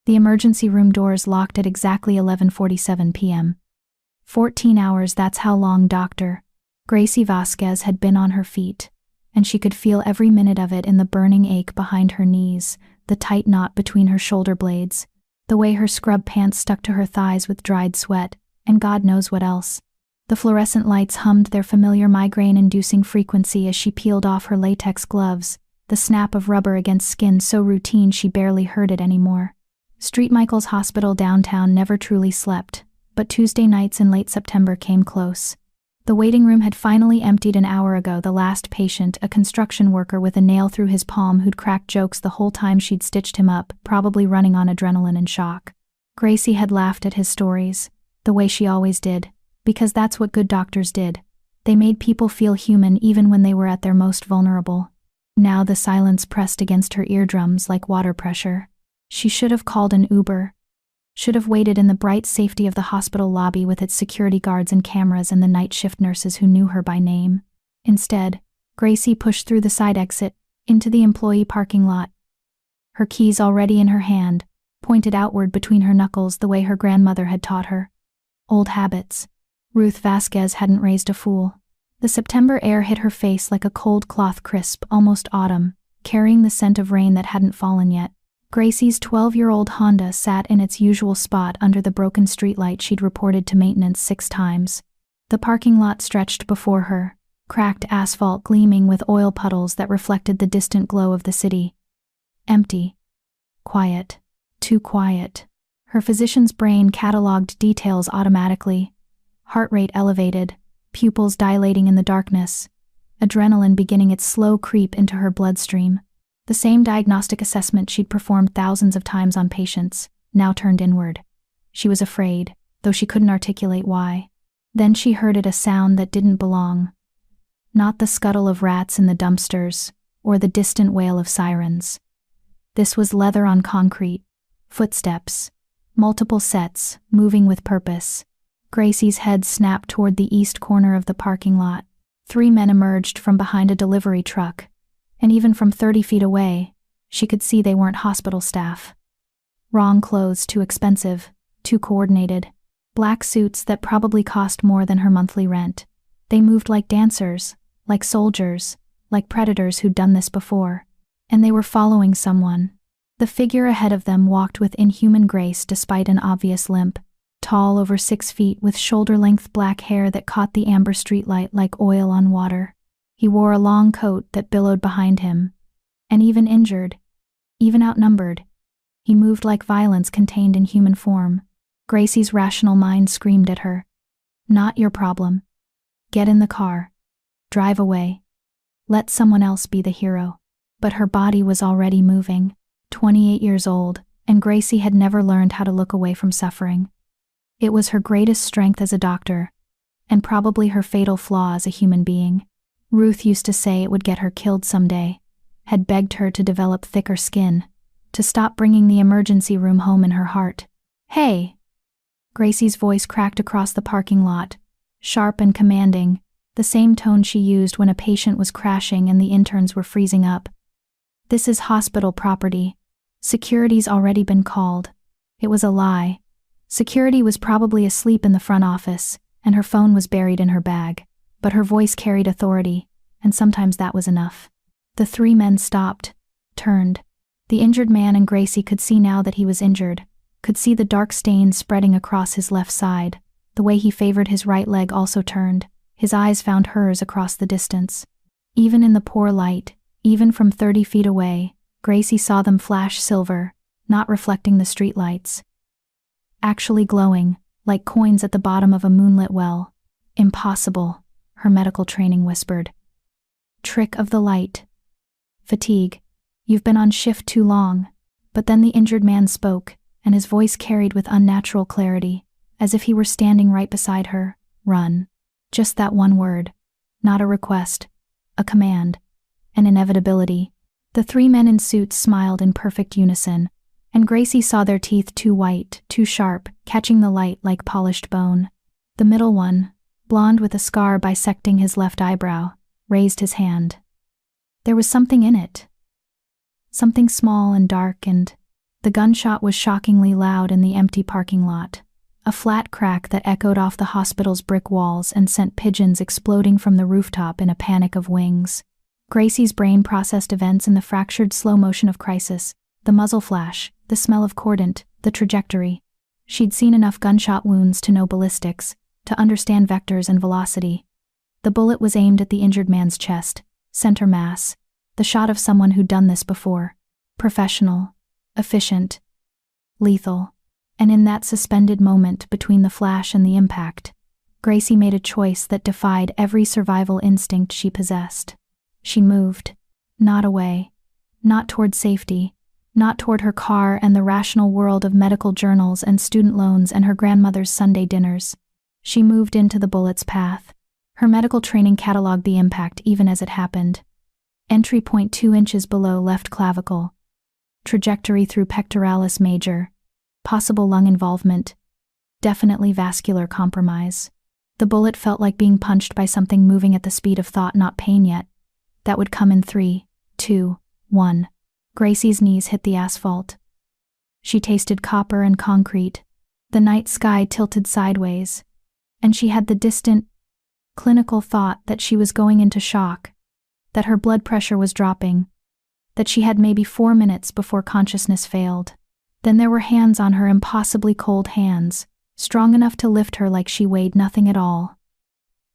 The emergency room doors locked at exactly 11:47 p.m. 14 hours, that's how long Dr. Gracie Vasquez had been on her feet, and she could feel every minute of it in the burning ache behind her knees, the tight knot between her shoulder blades, the way her scrub pants stuck to her thighs with dried sweat, and God knows what else. The fluorescent lights hummed their familiar migraine-inducing frequency as she peeled off her latex gloves, the snap of rubber against skin so routine she barely heard it anymore. St. Michael's Hospital downtown never truly slept, but Tuesday nights in late September came close. The waiting room had finally emptied an hour ago. The last patient, a construction worker with a nail through his palm who'd cracked jokes the whole time she'd stitched him up, probably running on adrenaline and shock. Gracie had laughed at his stories, the way she always did, because that's what good doctors did. They made people feel human even when they were at their most vulnerable. Now the silence pressed against her eardrums like water pressure. She should have called an Uber. Should have waited in the bright safety of the hospital lobby with its security guards and cameras and the night shift nurses who knew her by name. Instead, Gracie pushed through the side exit, into the employee parking lot. Her keys already in her hand, pointed outward between her knuckles the way her grandmother had taught her. Old habits. Ruth Vasquez hadn't raised a fool. The September air hit her face like a cold cloth crisp, almost autumn, carrying the scent of rain that hadn't fallen yet. Gracie's 12-year-old Honda sat in its usual spot under the broken streetlight she'd reported to maintenance 6 times. The parking lot stretched before her, cracked asphalt gleaming with oil puddles that reflected the distant glow of the city. Empty. Quiet. Too quiet. Her physician's brain cataloged details automatically. Heart rate elevated, pupils dilating in the darkness, adrenaline beginning its slow creep into her bloodstream. The same diagnostic assessment she'd performed thousands of times on patients, now turned inward. She was afraid, though she couldn't articulate why. Then she heard it, a sound that didn't belong. Not the scuttle of rats in the dumpsters, or the distant wail of sirens. This was leather on concrete, footsteps, multiple sets, moving with purpose. Gracie's head snapped toward the east corner of the parking lot. 3 men emerged from behind a delivery truck, and even from 30 feet away, she could see they weren't hospital staff. Wrong clothes, too expensive, too coordinated. Black suits that probably cost more than her monthly rent. They moved like dancers, like soldiers, like predators who'd done this before. And they were following someone. The figure ahead of them walked with inhuman grace despite an obvious limp. Tall, over 6 feet, with shoulder-length black hair that caught the amber streetlight like oil on water. He wore a long coat that billowed behind him. And even injured, even outnumbered, he moved like violence contained in human form. Gracie's rational mind screamed at her. Not your problem. Get in the car. Drive away. Let someone else be the hero. But her body was already moving. 28 years old, and Gracie had never learned how to look away from suffering. It was her greatest strength as a doctor, and probably her fatal flaw as a human being. Ruth used to say it would get her killed someday, had begged her to develop thicker skin, to stop bringing the emergency room home in her heart. Hey! Gracie's voice cracked across the parking lot, sharp and commanding, the same tone she used when a patient was crashing and the interns were freezing up. This is hospital property. Security's already been called. It was a lie. Security was probably asleep in the front office, and her phone was buried in her bag. But her voice carried authority, and sometimes that was enough. The 3 men stopped, turned. The injured man, and Gracie could see now that he was injured, could see the dark stains spreading across his left side. The way he favored his right leg also turned. His eyes found hers across the distance. Even in the poor light, even from 30 feet away, Gracie saw them flash silver, not reflecting the streetlights. Actually glowing, like coins at the bottom of a moonlit well. Impossible, her medical training whispered. Trick of the light. Fatigue. You've been on shift too long. But then the injured man spoke, and his voice carried with unnatural clarity, as if he were standing right beside her. Run. Just that one word. Not a request. A command. An inevitability. The 3 men in suits smiled in perfect unison, and Gracie saw their teeth, too white, too sharp, catching the light like polished bone. The middle one, blonde with a scar bisecting his left eyebrow, raised his hand. There was something in it. Something small and dark and The gunshot was shockingly loud in the empty parking lot, a flat crack that echoed off the hospital's brick walls and sent pigeons exploding from the rooftop in a panic of wings. Gracie's brain processed events in the fractured slow motion of crisis, the muzzle flash, the smell of cordant, the trajectory. She'd seen enough gunshot wounds to know ballistics, to understand vectors and velocity. The bullet was aimed at the injured man's chest, center mass, the shot of someone who'd done this before. Professional, efficient, lethal. And in that suspended moment between the flash and the impact, Gracie made a choice that defied every survival instinct she possessed. She moved. Not away. Not toward safety. Not toward her car and the rational world of medical journals and student loans and her grandmother's Sunday dinners. She moved into the bullet's path. Her medical training cataloged the impact even as it happened. Entry point 2 inches below left clavicle. Trajectory through pectoralis major. Possible lung involvement. Definitely vascular compromise. The bullet felt like being punched by something moving at the speed of thought, not pain yet. That would come in 3, 2, 1. Gracie's knees hit the asphalt. She tasted copper and concrete. The night sky tilted sideways. And she had the distant, clinical thought that she was going into shock, that her blood pressure was dropping, that she had maybe 4 minutes before consciousness failed. Then there were hands on her, impossibly cold hands, strong enough to lift her like she weighed nothing at all.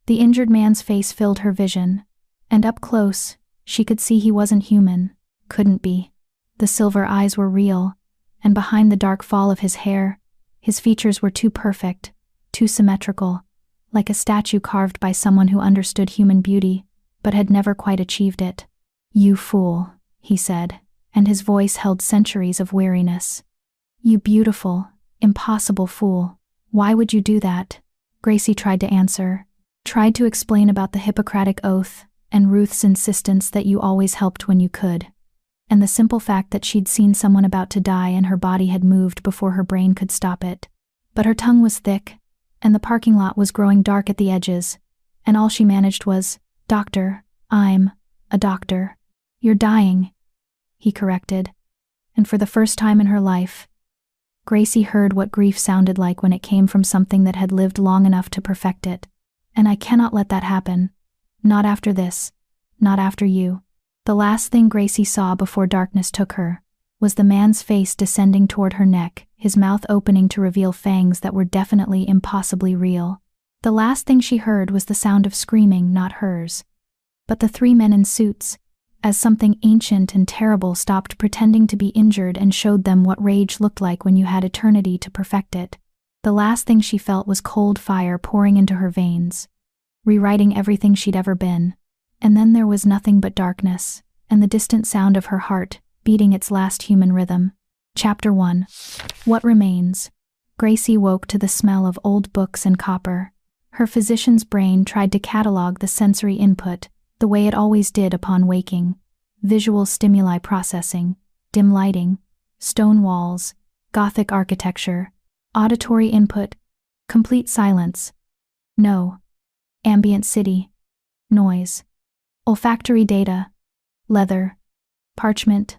The injured man's face filled her vision, and up close, she could see he wasn't human, couldn't be. The silver eyes were real, and behind the dark fall of his hair, his features were too perfect, too symmetrical, like a statue carved by someone who understood human beauty, but had never quite achieved it. "You fool," he said, and his voice held centuries of weariness. "You beautiful, impossible fool. Why would you do that?" Gracie tried to answer, tried to explain about the Hippocratic Oath and Ruth's insistence that you always helped when you could, and the simple fact that she'd seen someone about to die and her body had moved before her brain could stop it. But her tongue was thick, and the parking lot was growing dark at the edges, and all she managed was, "Doctor, I'm a doctor." "You're dying," he corrected, and for the first time in her life, Gracie heard what grief sounded like when it came from something that had lived long enough to perfect it. "And I cannot let that happen. Not after this. Not after you." The last thing Gracie saw before darkness took her was the man's face descending toward her neck, his mouth opening to reveal fangs that were definitely impossibly real. The last thing she heard was the sound of screaming, not hers, but the 3 men in suits, as something ancient and terrible stopped pretending to be injured and showed them what rage looked like when you had eternity to perfect it. The last thing she felt was cold fire pouring into her veins, rewriting everything she'd ever been. And then there was nothing but darkness, and the distant sound of her heart beating its last human rhythm. Chapter 1. What Remains. Gracie woke to the smell of old books and copper. Her physician's brain tried to catalog the sensory input, the way it always did upon waking. Visual stimuli processing, dim lighting, stone walls, Gothic architecture. Auditory input, complete silence. No. Ambient city. Noise. Olfactory data. Leather. Parchment.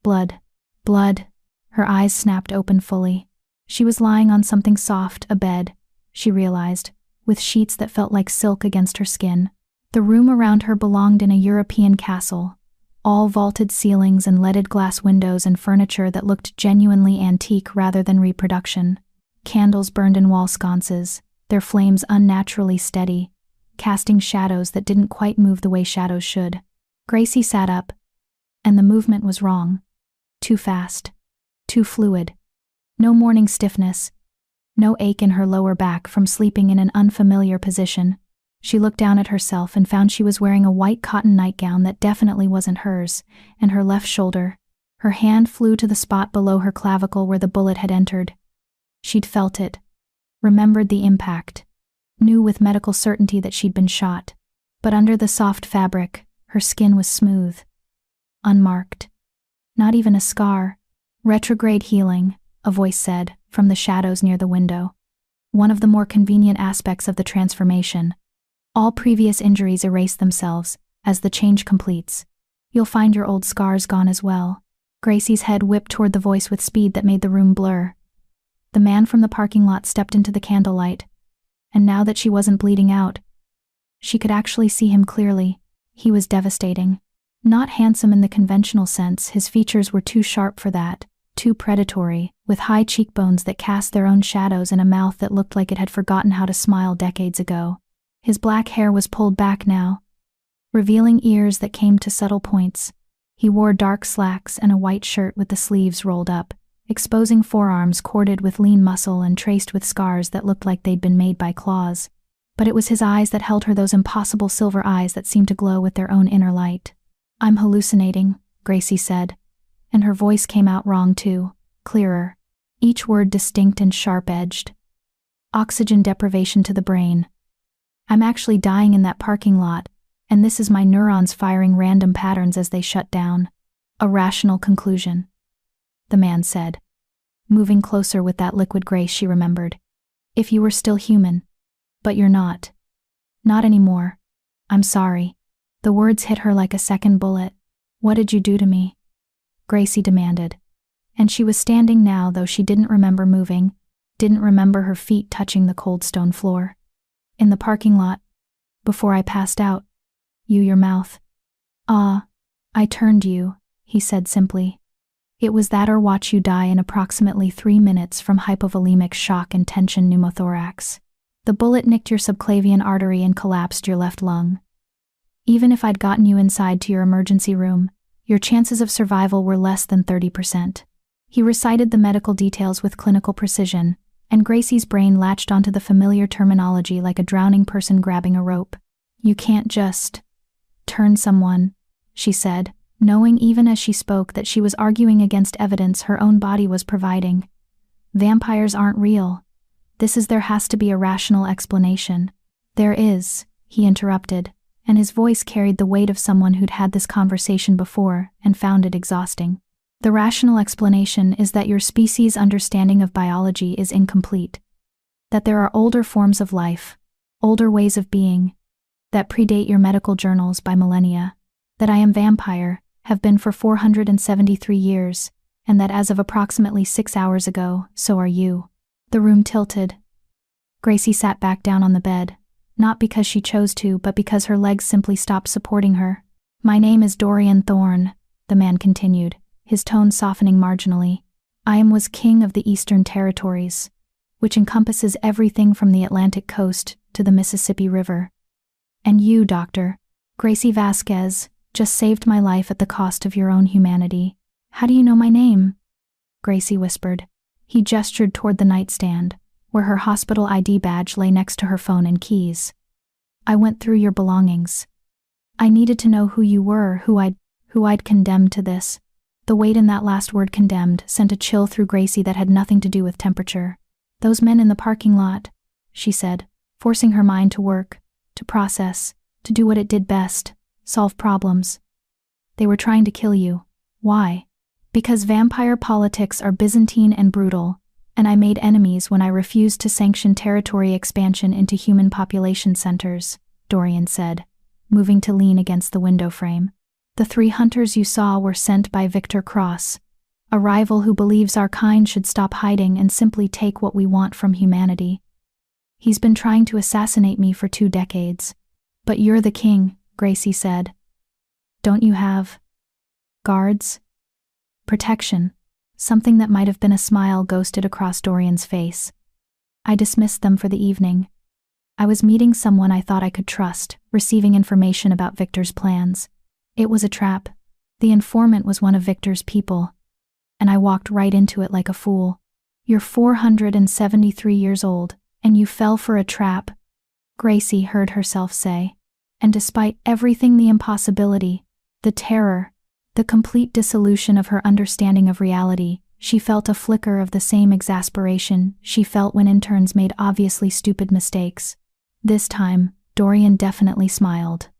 Blood. Blood. Her eyes snapped open fully. She was lying on something soft, a bed, she realized, with sheets that felt like silk against her skin. The room around her belonged in a European castle, all vaulted ceilings and leaded glass windows and furniture that looked genuinely antique rather than reproduction. Candles burned in wall sconces, their flames unnaturally steady, casting shadows that didn't quite move the way shadows should. Gracie sat up, and the movement was wrong. Too fast. Too fluid. No morning stiffness. No ache in her lower back from sleeping in an unfamiliar position. She looked down at herself and found she was wearing a white cotton nightgown that definitely wasn't hers, and her left shoulder. Her hand flew to the spot below her clavicle where the bullet had entered. She'd felt it, remembered the impact, knew with medical certainty that she'd been shot. But under the soft fabric, her skin was smooth, unmarked. Not even a scar. "Retrograde healing," a voice said, from the shadows near the window. "One of the more convenient aspects of the transformation. All previous injuries erase themselves, as the change completes. You'll find your old scars gone as well." Gracie's head whipped toward the voice with speed that made the room blur. The man from the parking lot stepped into the candlelight, and now that she wasn't bleeding out, she could actually see him clearly. He was devastating. Not handsome in the conventional sense, his features were too sharp for that, too predatory, with high cheekbones that cast their own shadows and a mouth that looked like it had forgotten how to smile decades ago. His black hair was pulled back now, revealing ears that came to subtle points. He wore dark slacks and a white shirt with the sleeves rolled up, exposing forearms corded with lean muscle and traced with scars that looked like they'd been made by claws. But it was his eyes that held her, those impossible silver eyes that seemed to glow with their own inner light. "I'm hallucinating," Gracie said, and her voice came out wrong too, clearer, each word distinct and sharp-edged. "Oxygen deprivation to the brain. I'm actually dying in that parking lot, and this is my neurons firing random patterns as they shut down." "A rational conclusion," the man said, moving closer with that liquid grace she remembered. "If you were still human. But you're not. Not anymore. I'm sorry." The words hit her like a second bullet. "What did you do to me?" Gracie demanded. And she was standing now, though she didn't remember moving, didn't remember her feet touching the cold stone floor. "In the parking lot. Before I passed out. Your mouth." "Ah, I turned you," he said simply. "It was that or watch you die in approximately 3 minutes from hypovolemic shock and tension pneumothorax. The bullet nicked your subclavian artery and collapsed your left lung. Even if I'd gotten you inside to your emergency room, your chances of survival were less than 30%. He recited the medical details with clinical precision, and Gracie's brain latched onto the familiar terminology like a drowning person grabbing a rope. "You can't just turn someone," she said, knowing even as she spoke that she was arguing against evidence her own body was providing. "Vampires aren't real. There has to be a rational explanation." "There is," he interrupted, and his voice carried the weight of someone who'd had this conversation before and found it exhausting. "The rational explanation is that your species' understanding of biology is incomplete. That there are older forms of life, older ways of being, that predate your medical journals by millennia. That I am vampire, have been for 473 years, and that as of approximately 6 hours ago, so are you." The room tilted. Gracie sat back down on the bed, not because she chose to, but because her legs simply stopped supporting her. "My name is Dorian Thorne," the man continued, his tone softening marginally. "I was king of the Eastern Territories, which encompasses everything from the Atlantic coast to the Mississippi River. And you, Doctor, Gracie Vasquez, just saved my life at the cost of your own humanity." "How do you know my name?" Gracie whispered. He gestured toward the nightstand, where her hospital ID badge lay next to her phone and keys. "I went through your belongings. I needed to know who you were, who I'd condemned to this." The weight in that last word, condemned, sent a chill through Gracie that had nothing to do with temperature. "Those men in the parking lot," she said, forcing her mind to work, to process, to do what it did best, solve problems. "They were trying to kill you. Why?" "Because vampire politics are Byzantine and brutal, and I made enemies when I refused to sanction territory expansion into human population centers," Dorian said, moving to lean against the window frame. "The 3 hunters you saw were sent by Victor Cross, a rival who believes our kind should stop hiding and simply take what we want from humanity. He's been trying to assassinate me for 2 decades. But you're the king," Gracie said. "Don't you have guards? Protection?" Something that might have been a smile ghosted across Dorian's face. "I dismissed them for the evening. I was meeting someone I thought I could trust, receiving information about Victor's plans. It was a trap. The informant was one of Victor's people, and I walked right into it like a fool." "You're 473 years old, and you fell for a trap," Gracie heard herself say. And despite everything, the impossibility, the terror, the complete dissolution of her understanding of reality, she felt a flicker of the same exasperation she felt when interns made obviously stupid mistakes. This time, Dorian definitely smiled.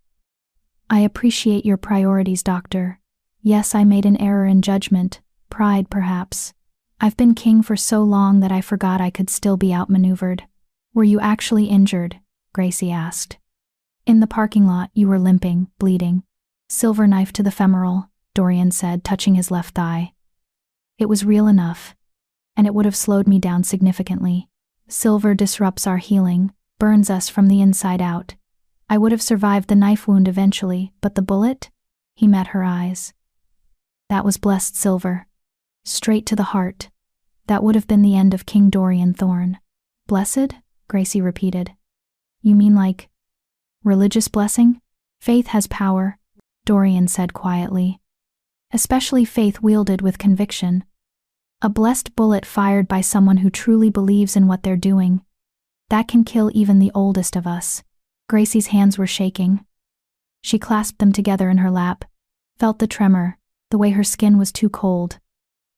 "I appreciate your priorities, Doctor. Yes, I made an error in judgment, pride perhaps. I've been king for so long that I forgot I could still be outmaneuvered." "Were you actually injured?" Gracie asked. "In the parking lot, you were limping, bleeding. Silver knife to the femoral," Dorian said, touching his left thigh. It was real enough, and it would have slowed me down significantly. Silver disrupts our healing, burns us from the inside out. I would have survived the knife wound eventually, but the bullet? He met her eyes. That was blessed silver. Straight to the heart. That would have been the end of King Dorian Thorne. Blessed? Gracie repeated. You mean like religious blessing? Faith has power, Dorian said quietly. Especially faith wielded with conviction. A blessed bullet fired by someone who truly believes in what they're doing. That can kill even the oldest of us. Gracie's hands were shaking. She clasped them together in her lap, felt the tremor, the way her skin was too cold,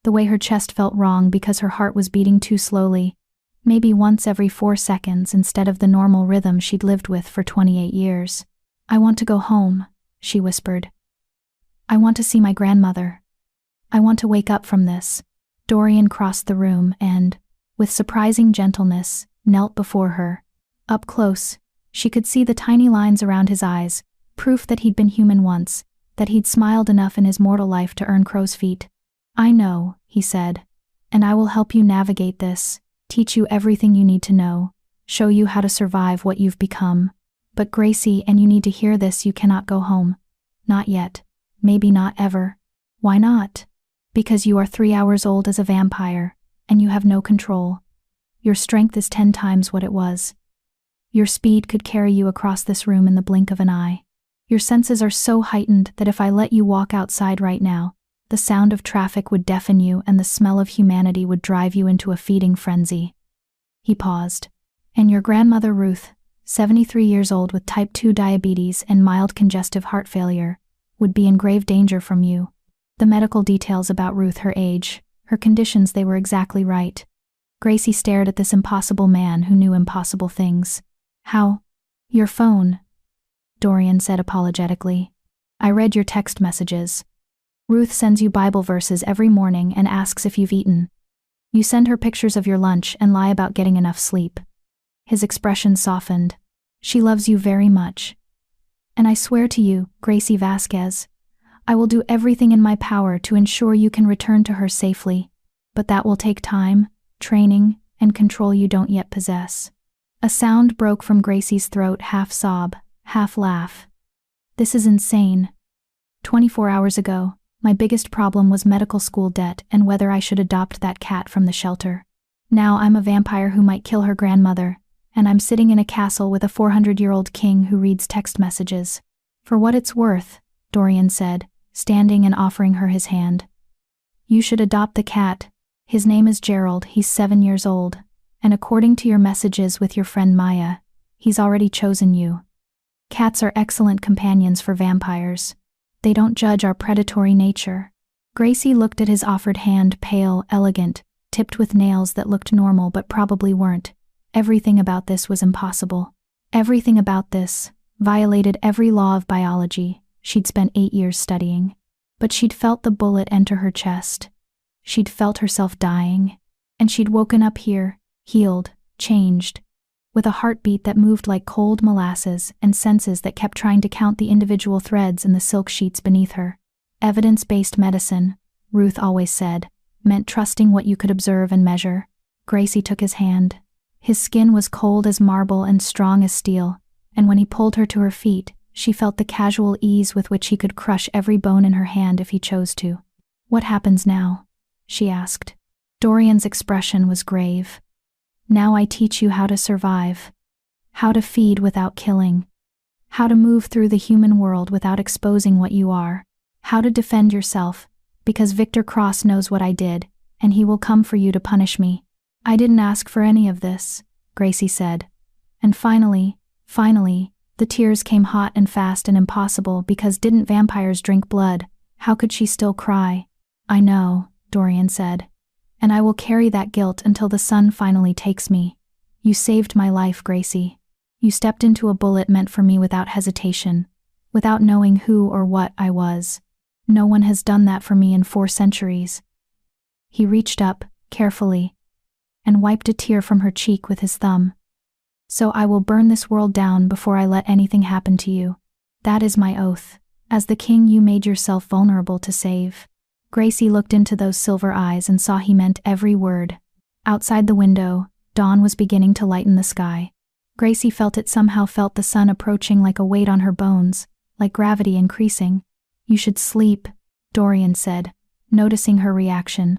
the way her chest felt wrong because her heart was beating too slowly, maybe once every 4 seconds instead of the normal rhythm she'd lived with for 28 years. I want to go home, she whispered. I want to see my grandmother. I want to wake up from this. Dorian crossed the room and, with surprising gentleness, knelt before her. Up close, she could see the tiny lines around his eyes, proof that he'd been human once, that he'd smiled enough in his mortal life to earn crow's feet. I know, he said, and I will help you navigate this, teach you everything you need to know, show you how to survive what you've become. But Gracie, and you need to hear this, you cannot go home. Not yet. Maybe not ever. Why not? Because you are 3 hours old as a vampire, and you have no control. Your strength is 10 times what it was. Your speed could carry you across this room in the blink of an eye. Your senses are so heightened that if I let you walk outside right now, the sound of traffic would deafen you and the smell of humanity would drive you into a feeding frenzy. He paused. And your grandmother Ruth, 73 years old with type 2 diabetes and mild congestive heart failure, would be in grave danger from you. The medical details about Ruth, her age, her conditions, they were exactly right. Gracie stared at this impossible man who knew impossible things. How? Your phone, Dorian said apologetically. I read your text messages. Ruth sends you Bible verses every morning and asks if you've eaten. You send her pictures of your lunch and lie about getting enough sleep. His expression softened. She loves you very much. And I swear to you, Gracie Vasquez, I will do everything in my power to ensure you can return to her safely, but that will take time, training, and control you don't yet possess. A sound broke from Gracie's throat, half sob, half laugh. This is insane. 24 hours ago, my biggest problem was medical school debt and whether I should adopt that cat from the shelter. Now I'm a vampire who might kill her grandmother, and I'm sitting in a castle with a 400-year-old king who reads text messages. For what it's worth, Dorian said, standing and offering her his hand. You should adopt the cat. His name is Gerald, he's 7 years old, and according to your messages with your friend Maya, he's already chosen you. Cats are excellent companions for vampires. They don't judge our predatory nature. Gracie looked at his offered hand, pale, elegant, tipped with nails that looked normal but probably weren't. Everything about this was impossible. Everything about this violated every law of biology she'd spent 8 years studying. But she'd felt the bullet enter her chest. She'd felt herself dying. And she'd woken up here, healed, changed, with a heartbeat that moved like cold molasses and senses that kept trying to count the individual threads in the silk sheets beneath her. Evidence-based medicine, Ruth always said, meant trusting what you could observe and measure. Gracie took his hand. His skin was cold as marble and strong as steel, and when he pulled her to her feet, she felt the casual ease with which he could crush every bone in her hand if he chose to. What happens now? She asked. Dorian's expression was grave. Now I teach you how to survive. How to feed without killing. How to move through the human world without exposing what you are. How to defend yourself, because Victor Cross knows what I did, and he will come for you to punish me. I didn't ask for any of this, Gracie said. And finally, the tears came hot and fast and impossible because didn't vampires drink blood? How could she still cry? I know, Dorian said. And I will carry that guilt until the sun finally takes me. You saved my life, Gracie. You stepped into a bullet meant for me without hesitation, without knowing who or what I was. No one has done that for me in 4 centuries. He reached up, carefully, and wiped a tear from her cheek with his thumb. So I will burn this world down before I let anything happen to you. That is my oath, as the king you made yourself vulnerable to save. Gracie looked into those silver eyes and saw he meant every word. Outside the window, dawn was beginning to lighten the sky. Gracie felt the sun approaching like a weight on her bones, like gravity increasing. "You should sleep," Dorian said, noticing her reaction.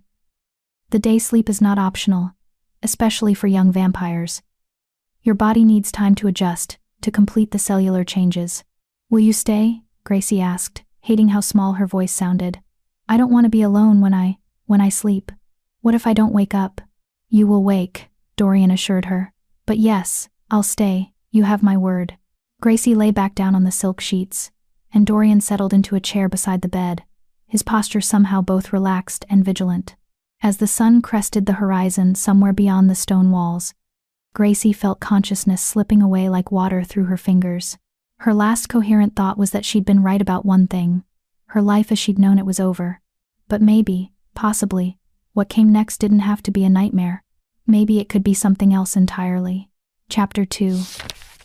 "The day sleep is not optional, especially for young vampires. Your body needs time to adjust, to complete the cellular changes." "Will you stay?" Gracie asked, hating how small her voice sounded. "I don't want to be alone when I sleep. What if I don't wake up?" "You will wake," Dorian assured her. "But yes, I'll stay, you have my word." Gracie lay back down on the silk sheets, and Dorian settled into a chair beside the bed, his posture somehow both relaxed and vigilant. As the sun crested the horizon somewhere beyond the stone walls, Gracie felt consciousness slipping away like water through her fingers. Her last coherent thought was that she'd been right about one thing. Her life as she'd known it was over. But maybe, possibly, what came next didn't have to be a nightmare. Maybe it could be something else entirely. Chapter 2.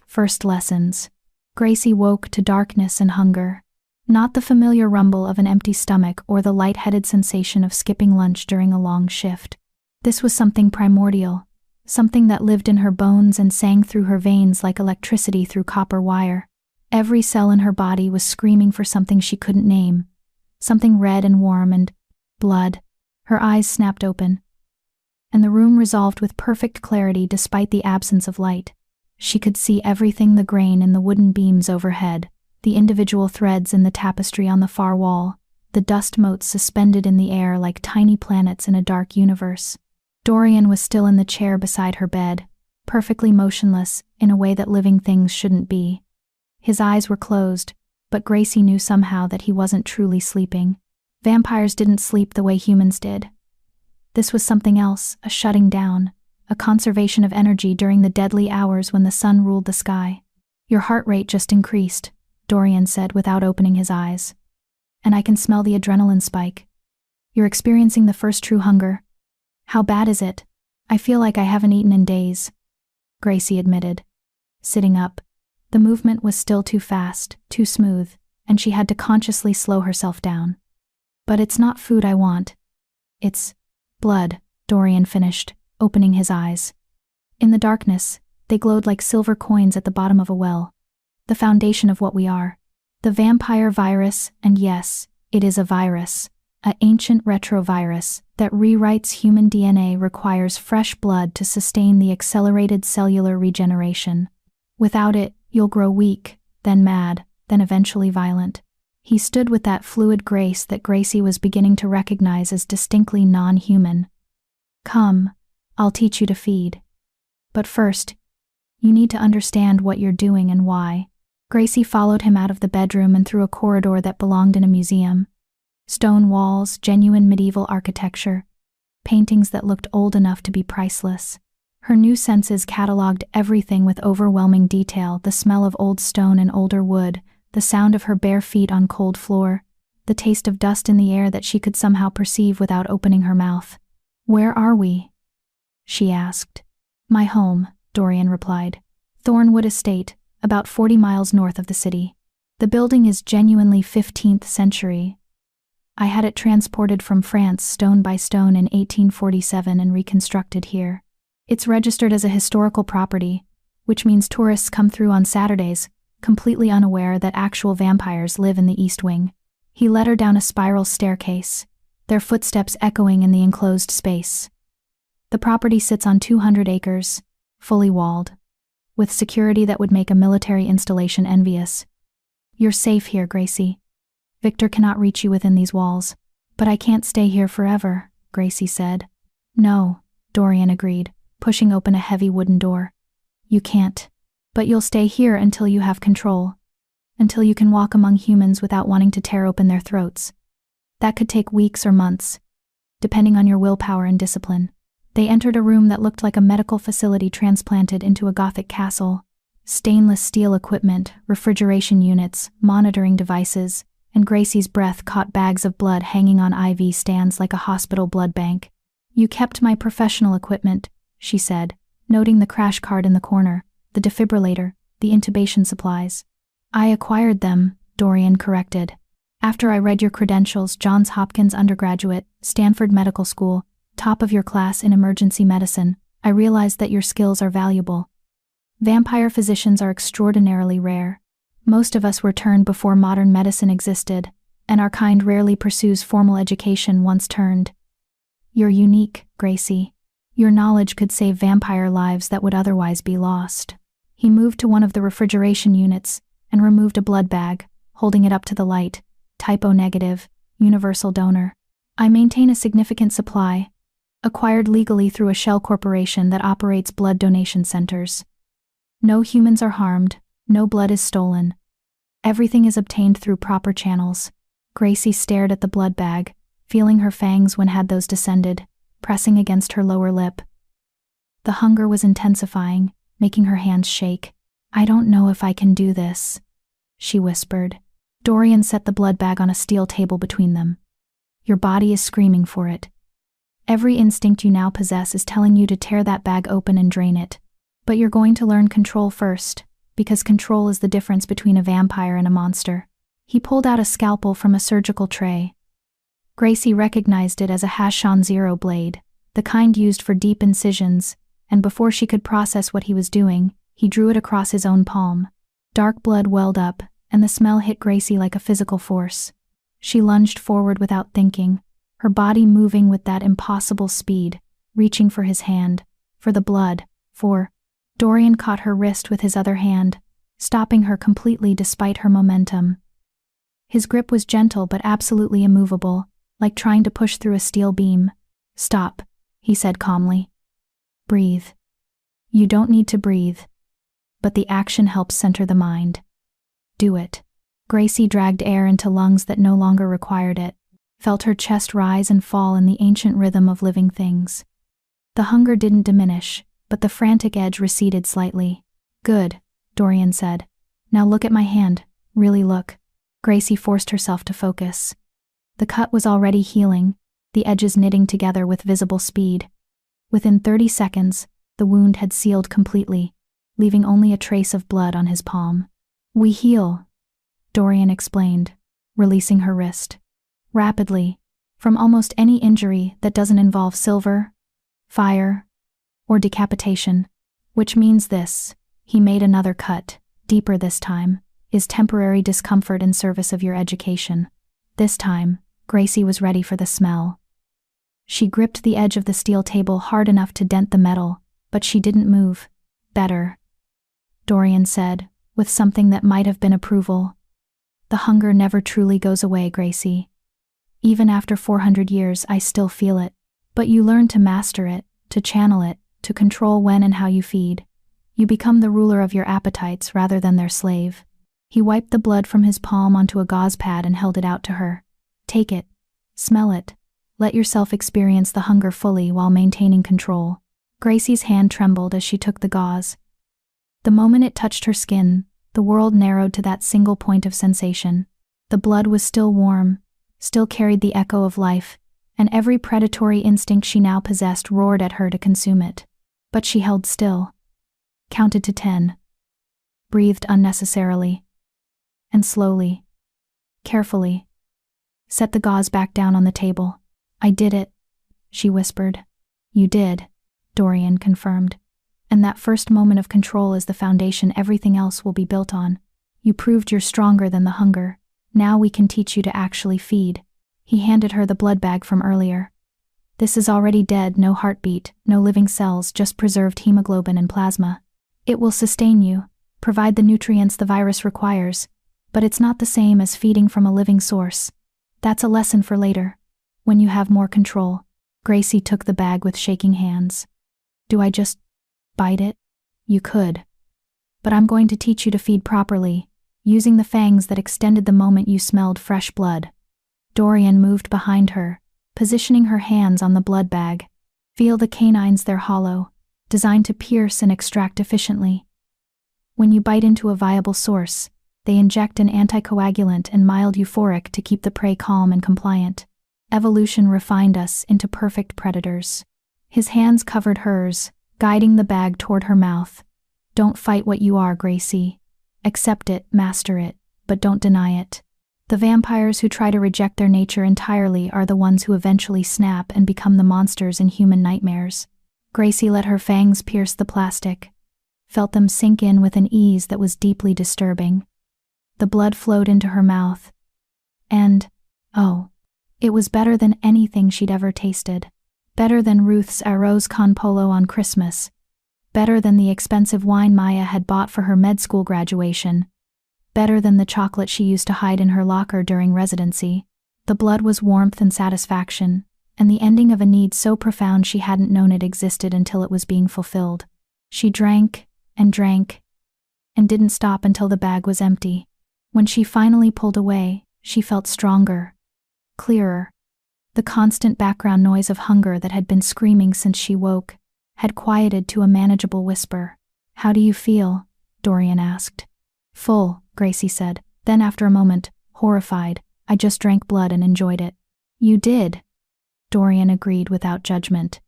First Lessons. Gracie woke to darkness and hunger. Not the familiar rumble of an empty stomach or the light-headed sensation of skipping lunch during a long shift. This was something primordial, something that lived in her bones and sang through her veins like electricity through copper wire. Every cell in her body was screaming for something she couldn't name, something red and warm and blood. Her eyes snapped open, and the room resolved with perfect clarity despite the absence of light. She could see everything: the grain in the wooden beams overhead, the individual threads in the tapestry on the far wall, the dust motes suspended in the air like tiny planets in a dark universe. Dorian was still in the chair beside her bed, perfectly motionless in a way that living things shouldn't be. His eyes were closed, but Gracie knew somehow that he wasn't truly sleeping. Vampires didn't sleep the way humans did. This was something else, a shutting down, a conservation of energy during the deadly hours when the sun ruled the sky. "Your heart rate just increased," Dorian said without opening his eyes. "And I can smell the adrenaline spike. You're experiencing the first true hunger. How bad is it?" "I feel like I haven't eaten in days," Gracie admitted. Sitting up, the movement was still too fast, too smooth, and she had to consciously slow herself down. "But it's not food I want. It's blood," Dorian finished, opening his eyes. In the darkness, they glowed like silver coins at the bottom of a well. "The foundation of what we are. The vampire virus, and yes, it is a virus. An ancient retrovirus that rewrites human DNA, requires fresh blood to sustain the accelerated cellular regeneration. Without it, you'll grow weak, then mad, then eventually violent." He stood with that fluid grace that Gracie was beginning to recognize as distinctly non-human. "Come, I'll teach you to feed. But first, you need to understand what you're doing and why." Gracie followed him out of the bedroom and through a corridor that belonged in a museum. Stone walls, genuine medieval architecture, paintings that looked old enough to be priceless. Her new senses cataloged everything with overwhelming detail: the smell of old stone and older wood, the sound of her bare feet on cold floor, the taste of dust in the air that she could somehow perceive without opening her mouth. "Where are we?" she asked. "My home," Dorian replied. "Thornwood Estate, about 40 miles north of the city. The building is genuinely 15th century. I had it transported from France stone by stone in 1847 and reconstructed here. It's registered as a historical property, which means tourists come through on Saturdays, completely unaware that actual vampires live in the East Wing." He led her down a spiral staircase, their footsteps echoing in the enclosed space. "The property sits on 200 acres, fully walled, with security that would make a military installation envious. You're safe here, Gracie. Victor cannot reach you within these walls." "But I can't stay here forever," Gracie said. "No," Dorian agreed, pushing open a heavy wooden door. "You can't. But you'll stay here until you have control. Until you can walk among humans without wanting to tear open their throats. That could take weeks or months, depending on your willpower and discipline." They entered a room that looked like a medical facility transplanted into a Gothic castle. Stainless steel equipment, refrigeration units, monitoring devices, and Gracie's breath caught bags of blood hanging on IV stands like a hospital blood bank. "You kept my professional equipment," she said, noting the crash cart in the corner, the defibrillator, the intubation supplies. "I acquired them," Dorian corrected. After I read your credentials, Johns Hopkins undergraduate, Stanford Medical School, top of your class in emergency medicine, I realized that your skills are valuable. Vampire physicians are extraordinarily rare. Most of us were turned before modern medicine existed, and our kind rarely pursues formal education once turned. You're unique, Gracie. Your knowledge could save vampire lives that would otherwise be lost. He moved to one of the refrigeration units and removed a blood bag, holding it up to the light. Typo negative, universal donor. I maintain a significant supply, acquired legally through a shell corporation that operates blood donation centers. No humans are harmed, no blood is stolen. Everything is obtained through proper channels. Gracie stared at the blood bag, feeling her fangs when had those descended, pressing against her lower lip. The hunger was intensifying, making her hands shake. I don't know if I can do this, she whispered. Dorian set the blood bag on a steel table between them. Your body is screaming for it. Every instinct you now possess is telling you to tear that bag open and drain it. But you're going to learn control first, because control is the difference between a vampire and a monster. He pulled out a scalpel from a surgical tray. Gracie recognized it as a Hashon-0 blade, the kind used for deep incisions, and before she could process what he was doing, he drew it across his own palm. Dark blood welled up, and the smell hit Gracie like a physical force. She lunged forward without thinking, her body moving with that impossible speed, reaching for his hand, for the blood, for... Dorian caught her wrist with his other hand, stopping her completely despite her momentum. His grip was gentle but absolutely immovable, like trying to push through a steel beam. Stop, he said calmly. Breathe. You don't need to breathe. But the action helps center the mind. Do it. Gracie dragged air into lungs that no longer required it, felt her chest rise and fall in the ancient rhythm of living things. The hunger didn't diminish, but the frantic edge receded slightly. Good, Dorian said. Now look at my hand, really look. Gracie forced herself to focus. The cut was already healing, the edges knitting together with visible speed. Within 30 seconds, the wound had sealed completely, leaving only a trace of blood on his palm. We heal, Dorian explained, releasing her wrist. Rapidly, from almost any injury that doesn't involve silver, fire, or decapitation. Which means this, he made another cut, deeper this time, is temporary discomfort in service of your education. This time, Gracie was ready for the smell. She gripped the edge of the steel table hard enough to dent the metal, but she didn't move. Better, Dorian said, with something that might have been approval. The hunger never truly goes away, Gracie. Even after 400 years, I still feel it. But you learn to master it, to channel it, to control when and how you feed. You become the ruler of your appetites rather than their slave. He wiped the blood from his palm onto a gauze pad and held it out to her. Take it. Smell it. Let yourself experience the hunger fully while maintaining control. Gracie's hand trembled as she took the gauze. The moment it touched her skin, the world narrowed to that single point of sensation. The blood was still warm, still carried the echo of life, and every predatory instinct she now possessed roared at her to consume it. But she held still, counted to 10, breathed unnecessarily, and slowly, carefully, set the gauze back down on the table. I did it, she whispered. You did, Dorian confirmed. And that first moment of control is the foundation everything else will be built on. You proved you're stronger than the hunger. Now we can teach you to actually feed. He handed her the blood bag from earlier. This is already dead, no heartbeat, no living cells, just preserved hemoglobin and plasma. It will sustain you, provide the nutrients the virus requires, but it's not the same as feeding from a living source. That's a lesson for later, when you have more control. Gracie took the bag with shaking hands. Do I just bite it? You could. But I'm going to teach you to feed properly, using the fangs that extended the moment you smelled fresh blood. Dorian moved behind her, positioning her hands on the blood bag. Feel the canines, they're hollow, designed to pierce and extract efficiently. When you bite into a viable source, they inject an anticoagulant and mild euphoric to keep the prey calm and compliant. Evolution refined us into perfect predators. His hands covered hers, guiding the bag toward her mouth. Don't fight what you are, Gracie. Accept it, master it, but don't deny it. The vampires who try to reject their nature entirely are the ones who eventually snap and become the monsters in human nightmares. Gracie let her fangs pierce the plastic, felt them sink in with an ease that was deeply disturbing. The blood flowed into her mouth, and, oh, it was better than anything she'd ever tasted. Better than Ruth's arroz con pollo on Christmas. Better than the expensive wine Maya had bought for her med school graduation. Better than the chocolate she used to hide in her locker during residency. The blood was warmth and satisfaction, and the ending of a need so profound she hadn't known it existed until it was being fulfilled. She drank, and didn't stop until the bag was empty. When she finally pulled away, she felt stronger, clearer. The constant background noise of hunger that had been screaming since she woke had quieted to a manageable whisper. "How do you feel?" Dorian asked. "Full," Gracie said. Then after a moment, horrified, "I just drank blood and enjoyed it." "You did," Dorian agreed without judgment.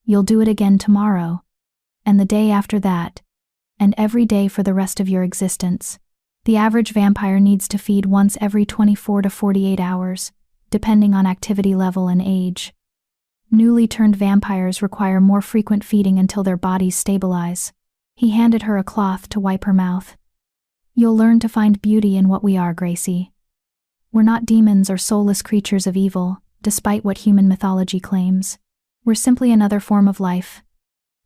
"You'll do it again tomorrow. And the day after that. And every day for the rest of your existence. The average vampire needs to feed once every 24 to 48 hours, depending on activity level and age. Newly turned vampires require more frequent feeding until their bodies stabilize." He handed her a cloth to wipe her mouth. "You'll learn to find beauty in what we are, Gracie. We're not demons or soulless creatures of evil, despite what human mythology claims. We're simply another form of life,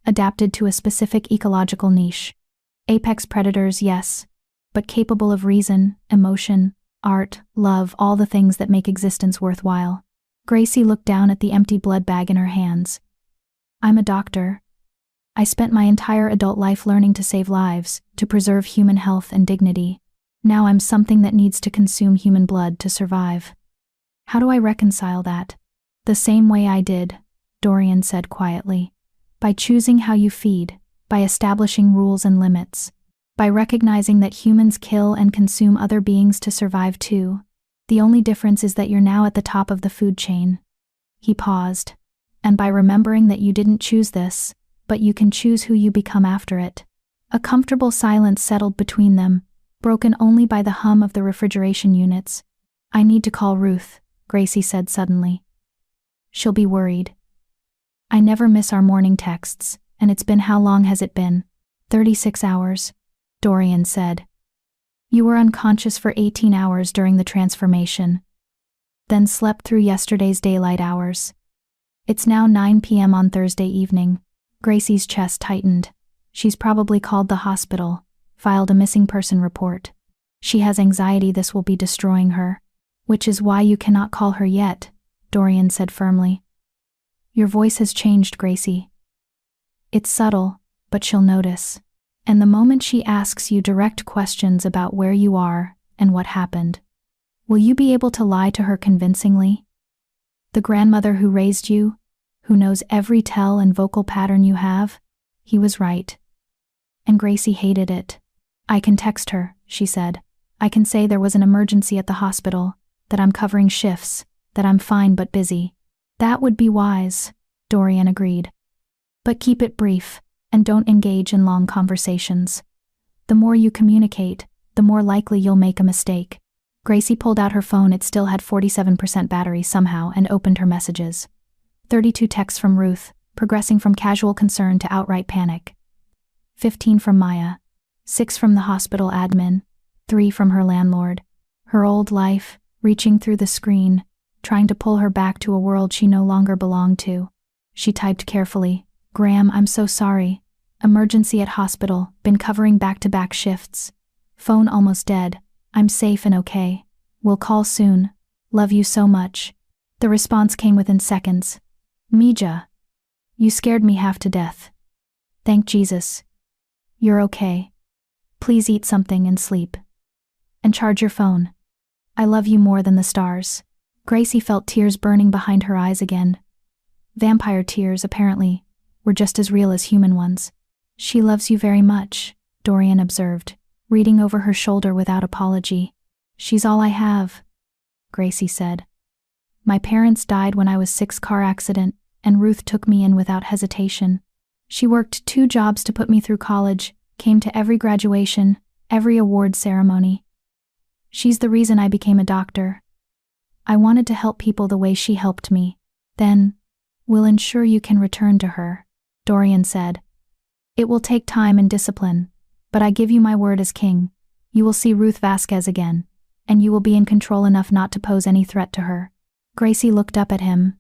adapted to a specific ecological niche. Apex predators, yes, but capable of reason, emotion, art, love, all the things that make existence worthwhile." Gracie looked down at the empty blood bag in her hands. "I'm a doctor. I spent my entire adult life learning to save lives, to preserve human health and dignity. Now I'm something that needs to consume human blood to survive. How do I reconcile that?" "The same way I did," Dorian said quietly. "By choosing how you feed, by establishing rules and limits, by recognizing that humans kill and consume other beings to survive too. The only difference is that you're now at the top of the food chain." He paused. "And by remembering that you didn't choose this, but you can choose who you become after it." A comfortable silence settled between them, broken only by the hum of the refrigeration units. "I need to call Ruth," Gracie said suddenly. "She'll be worried. I never miss our morning texts, and it's been, how long has it been?" 36 hours, Dorian said. "You were unconscious for 18 hours during the transformation, then slept through yesterday's daylight hours. It's now 9 p.m. on Thursday evening." Gracie's chest tightened. "She's probably called the hospital, filed a missing person report. She has anxiety this will be destroying her." "Which is why you cannot call her yet," Dorian said firmly. "Your voice has changed, Gracie. It's subtle, but she'll notice. And the moment she asks you direct questions about where you are and what happened, will you be able to lie to her convincingly? The grandmother who raised you, who knows every tell and vocal pattern you have?" He was right. And Gracie hated it. "I can text her," she said. "I can say there was an emergency at the hospital, that I'm covering shifts, that I'm fine but busy." "That would be wise," Dorian agreed. "But keep it brief, and don't engage in long conversations. The more you communicate, the more likely you'll make a mistake." Gracie pulled out her phone. It still had 47% battery somehow, and opened her messages. 32 texts from Ruth, progressing from casual concern to outright panic. 15 from Maya. 6 from the hospital admin. 3 from her landlord. Her old life, reaching through the screen, trying to pull her back to a world she no longer belonged to. She typed carefully, "Graham, I'm so sorry. Emergency at hospital, been covering back-to-back shifts. Phone almost dead. I'm safe and okay. We'll call soon. Love you so much." The response came within seconds. "Mija, you scared me half to death. Thank Jesus. You're okay. Please eat something and sleep. And charge your phone. I love you more than the stars." Gracie felt tears burning behind her eyes again. Vampire tears, apparently, were just as real as human ones. "She loves you very much," Dorian observed, reading over her shoulder without apology. "She's all I have," Gracie said. "My parents died when I was 6, car accident, and Ruth took me in without hesitation. She worked 2 jobs to put me through college, came to every graduation, every award ceremony. She's the reason I became a doctor. I wanted to help people the way she helped me. Then, we'll ensure you can return to her, Dorian said. It will take time and discipline, but I give you my word as king. You will see Ruth Vasquez again, and you will be in control enough not to pose any threat to her. Gracie looked up at him.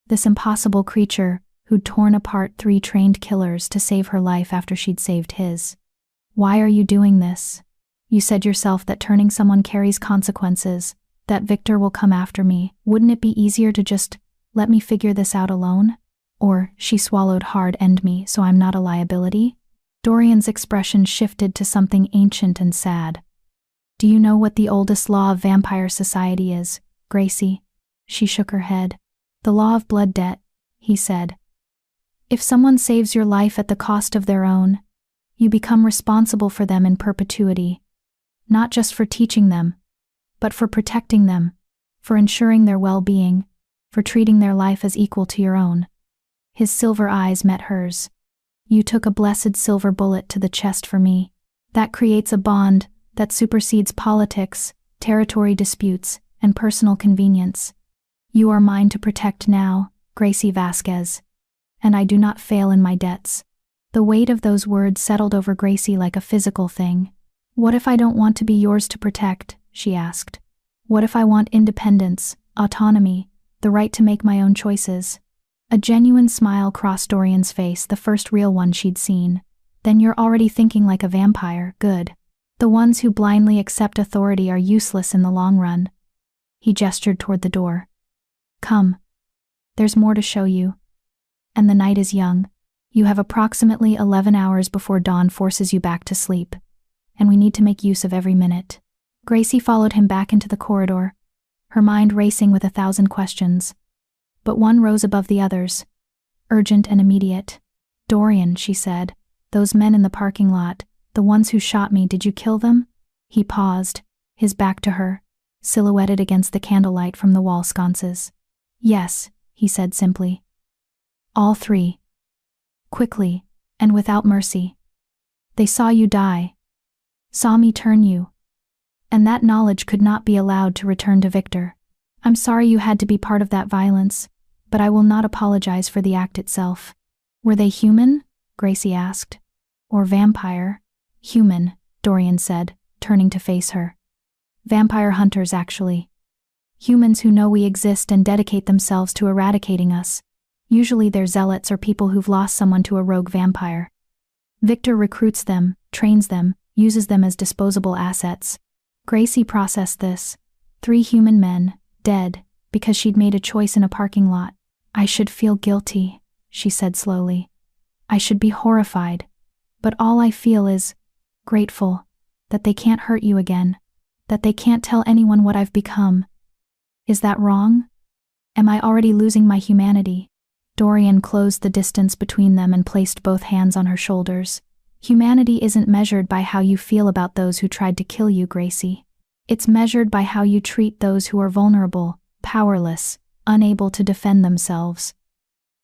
This impossible creature who'd torn apart 3 trained killers to save her life after she'd saved his. Why are you doing this? You said yourself that turning someone carries consequences, that Victor will come after me. Wouldn't it be easier to just let me figure this out alone? Or, she swallowed hard, end me so I'm not a liability? Dorian's expression shifted to something ancient and sad. Do you know what the oldest law of vampire society is, Gracie? She shook her head. The law of blood debt, he said. If someone saves your life at the cost of their own, you become responsible for them in perpetuity. Not just for teaching them, but for protecting them, for ensuring their well-being, for treating their life as equal to your own. His silver eyes met hers. You took a blessed silver bullet to the chest for me. That creates a bond that supersedes politics, territory disputes, and personal convenience. You are mine to protect now, Gracie Vasquez, and I do not fail in my debts. The weight of those words settled over Gracie like a physical thing. What if I don't want to be yours to protect? She asked. What if I want independence, autonomy, the right to make my own choices? A genuine smile crossed Dorian's face, the first real one she'd seen. Then you're already thinking like a vampire, good. The ones who blindly accept authority are useless in the long run. He gestured toward the door. Come. There's more to show you. And the night is young. You have approximately 11 hours before dawn forces you back to sleep, and we need to make use of every minute. Gracie followed him back into the corridor, her mind racing with 1,000 questions. But one rose above the others, urgent and immediate. Dorian, she said, those men in the parking lot, the ones who shot me, did you kill them? He paused, his back to her, silhouetted against the candlelight from the wall sconces. Yes, he said simply. All 3. Quickly, and without mercy. They saw you die. Saw me turn you. And that knowledge could not be allowed to return to Victor. I'm sorry you had to be part of that violence, but I will not apologize for the act itself. Were they human? Gracie asked. Or vampire? Human, Dorian said, turning to face her. Vampire hunters, actually. Humans who know we exist and dedicate themselves to eradicating us. Usually they're zealots or people who've lost someone to a rogue vampire. Victor recruits them, trains them, uses them as disposable assets. Gracie processed this. 3 human men, dead, because she'd made a choice in a parking lot. I should feel guilty, she said slowly. I should be horrified. But all I feel is grateful that they can't hurt you again, that they can't tell anyone what I've become. Is that wrong? Am I already losing my humanity? Dorian closed the distance between them and placed both hands on her shoulders. Humanity isn't measured by how you feel about those who tried to kill you, Gracie. It's measured by how you treat those who are vulnerable, powerless, unable to defend themselves.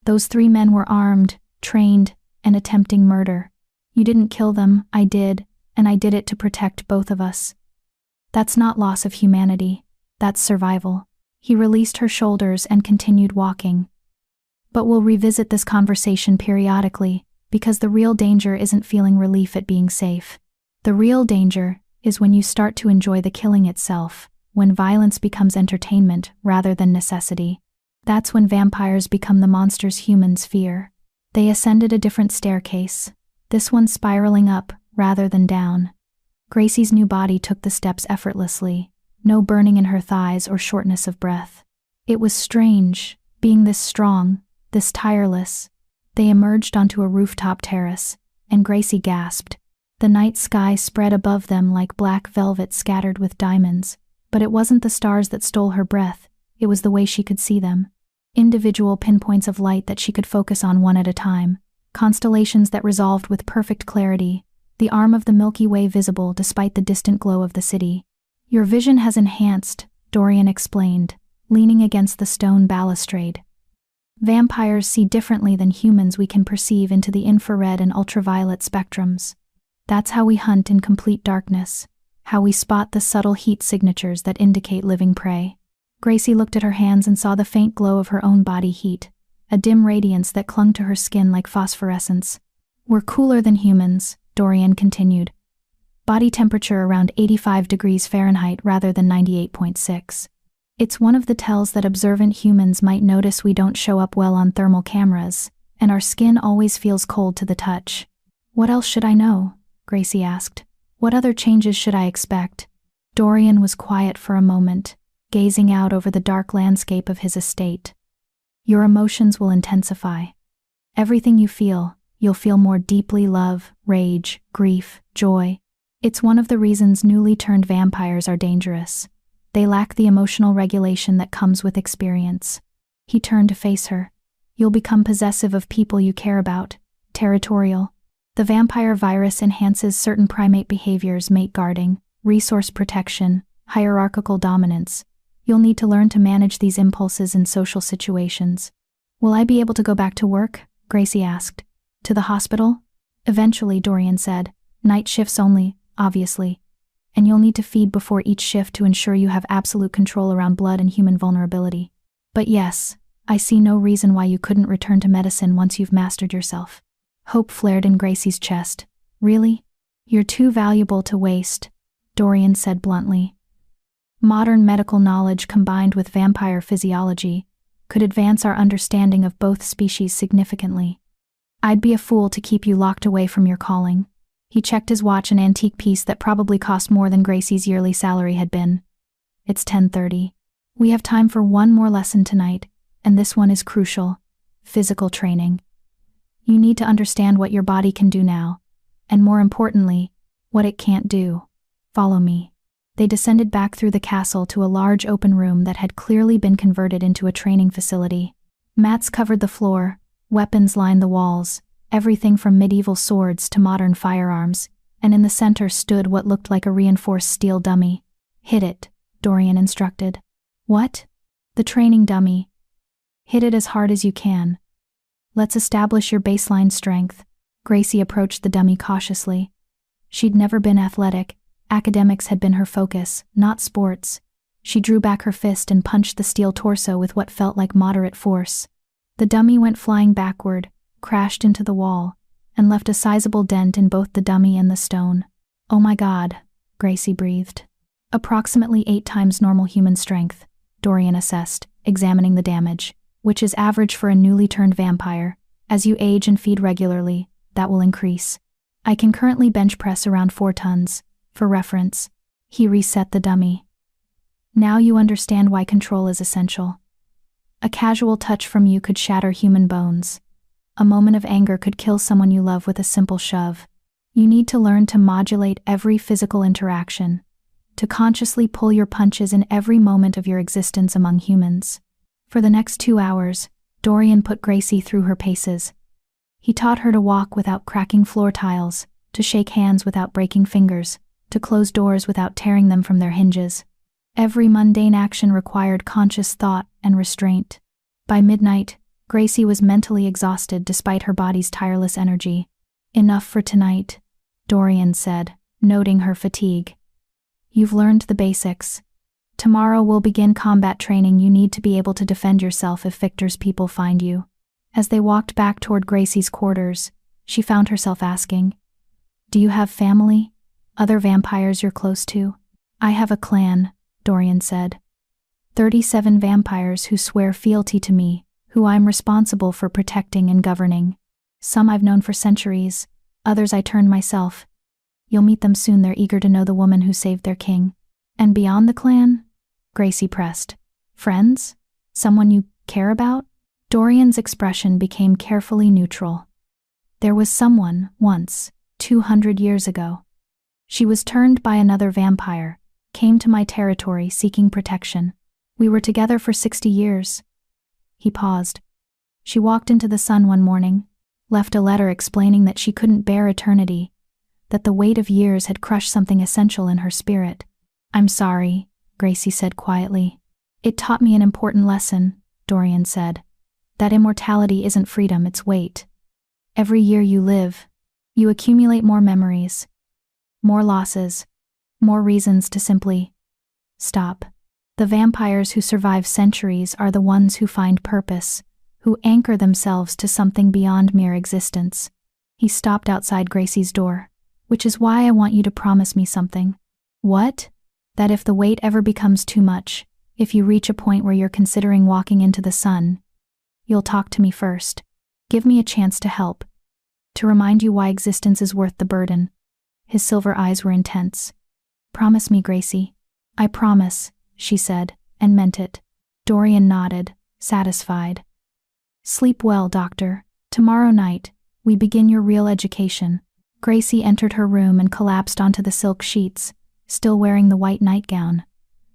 Those 3 men were armed, trained, and attempting murder. You didn't kill them, I did, and I did it to protect both of us. That's not loss of humanity, that's survival. He released her shoulders and continued walking. But we'll revisit this conversation periodically, because the real danger isn't feeling relief at being safe. The real danger is when you start to enjoy the killing itself, when violence becomes entertainment rather than necessity. That's when vampires become the monsters humans fear. They ascended a different staircase, this one spiraling up rather than down. Gracie's new body took the steps effortlessly, no burning in her thighs or shortness of breath. It was strange, being this strong, this tireless. They emerged onto a rooftop terrace, and Gracie gasped. The night sky spread above them like black velvet scattered with diamonds, but it wasn't the stars that stole her breath, it was the way she could see them. Individual pinpoints of light that she could focus on one at a time, constellations that resolved with perfect clarity, the arm of the Milky Way visible despite the distant glow of the city. Your vision has enhanced, Dorian explained, leaning against the stone balustrade. Vampires see differently than humans. We can perceive into the infrared and ultraviolet spectrums. That's how we hunt in complete darkness. how we spot the subtle heat signatures that indicate living prey. Gracie looked at her hands and saw the faint glow of her own body heat, a dim radiance that clung to her skin like phosphorescence. We're cooler than humans, Dorian continued. Body temperature around 85 degrees Fahrenheit rather than 98.6. It's one of the tells that observant humans might notice we don't show up well on thermal cameras, and our skin always feels cold to the touch. What else should I know? Gracie asked. What other changes should I expect? Dorian was quiet for a moment, gazing out over the dark landscape of his estate. Your emotions will intensify. Everything you feel, you'll feel more deeply: love, rage, grief, joy. It's one of the reasons newly turned vampires are dangerous. They lack the emotional regulation that comes with experience. He turned to face her. You'll become possessive of people you care about, territorial. The vampire virus enhances certain primate behaviors: mate guarding, resource protection, hierarchical dominance. You'll need to learn to manage these impulses in social situations. Will I be able to go back to work? Gracie asked. To the hospital? Eventually, Dorian said. Night shifts only, obviously. And you'll need to feed before each shift to ensure you have absolute control around blood and human vulnerability. But yes, I see no reason why you couldn't return to medicine once you've mastered yourself. Hope flared in Gracie's chest. Really? You're too valuable to waste, Dorian said bluntly. Modern medical knowledge combined with vampire physiology could advance our understanding of both species significantly. I'd be a fool to keep you locked away from your calling. He checked his watch, an antique piece that probably cost more than Gracie's yearly salary had been. It's 10:30. We have time for one more lesson tonight, and this one is crucial: physical training. You need to understand what your body can do now, and more importantly, what it can't do. Follow me. They descended back through the castle to a large open room that had clearly been converted into a training facility. Mats covered the floor, weapons lined the walls, everything from medieval swords to modern firearms, and in the center stood what looked like a reinforced steel dummy. Hit it, Dorian instructed. What? The training dummy. Hit it as hard as you can. Let's establish your baseline strength. Gracie approached the dummy cautiously. She'd never been athletic. Academics had been her focus, not sports. She drew back her fist and punched the steel torso with what felt like moderate force. The dummy went flying backward, crashed into the wall, and left a sizable dent in both the dummy and the stone. Oh my God, Gracie breathed. Approximately 8 times normal human strength, Dorian assessed, examining the damage, which is average for a newly turned vampire. As you age and feed regularly, that will increase. I can currently bench press around 4 tons. For reference, he reset the dummy. Now you understand why control is essential. A casual touch from you could shatter human bones. A moment of anger could kill someone you love with a simple shove. You need to learn to modulate every physical interaction, to consciously pull your punches in every moment of your existence among humans. For the next 2 hours, Dorian put Gracie through her paces. He taught her to walk without cracking floor tiles, to shake hands without breaking fingers, to close doors without tearing them from their hinges. Every mundane action required conscious thought and restraint. By midnight, Gracie was mentally exhausted despite her body's tireless energy. Enough for tonight, Dorian said, noting her fatigue. You've learned the basics. Tomorrow we'll begin combat training. You need to be able to defend yourself if Victor's people find you. As they walked back toward Gracie's quarters, she found herself asking, Do you have family? Other vampires you're close to? I have a clan, Dorian said. 37 vampires who swear fealty to me, who I'm responsible for protecting and governing. Some I've known for centuries, others I turned myself. You'll meet them soon. They're eager to know the woman who saved their king. And beyond the clan? Gracie pressed. Friends? Someone you care about? Dorian's expression became carefully neutral. There was someone, once, 200 years ago. She was turned by another vampire, came to my territory seeking protection. We were together for 60 years. He paused. She walked into the sun one morning, left a letter explaining that she couldn't bear eternity, that the weight of years had crushed something essential in her spirit. I'm sorry, Gracie said quietly. It taught me an important lesson, Dorian said. That immortality isn't freedom, it's weight. Every year you live, you accumulate more memories, more losses, More reasons to simply stop. The vampires who survive centuries are the ones who find purpose, who anchor themselves to something beyond mere existence. He stopped outside Gracie's door. Which is why I want you to promise me something. What? That if the wait ever becomes too much, if you reach a point where you're considering walking into the sun, you'll talk to me first. Give me a chance to help. To remind you why existence is worth the burden. His silver eyes were intense. Promise me, Gracie. I promise, she said, and meant it. Dorian nodded, satisfied. Sleep well, doctor. Tomorrow night, we begin your real education. Gracie entered her room and collapsed onto the silk sheets, still wearing the white nightgown.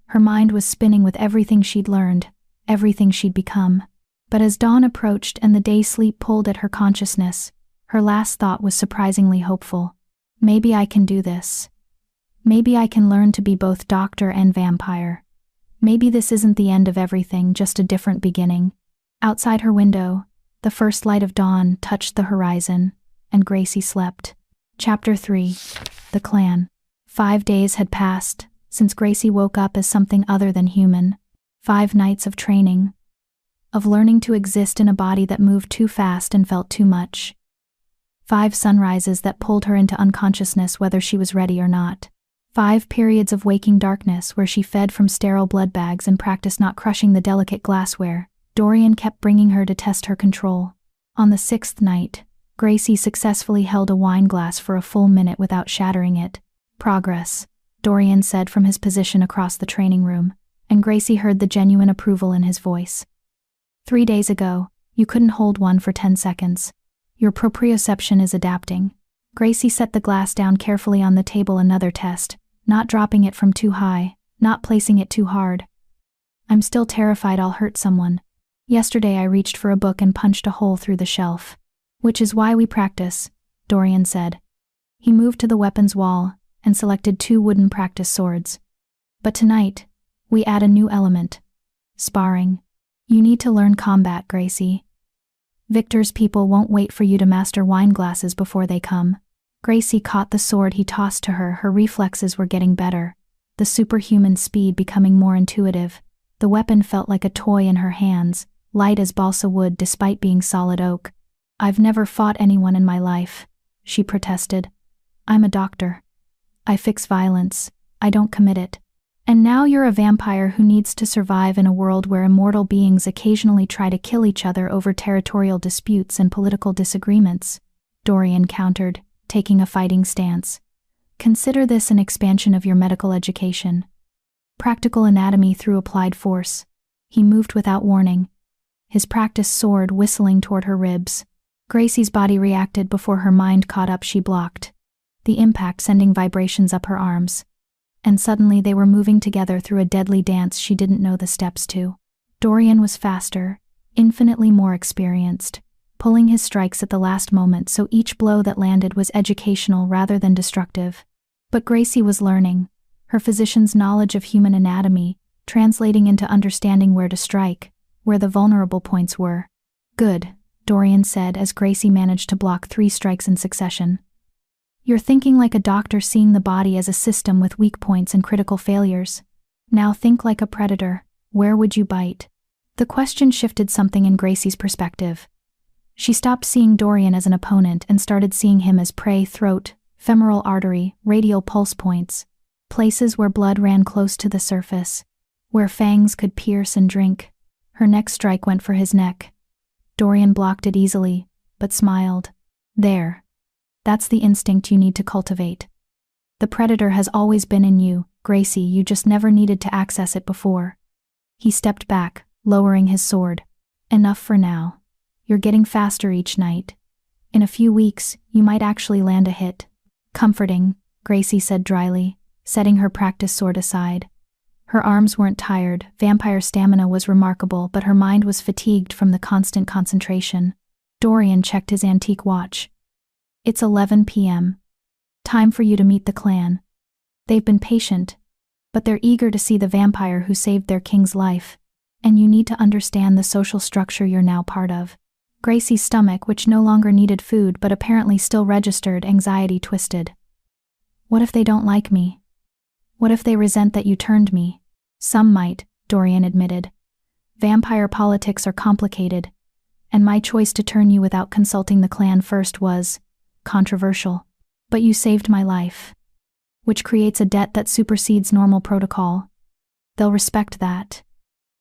Her mind was spinning with everything she'd learned, everything she'd become. But as dawn approached and the day sleep pulled at her consciousness, her last thought was surprisingly hopeful. Maybe I can do this. Maybe I can learn to be both doctor and vampire. Maybe this isn't the end of everything, just a different beginning. Outside her window, the first light of dawn touched the horizon, and Gracie slept. Chapter 3. The Clan. 5 days had passed since Gracie woke up as something other than human. 5 nights of training. Of learning to exist in a body that moved too fast and felt too much. 5 sunrises that pulled her into unconsciousness whether she was ready or not. 5 periods of waking darkness where she fed from sterile blood bags and practiced not crushing the delicate glassware. Dorian kept bringing her to test her control. On the 6th night, Gracie successfully held a wine glass for a full minute without shattering it. Progress, Dorian said from his position across the training room, and Gracie heard the genuine approval in his voice. 3 days ago, you couldn't hold one for 10 seconds. Your proprioception is adapting. Gracie set the glass down carefully on the table. Another test, not dropping it from too high, not placing it too hard. I'm still terrified I'll hurt someone. Yesterday I reached for a book and punched a hole through the shelf. Which is why we practice, Dorian said. He moved to the weapons wall and selected 2 wooden practice swords. But tonight, we add a new element. Sparring. You need to learn combat, Gracie. Victor's people won't wait for you to master wine glasses before they come. Gracie caught the sword he tossed to her. Her reflexes were getting better, the superhuman speed becoming more intuitive. The weapon felt like a toy in her hands, light as balsa wood despite being solid oak. I've never fought anyone in my life, she protested. I'm a doctor. I fix violence. I don't commit it. And now you're a vampire who needs to survive in a world where immortal beings occasionally try to kill each other over territorial disputes and political disagreements, Dorian countered, taking a fighting stance. Consider this an expansion of your medical education. Practical anatomy through applied force. He moved without warning, his practice sword whistling toward her ribs. Gracie's body reacted before her mind caught up. She blocked, the impact sending vibrations up her arms. And suddenly they were moving together through a deadly dance she didn't know the steps to. Dorian was faster, infinitely more experienced, pulling his strikes at the last moment so each blow that landed was educational rather than destructive. But Gracie was learning, her physician's knowledge of human anatomy, translating into understanding where to strike, where the vulnerable points were. Good, Dorian said as Gracie managed to block 3 strikes in succession. You're thinking like a doctor, seeing the body as a system with weak points and critical failures. Now think like a predator. Where would you bite? The question shifted something in Gracie's perspective. She stopped seeing Dorian as an opponent and started seeing him as prey. Throat, femoral artery, radial pulse points. Places where blood ran close to the surface, where fangs could pierce and drink. Her next strike went for his neck. Dorian blocked it easily, but smiled. There. That's the instinct you need to cultivate. The predator has always been in you, Gracie, you just never needed to access it before. He stepped back, lowering his sword. Enough for now. You're getting faster each night. In a few weeks, you might actually land a hit. Comforting, Gracie said dryly, setting her practice sword aside. Her arms weren't tired, vampire stamina was remarkable, but her mind was fatigued from the constant concentration. Dorian checked his antique watch. It's 11 p.m. Time for you to meet the clan. They've been patient, but they're eager to see the vampire who saved their king's life, and you need to understand the social structure you're now part of. Gracie's stomach, which no longer needed food but apparently still registered anxiety, twisted. What if they don't like me? What if they resent that you turned me? Some might, Dorian admitted. Vampire politics are complicated, and my choice to turn you without consulting the clan first was controversial. But you saved my life, which creates a debt that supersedes normal protocol. They'll respect that,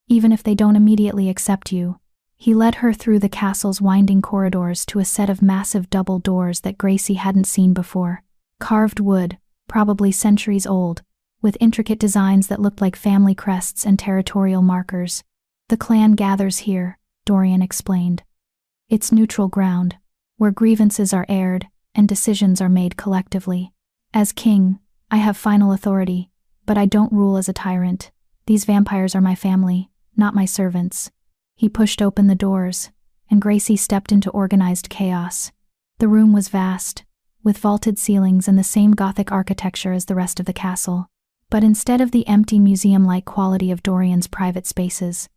even if they don't immediately accept you. He led her through the castle's winding corridors to a set of massive double doors that Gracie hadn't seen before. Carved wood, probably centuries old, with intricate designs that looked like family crests and territorial markers. The clan gathers here, Dorian explained. It's neutral ground, where grievances are aired and decisions are made collectively. As king, I have final authority, but I don't rule as a tyrant. These vampires are my family, not my servants. He pushed open the doors, and Gracie stepped into organized chaos. The room was vast, with vaulted ceilings and the same Gothic architecture as the rest of the castle. But instead of the empty museum-like quality of Dorian's private spaces,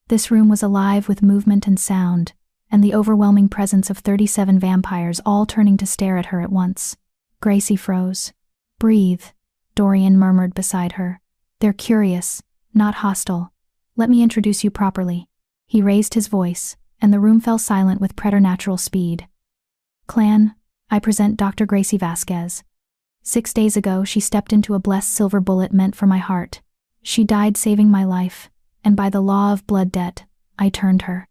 this room was alive with movement and sound, and the overwhelming presence of 37 vampires all turning to stare at her at once. Gracie froze. "Breathe," Dorian murmured beside her. "They're curious, not hostile. Let me introduce you properly." He raised his voice, and the room fell silent with preternatural speed. "Clan, I present Dr. Gracie Vasquez. 6 days ago, she stepped into a blessed silver bullet meant for my heart. She died saving my life, and by the law of blood debt, I turned her.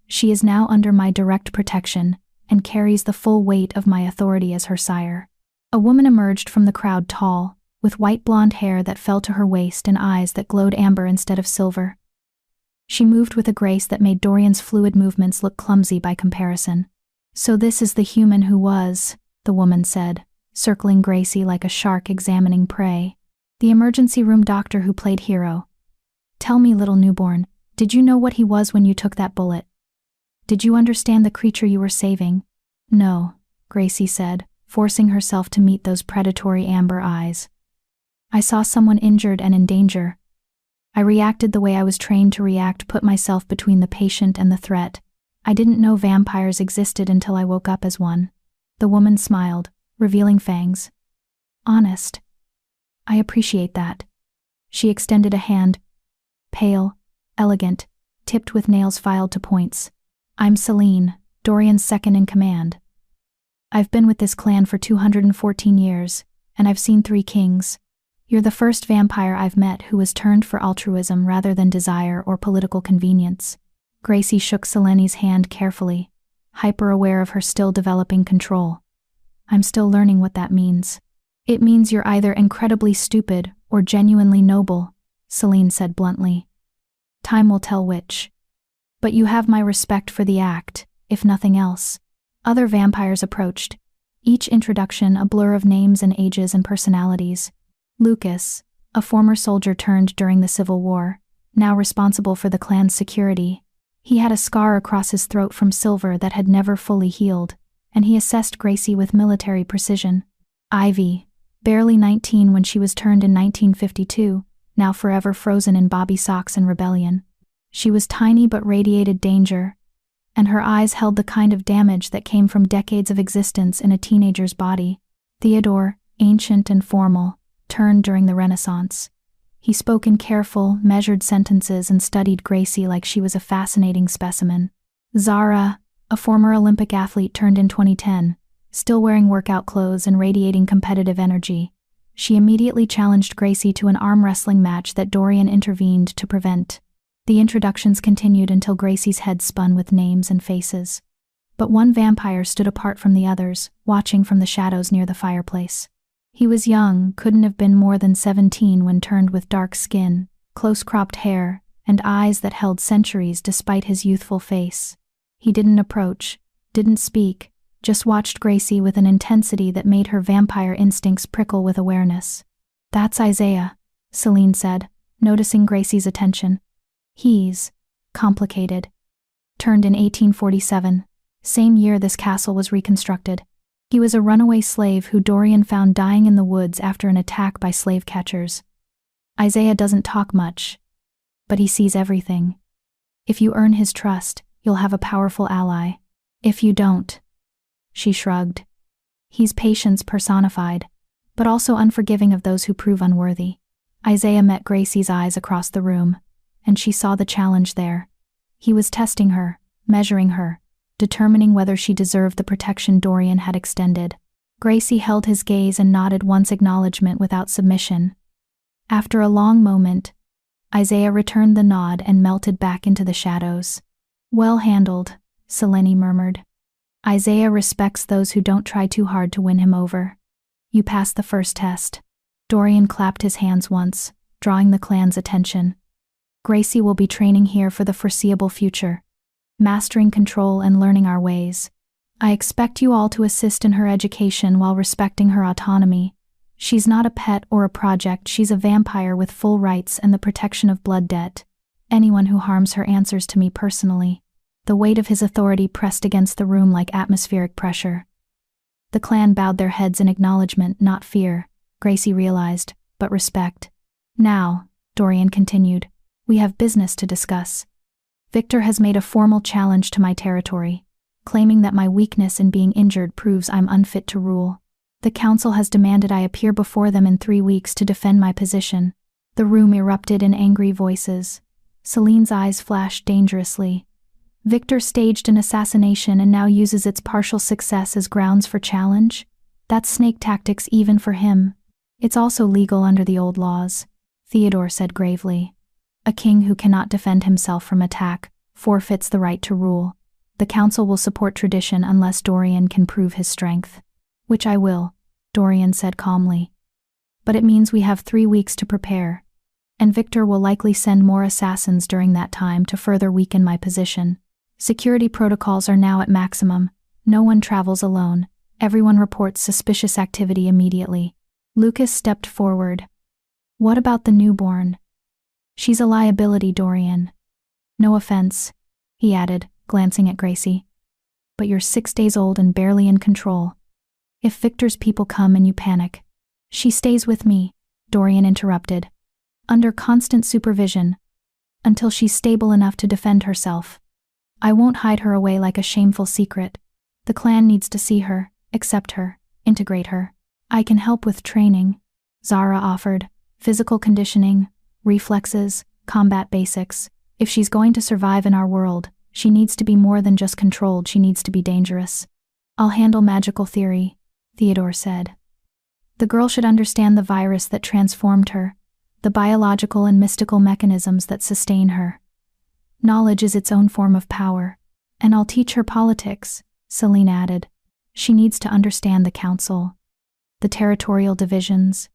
She is now under my direct protection and carries the full weight of my authority as her sire." A woman emerged from the crowd, tall, with white blonde hair that fell to her waist and eyes that glowed amber instead of silver. She moved with a grace that made Dorian's fluid movements look clumsy by comparison. "So this is the human who was," the woman said, circling Gracie like a shark examining prey. "The emergency room doctor who played hero. Tell me, little newborn, did you know what he was when you took that bullet? Did you understand the creature you were saving?" "No," Gracie said, forcing herself to meet those predatory amber eyes. "I saw someone injured and in danger. I reacted the way I was trained to react, put myself between the patient and the threat. I didn't know vampires existed until I woke up as one." The woman smiled, revealing fangs. "Honest. I appreciate that." She extended a hand, pale, elegant, tipped with nails filed to points. "I'm Celine, Dorian's second in command. I've been with this clan for 214 years, and I've seen 3 kings. You're the first vampire I've met who was turned for altruism rather than desire or political convenience." Gracie shook Celine's hand carefully, hyper-aware of her still developing control. "I'm still learning what that means." "It means you're either incredibly stupid or genuinely noble," Celine said bluntly. "Time will tell which. But you have my respect for the act, if nothing else." Other vampires approached, each introduction a blur of names and ages and personalities. Lucas, a former soldier turned during the Civil War, now responsible for the clan's security. He had a scar across his throat from silver that had never fully healed, and he assessed Gracie with military precision. Ivy, barely 19 when she was turned in 1952, now forever frozen in bobby socks and rebellion. She was tiny but radiated danger, and her eyes held the kind of damage that came from decades of existence in a teenager's body. Theodore, ancient and formal, turned during the Renaissance. He spoke in careful, measured sentences and studied Gracie like she was a fascinating specimen. Zara, a former Olympic athlete, turned in 2010, still wearing workout clothes and radiating competitive energy. She immediately challenged Gracie to an arm wrestling match that Dorian intervened to prevent. The introductions continued until Gracie's head spun with names and faces. But one vampire stood apart from the others, watching from the shadows near the fireplace. He was young, couldn't have been more than 17 when turned, with dark skin, close-cropped hair, and eyes that held centuries despite his youthful face. He didn't approach, didn't speak, just watched Gracie with an intensity that made her vampire instincts prickle with awareness. "That's Isaiah," Celine said, noticing Gracie's attention. "He's complicated. Turned in 1847, same year this castle was reconstructed. He was a runaway slave who Dorian found dying in the woods after an attack by slave catchers. Isaiah doesn't talk much, but he sees everything. If you earn his trust, you'll have a powerful ally. If you don't," she shrugged. "He's patience personified. but also unforgiving of those who prove unworthy. Isaiah met Gracie's eyes across the room, and she saw the challenge there. He was testing her, measuring her, determining whether she deserved the protection Dorian had extended. Gracie held his gaze and nodded once acknowledgement without submission. After a long moment, Isaiah returned the nod and melted back into the shadows. "Well handled," Selene murmured. "Isaiah respects those who don't try too hard to win him over. You passed the first test." Dorian clapped his hands once, drawing the clan's attention. "Gracie will be training here for the foreseeable future, mastering control and learning our ways. I expect you all to assist in her education while respecting her autonomy. She's not a pet or a project, she's a vampire with full rights and the protection of blood debt. Anyone who harms her answers to me personally." The weight of his authority pressed against the room like atmospheric pressure. The clan bowed their heads in acknowledgement, not fear, Gracie realized, but respect. "Now," Dorian continued, "we have business to discuss. Victor has made a formal challenge to my territory, claiming that my weakness in being injured proves I'm unfit to rule. The council has demanded I appear before them in 3 weeks to defend my position." The room erupted in angry voices. Selene's eyes flashed dangerously. Victor staged an assassination and now uses its partial success as grounds for challenge? That's snake tactics even for him. It's also legal under the old laws, Theodore said gravely. A king who cannot defend himself from attack forfeits the right to rule. The council will support tradition unless Dorian can prove his strength. "Which I will," Dorian said calmly. "But it means we have 3 weeks to prepare, and Victor will likely send more assassins during that time to further weaken my position. Security protocols are now at maximum. No one travels alone. Everyone reports suspicious activity immediately." Lucas stepped forward. "What about the newborn?" "She's a liability, Dorian. No offense," he added, glancing at Gracie. "But you're 6 days old and barely in control. If Victor's people come and you panic..." "She stays with me," Dorian interrupted. "Under constant supervision. Until she's stable enough to defend herself. I won't hide her away like a shameful secret. The clan needs to see her, accept her, integrate her. I can help with training," Zara offered. "Physical conditioning, reflexes, combat basics. If she's going to survive in our world, she needs to be more than just controlled, she needs to be dangerous." "I'll handle magical theory," Theodore said. "The girl should understand the virus that transformed her, the biological and mystical mechanisms that sustain her. Knowledge is its own form of power. And I'll teach her politics," Selene added. "She needs to understand the council, the territorial divisions,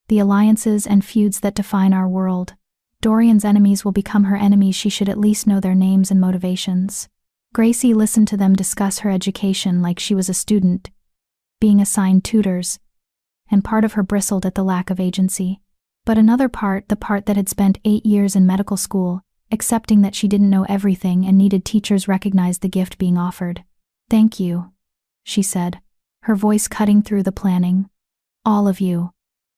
the alliances and feuds that define our world. Dorian's enemies will become her enemies, she should at least know their names and motivations." Gracie listened to them discuss her education like she was a student, being assigned tutors, and part of her bristled at the lack of agency. But another part, the part that had spent 8 years in medical school, accepting that she didn't know everything and needed teachers, recognized the gift being offered. "Thank you," she said, her voice cutting through the planning. "All of you.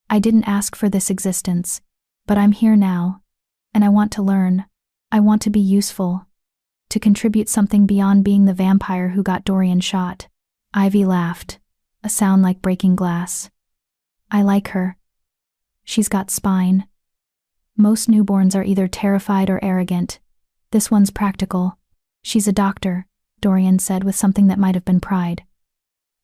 I didn't ask for this existence, but I'm here now, and I want to learn. I want to be useful, to contribute something beyond being the vampire who got Dorian shot." Ivy laughed, a sound like breaking glass. "I like her. She's got spine. Most newborns are either terrified or arrogant. This one's practical. She's a doctor," Dorian said with something that might have been pride.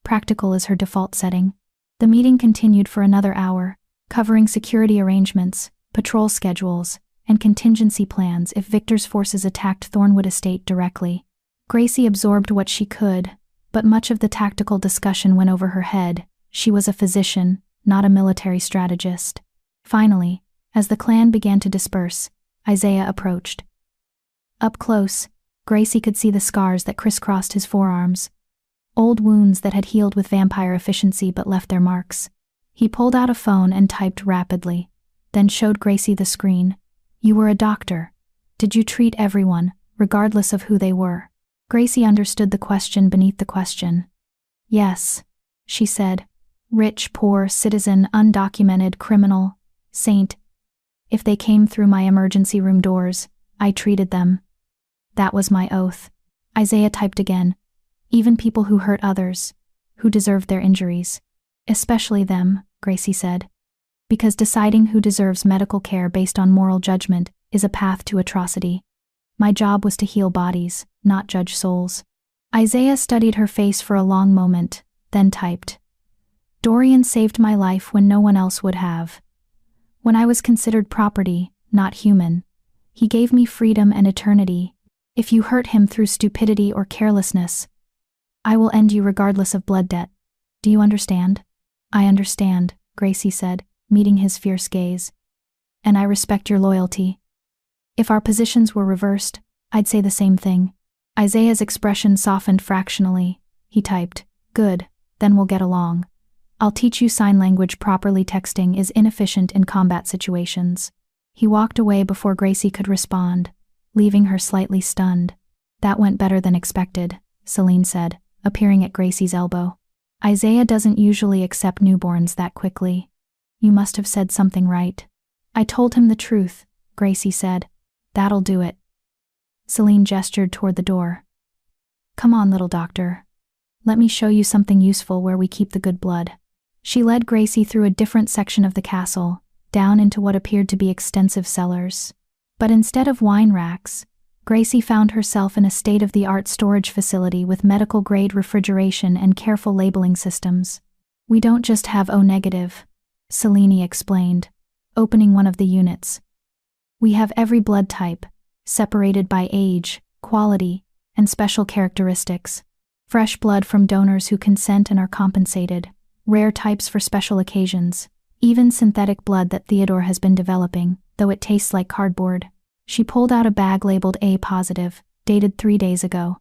Practical is her default setting. The meeting continued for another hour, covering security arrangements, patrol schedules, and contingency plans if Victor's forces attacked Thornwood Estate directly. Gracie absorbed what she could, but much of the tactical discussion went over her head. She was a physician, not a military strategist. Finally, as the clan began to disperse, Isaiah approached. Up close, Gracie could see the scars that crisscrossed his forearms, old wounds that had healed with vampire efficiency but left their marks. He pulled out a phone and typed rapidly, then showed Gracie the screen. "You were a doctor. Did you treat everyone, regardless of who they were?" Gracie understood the question beneath the question. "Yes," she said. "Rich, poor, citizen, undocumented, criminal, saint. If they came through my emergency room doors, I treated them. That was my oath." Isaiah typed again. "Even people who hurt others, who deserved their injuries. Especially them." Gracie said. Because deciding who deserves medical care based on moral judgment is a path to atrocity. My job was to heal bodies, not judge souls. Isaiah studied her face for a long moment, then typed. Dorian saved my life when no one else would have. When I was considered property, not human. He gave me freedom and eternity. If you hurt him through stupidity or carelessness, I will end you regardless of blood debt. Do you understand? I understand, Gracie said, meeting his fierce gaze. And I respect your loyalty. If our positions were reversed, I'd say the same thing. Isaiah's expression softened fractionally. He typed, Good, then we'll get along. I'll teach you sign language. Properly texting is inefficient in combat situations. He walked away before Gracie could respond, leaving her slightly stunned. That went better than expected, Celine said, appearing at Gracie's elbow. Isaiah doesn't usually accept newborns that quickly. You must have said something right. I told him the truth, Gracie said. That'll do it. Celine gestured toward the door. Come on, little doctor. Let me show you something useful where we keep the good blood. She led Gracie through a different section of the castle, down into what appeared to be extensive cellars. But instead of wine racks, Gracie found herself in a state-of-the-art storage facility with medical-grade refrigeration and careful labeling systems. We don't just have O-negative, Celine explained, opening one of the units. We have every blood type, separated by age, quality, and special characteristics. Fresh blood from donors who consent and are compensated, rare types for special occasions, even synthetic blood that Theodore has been developing, though it tastes like cardboard. She pulled out a bag labeled A positive, dated 3 days ago.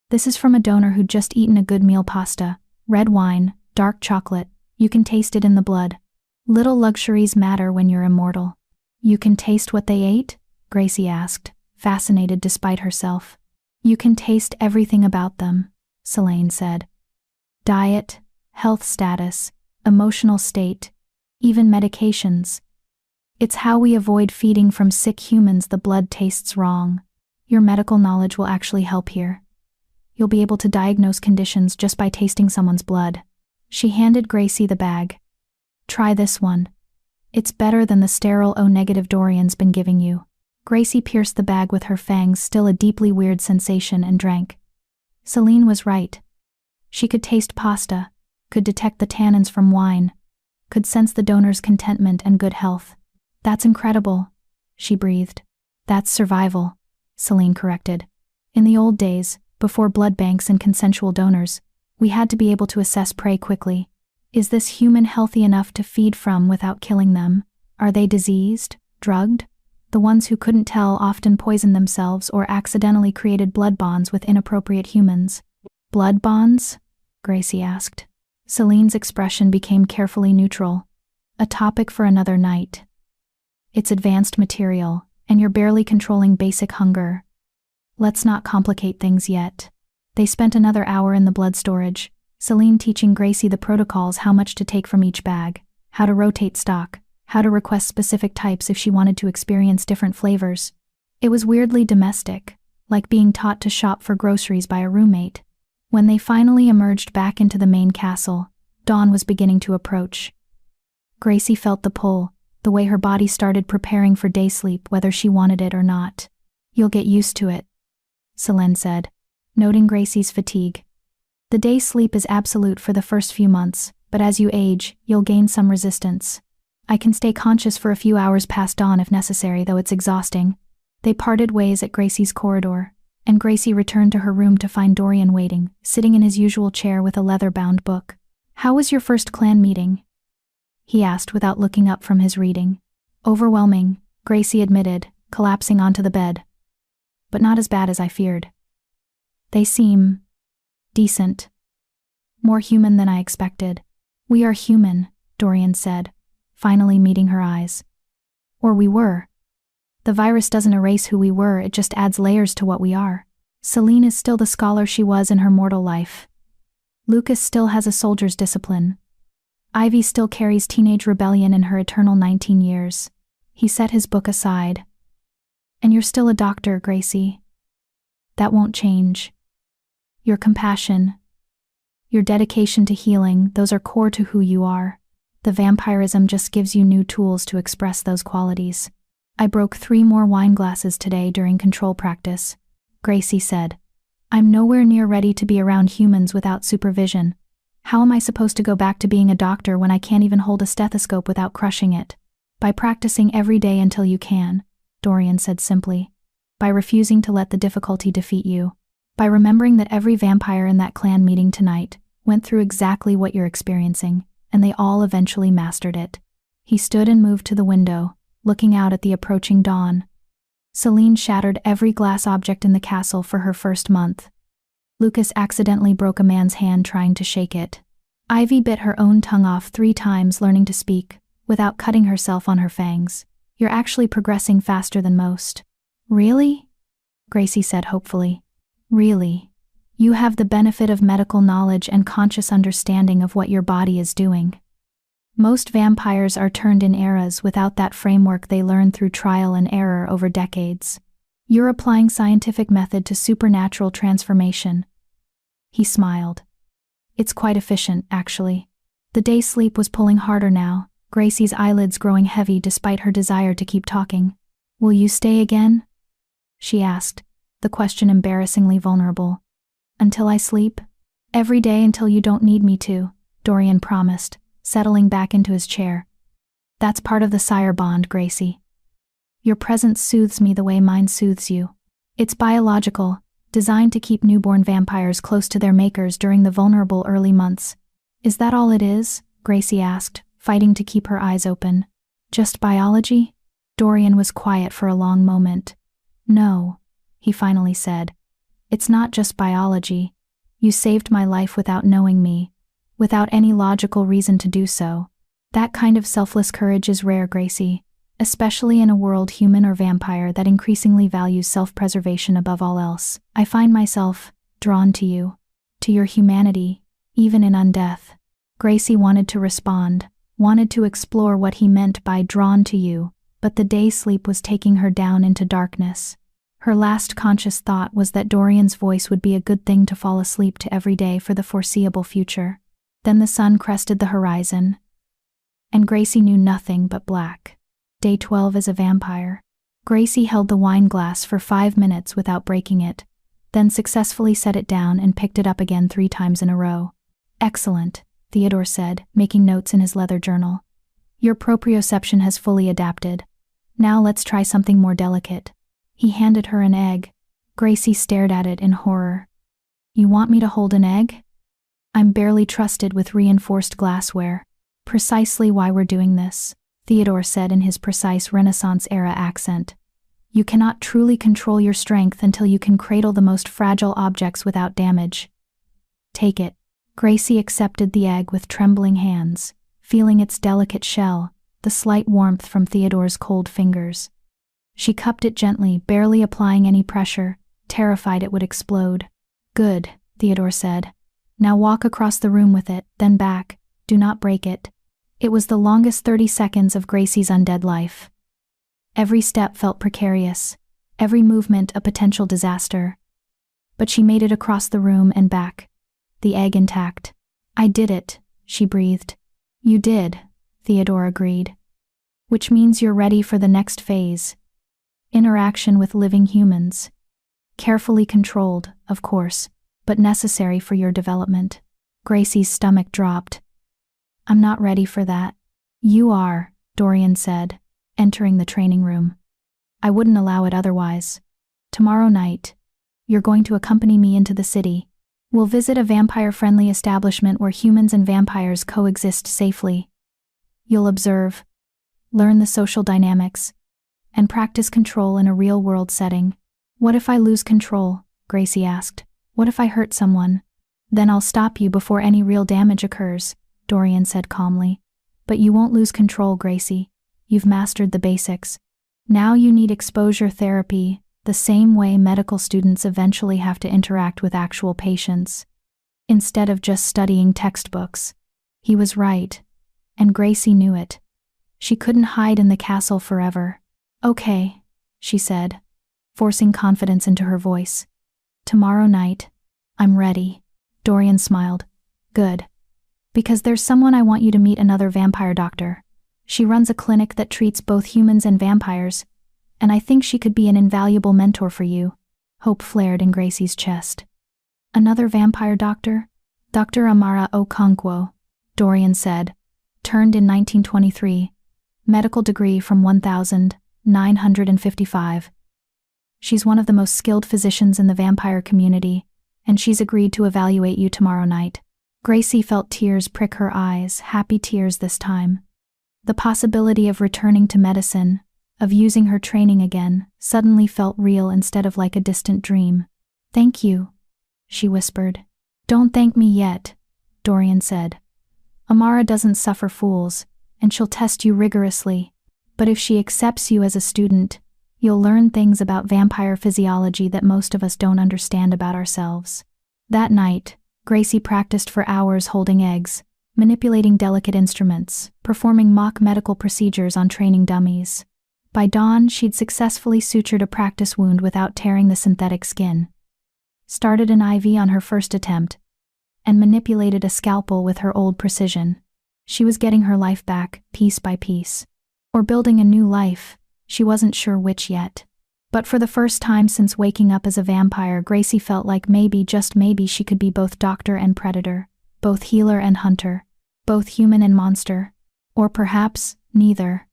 This is from a donor who'd just eaten a good meal: pasta, red wine, dark chocolate. You can taste it in the blood. Little luxuries matter when you're immortal. You can taste what they ate? Gracie asked, fascinated despite herself. You can taste everything about them, Celine said. Diet, health status, emotional state, even medications. It's how we avoid feeding from sick humans the blood tastes wrong. Your medical knowledge will actually help here. You'll be able to diagnose conditions just by tasting someone's blood. She handed Gracie the bag. Try this one. It's better than the sterile O-negative Dorian's been giving you. Gracie pierced the bag with her fangs, still a deeply weird sensation, and drank. Celine was right. She could taste pasta, could detect the tannins from wine, could sense the donor's contentment and good health. That's incredible, she breathed. That's survival, Celine corrected. In the old days, before blood banks and consensual donors, we had to be able to assess prey quickly. Is this human healthy enough to feed from without killing them? Are they diseased, drugged? The ones who couldn't tell often poisoned themselves or accidentally created blood bonds with inappropriate humans. Blood bonds? Gracie asked. Celine's expression became carefully neutral. A topic for another night. It's advanced material, and you're barely controlling basic hunger. Let's not complicate things yet. They spent another hour in the blood storage, Celine teaching Gracie the protocols: how much to take from each bag, how to rotate stock, how to request specific types if she wanted to experience different flavors. It was weirdly domestic, like being taught to shop for groceries by a roommate. When they finally emerged back into the main castle, dawn was beginning to approach. Gracie felt the pull, the way her body started preparing for day sleep whether she wanted it or not. You'll get used to it, Celine said, noting Gracie's fatigue. The day sleep is absolute for the first few months, but as you age, you'll gain some resistance. I can stay conscious for a few hours past dawn if necessary, though it's exhausting. They parted ways at Gracie's corridor, and Gracie returned to her room to find Dorian waiting, sitting in his usual chair with a leather-bound book. How was your first clan meeting? He asked without looking up from his reading. Overwhelming, Gracie admitted, collapsing onto the bed. But not as bad as I feared. They seem decent. More human than I expected. We are human, Dorian said, finally meeting her eyes. Or we were. The virus doesn't erase who we were, it just adds layers to what we are. Celine is still the scholar she was in her mortal life. Lucas still has a soldier's discipline. Ivy still carries teenage rebellion in her eternal 19 years. He set his book aside. And you're still a doctor, Gracie. That won't change. Your compassion, your dedication to healing, those are core to who you are. The vampirism just gives you new tools to express those qualities. I broke 3 more wine glasses today during control practice, Gracie said. I'm nowhere near ready to be around humans without supervision. How am I supposed to go back to being a doctor when I can't even hold a stethoscope without crushing it? By practicing every day until you can, Dorian said simply. By refusing to let the difficulty defeat you. By remembering that every vampire in that clan meeting tonight went through exactly what you're experiencing, and they all eventually mastered it. He stood and moved to the window, looking out at the approaching dawn. Celine shattered every glass object in the castle for her first month. Lucas accidentally broke a man's hand trying to shake it. Ivy bit her own tongue off 3 times learning to speak, without cutting herself on her fangs. You're actually progressing faster than most. Really? Gracie said hopefully. Really. You have the benefit of medical knowledge and conscious understanding of what your body is doing. Most vampires are turned in eras without that framework they learn through trial and error over decades. You're applying scientific method to supernatural transformation. He smiled. It's quite efficient, actually. The day's sleep was pulling harder now, Gracie's eyelids growing heavy despite her desire to keep talking. Will you stay again? She asked, the question embarrassingly vulnerable. Until I sleep? Every day until you don't need me to, Dorian promised, settling back into his chair. That's part of the sire bond, Gracie. Your presence soothes me the way mine soothes you. It's biological, designed to keep newborn vampires close to their makers during the vulnerable early months. Is that all it is? Gracie asked, fighting to keep her eyes open. Just biology? Dorian was quiet for a long moment. No, he finally said. It's not just biology. You saved my life without knowing me, without any logical reason to do so. That kind of selfless courage is rare, Gracie, especially in a world, human or vampire, that increasingly values self-preservation above all else. I find myself drawn to you, to your humanity, even in undeath. Gracie wanted to respond, wanted to explore what he meant by drawn to you, but the day sleep was taking her down into darkness. Her last conscious thought was that Dorian's voice would be a good thing to fall asleep to every day for the foreseeable future. Then the sun crested the horizon, and Gracie knew nothing but black. Day 12 as a vampire. Gracie held the wine glass for 5 minutes without breaking it, then successfully set it down and picked it up again 3 times in a row. Excellent, Theodore said, making notes in his leather journal. Your proprioception has fully adapted. Now let's try something more delicate. He handed her an egg. Gracie stared at it in horror. You want me to hold an egg? I'm barely trusted with reinforced glassware. Precisely why we're doing this, Theodore said in his precise Renaissance-era accent. You cannot truly control your strength until you can cradle the most fragile objects without damage. Take it. Gracie accepted the egg with trembling hands, feeling its delicate shell, the slight warmth from Theodore's cold fingers. She cupped it gently, barely applying any pressure, terrified it would explode. Good, Theodore said. Now walk across the room with it, then back. Do not break it. It was the longest 30 seconds of Gracie's undead life. Every step felt precarious, every movement a potential disaster. But she made it across the room and back, the egg intact. I did it, she breathed. You did, Theodore agreed. Which means you're ready for the next phase. Interaction with living humans. Carefully controlled, of course, but necessary for your development. Gracie's stomach dropped. I'm not ready for that. You are, Dorian said, entering the training room. I wouldn't allow it otherwise. Tomorrow night, you're going to accompany me into the city. We'll visit a vampire-friendly establishment where humans and vampires coexist safely. You'll observe, learn the social dynamics, and practice control in a real-world setting. What if I lose control? Gracie asked. What if I hurt someone? Then I'll stop you before any real damage occurs, Dorian said calmly. But you won't lose control, Gracie. You've mastered the basics. Now you need exposure therapy, the same way medical students eventually have to interact with actual patients, instead of just studying textbooks. He was right, and Gracie knew it. She couldn't hide in the castle forever. Okay, she said, forcing confidence into her voice. Tomorrow night, I'm ready. Dorian smiled. Good. Because there's someone I want you to meet, another vampire doctor. She runs a clinic that treats both humans and vampires, and I think she could be an invaluable mentor for you. Hope flared in Gracie's chest. Another vampire doctor? Dr. Amara Okonkwo, Dorian said. Turned in 1923. Medical degree from 1955. She's one of the most skilled physicians in the vampire community, and she's agreed to evaluate you tomorrow night. Gracie felt tears prick her eyes, happy tears this time. The possibility of returning to medicine, of using her training again, suddenly felt real instead of like a distant dream. Thank you, she whispered. Don't thank me yet, Dorian said. Amara doesn't suffer fools, and she'll test you rigorously. But if she accepts you as a student, you'll learn things about vampire physiology that most of us don't understand about ourselves. That night, Gracie practiced for hours holding eggs, manipulating delicate instruments, performing mock medical procedures on training dummies. By dawn, she'd successfully sutured a practice wound without tearing the synthetic skin, started an IV on her first attempt, and manipulated a scalpel with her old precision. She was getting her life back, piece by piece. Or building a new life, she wasn't sure which yet. But for the first time since waking up as a vampire, Gracie felt like maybe, just maybe, she could be both doctor and predator, both healer and hunter, both human and monster. Or perhaps, neither.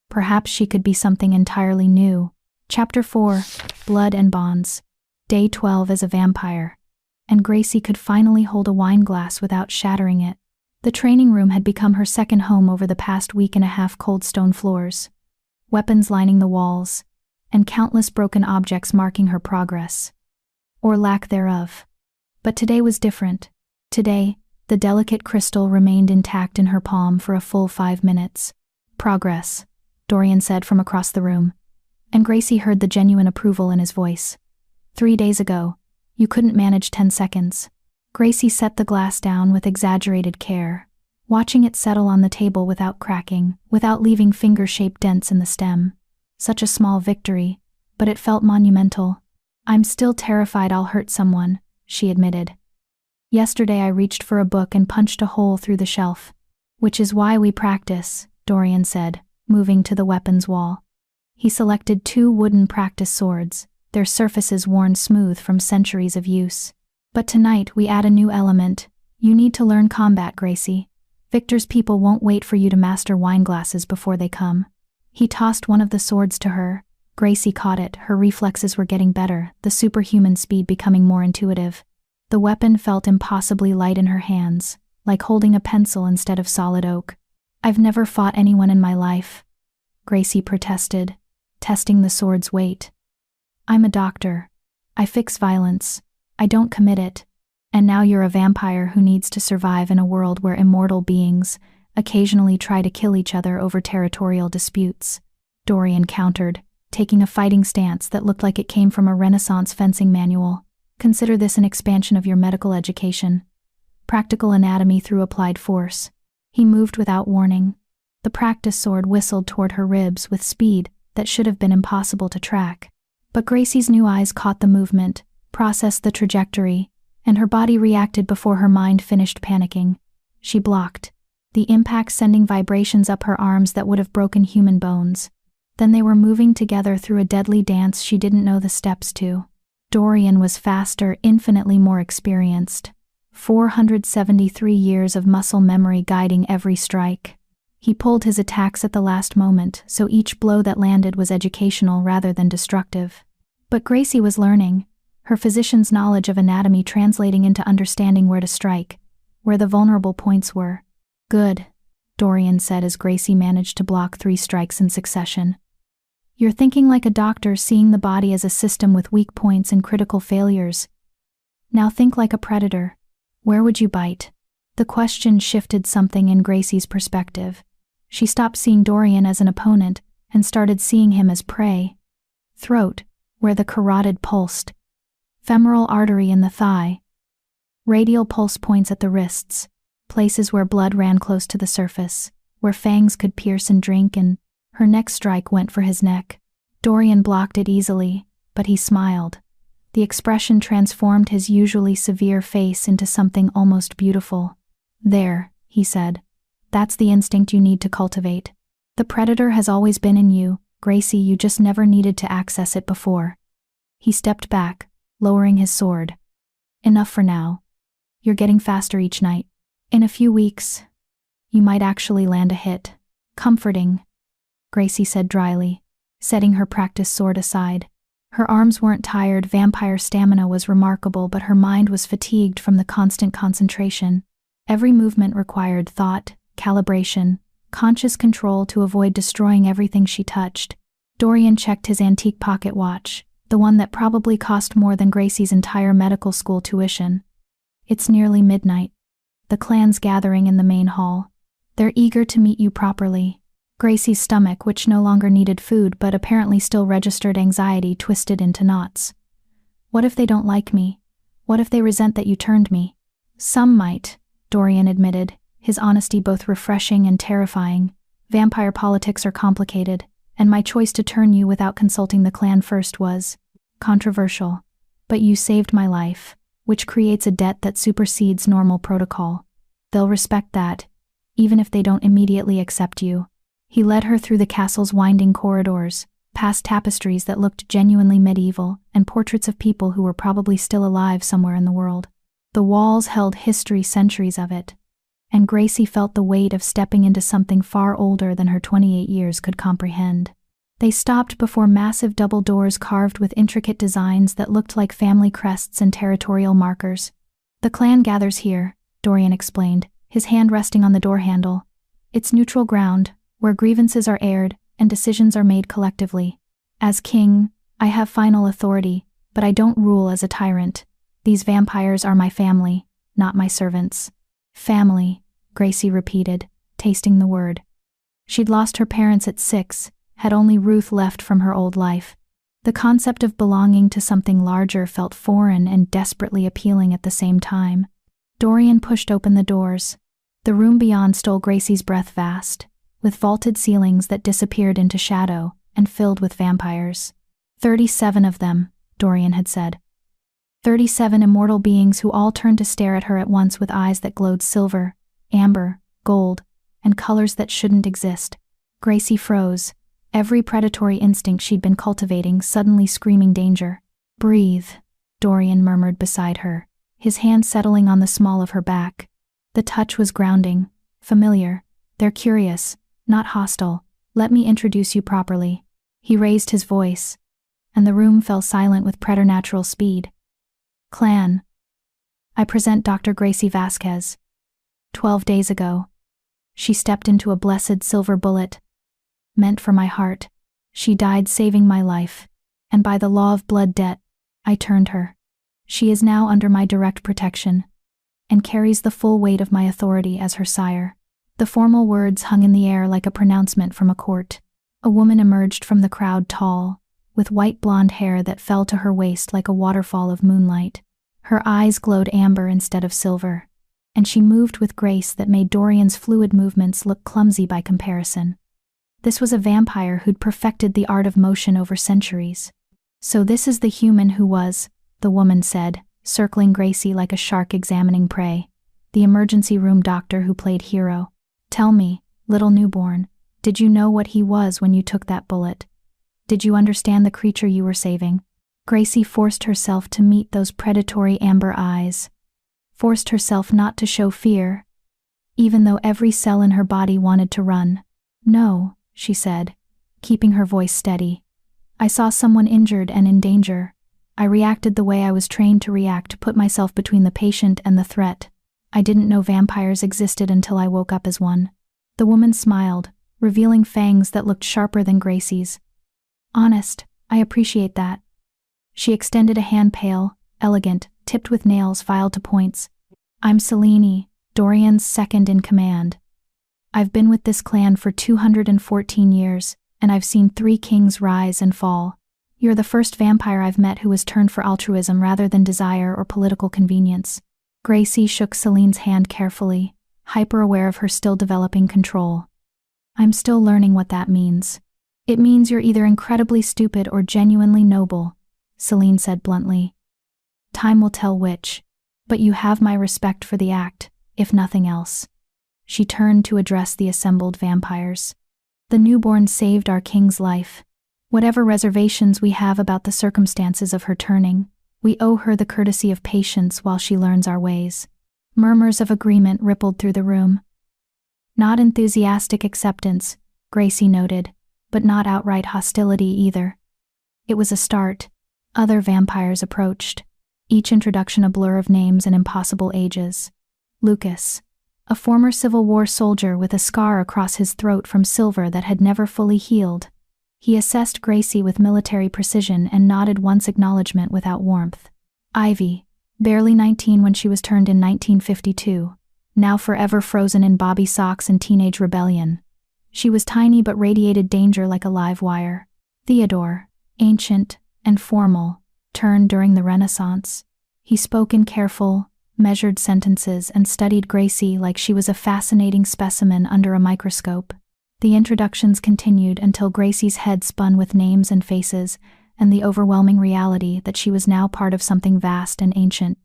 Perhaps she could be something entirely new. Chapter 4, Blood and Bonds. Day 12 as a vampire. And Gracie could finally hold a wine glass without shattering it. The training room had become her second home over the past week and a half. Cold stone floors, weapons lining the walls, and countless broken objects marking her progress. Or lack thereof. But today was different. Today, the delicate crystal remained intact in her palm for a full 5 minutes. Progress, Dorian said from across the room, and Gracie heard the genuine approval in his voice. 3 days ago, you couldn't manage 10 seconds. Gracie set the glass down with exaggerated care, watching it settle on the table without cracking, without leaving finger-shaped dents in the stem. Such a small victory, but it felt monumental. I'm still terrified I'll hurt someone, she admitted. Yesterday I reached for a book and punched a hole through the shelf. Which is why we practice, Dorian said, moving to the weapons wall. He selected 2 wooden practice swords, their surfaces worn smooth from centuries of use. But tonight we add a new element. You need to learn combat, Gracie. Victor's people won't wait for you to master wine glasses before they come. He tossed one of the swords to her. Gracie caught it, her reflexes were getting better, the superhuman speed becoming more intuitive. The weapon felt impossibly light in her hands, like holding a pencil instead of solid oak. I've never fought anyone in my life, Gracie protested, testing the sword's weight. I'm a doctor. I fix violence. I don't commit it. And now you're a vampire who needs to survive in a world where immortal beings occasionally try to kill each other over territorial disputes, Dorian countered, taking a fighting stance that looked like it came from a Renaissance fencing manual. Consider this an expansion of your medical education. Practical anatomy through applied force. He moved without warning. The practice sword whistled toward her ribs with speed that should have been impossible to track. But Gracie's new eyes caught the movement, processed the trajectory, and her body reacted before her mind finished panicking. She blocked, the impact sending vibrations up her arms that would have broken human bones. Then they were moving together through a deadly dance she didn't know the steps to. Dorian was faster, infinitely more experienced. 473 years of muscle memory guiding every strike. He pulled his attacks at the last moment, so each blow that landed was educational rather than destructive. But Gracie was learning, her physician's knowledge of anatomy translating into understanding where to strike, where the vulnerable points were. Good, Dorian said as Gracie managed to block 3 strikes in succession. You're thinking like a doctor, seeing the body as a system with weak points and critical failures. Now think like a predator. Where would you bite? The question shifted something in Gracie's perspective. She stopped seeing Dorian as an opponent and started seeing him as prey. Throat, where the carotid pulsed. Femoral artery in the thigh. Radial pulse points at the wrists, places where blood ran close to the surface, where fangs could pierce and drink, and her next strike went for his neck. Dorian blocked it easily, but he smiled. The expression transformed his usually severe face into something almost beautiful. There, he said. That's the instinct you need to cultivate. The predator has always been in you, Gracie, you just never needed to access it before. He stepped back, lowering his sword. Enough for now. You're getting faster each night. In a few weeks, you might actually land a hit. Comforting, Gracie said dryly, setting her practiced sword aside. Her arms weren't tired, vampire stamina was remarkable, but her mind was fatigued from the constant concentration. Every movement required thought, calibration, conscious control to avoid destroying everything she touched. Dorian checked his antique pocket watch, the one that probably cost more than Gracie's entire medical school tuition. It's nearly midnight. The clan's gathering in the main hall. They're eager to meet you properly. Gracie's stomach, which no longer needed food but apparently still registered anxiety, twisted into knots. What if they don't like me? What if they resent that you turned me? Some might, Dorian admitted, his honesty both refreshing and terrifying. Vampire politics are complicated, and my choice to turn you without consulting the clan first was controversial. But you saved my life, which creates a debt that supersedes normal protocol. They'll respect that, even if they don't immediately accept you. He led her through the castle's winding corridors, past tapestries that looked genuinely medieval, and portraits of people who were probably still alive somewhere in the world. The walls held history, centuries of it, and Gracie felt the weight of stepping into something far older than her 28 years could comprehend. They stopped before massive double doors carved with intricate designs that looked like family crests and territorial markers. The clan gathers here, Dorian explained, his hand resting on the door handle. It's neutral ground, where grievances are aired and decisions are made collectively. As king, I have final authority, but I don't rule as a tyrant. These vampires are my family, not my servants. Family, Gracie repeated, tasting the word. She'd lost her parents at 6, had only Ruth left from her old life. The concept of belonging to something larger felt foreign and desperately appealing at the same time. Dorian pushed open the doors. The room beyond stole Gracie's breath, vast, with vaulted ceilings that disappeared into shadow and filled with vampires. 37 of them, Dorian had said. 37 immortal beings who all turned to stare at her at once with eyes that glowed silver, amber, gold, and colors that shouldn't exist. Gracie froze, every predatory instinct she'd been cultivating suddenly screaming danger. Breathe, Dorian murmured beside her, his hand settling on the small of her back. The touch was grounding, familiar. They're curious, not hostile. Let me introduce you properly. He raised his voice, and the room fell silent with preternatural speed. Clan. I present Dr. Gracie Vasquez. 12 days ago, she stepped into a blessed silver bullet, meant for my heart. She died saving my life, and by the law of blood debt, I turned her. She is now under my direct protection, and carries the full weight of my authority as her sire. The formal words hung in the air like a pronouncement from a court. A woman emerged from the crowd, tall, with white blonde hair that fell to her waist like a waterfall of moonlight. Her eyes glowed amber instead of silver, and she moved with grace that made Dorian's fluid movements look clumsy by comparison. This was a vampire who'd perfected the art of motion over centuries. So this is the human who was, the woman said, circling Gracie like a shark examining prey. The emergency room doctor who played hero. Tell me, little newborn, did you know what he was when you took that bullet? Did you understand the creature you were saving? Gracie forced herself to meet those predatory amber eyes. Forced herself not to show fear, even though every cell in her body wanted to run. No, she said, keeping her voice steady. I saw someone injured and in danger. I reacted the way I was trained to react, put myself between the patient and the threat. I didn't know vampires existed until I woke up as one. The woman smiled, revealing fangs that looked sharper than Gracie's. Honest, I appreciate that. She extended a hand, pale, elegant, tipped with nails filed to points. I'm Selene, Dorian's second in command. I've been with this clan for 214 years, and I've seen 3 kings rise and fall. You're the first vampire I've met who has turned for altruism rather than desire or political convenience. Gracie shook Selene's hand carefully, hyper-aware of her still developing control. I'm still learning what that means. It means you're either incredibly stupid or genuinely noble, Selene said bluntly. Time will tell which, but you have my respect for the act, if nothing else. she turned to address the assembled vampires. The newborn saved our king's life. Whatever reservations we have about the circumstances of her turning, we owe her the courtesy of patience while she learns our ways. Murmurs of agreement rippled through the room. Not enthusiastic acceptance, Gracie noted, but not outright hostility either. It was a start. Other vampires approached, each introduction a blur of names and impossible ages. Lucas, a former Civil War soldier with a scar across his throat from silver that had never fully healed. He assessed Gracie with military precision and nodded once acknowledgement without warmth. Ivy, barely 19 when she was turned in 1952, now forever frozen in bobby socks and teenage rebellion. She was tiny but radiated danger like a live wire. Theodore, ancient and formal, turned during the Renaissance. He spoke in careful, measured sentences and studied Gracie like she was a fascinating specimen under a microscope. The introductions continued until Gracie's head spun with names and faces, and the overwhelming reality that she was now part of something vast and ancient,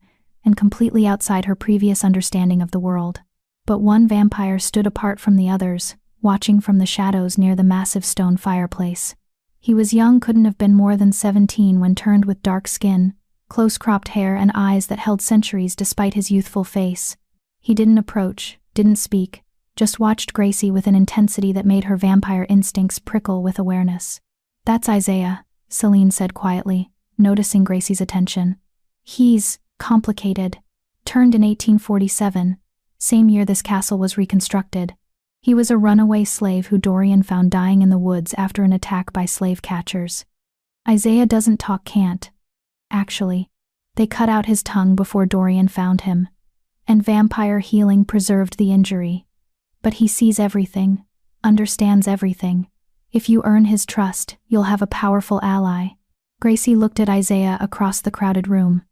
and completely outside her previous understanding of the world. But one vampire stood apart from the others, watching from the shadows near the massive stone fireplace. He was young, couldn't have been more than 17 when turned, with dark skin, close-cropped hair and eyes that held centuries despite his youthful face. He didn't approach, didn't speak, just watched Gracie with an intensity that made her vampire instincts prickle with awareness. "That's Isaiah," Celine said quietly, noticing Gracie's attention. "He's complicated. Turned in 1847, same year this castle was reconstructed. He was a runaway slave who Dorian found dying in the woods after an attack by slave catchers. Isaiah doesn't talk, can't. Actually, they cut out his tongue before Dorian found him, and vampire healing preserved the injury. But he sees everything, understands everything. If you earn his trust, you'll have a powerful ally." Gracie looked at Isaiah across the crowded room.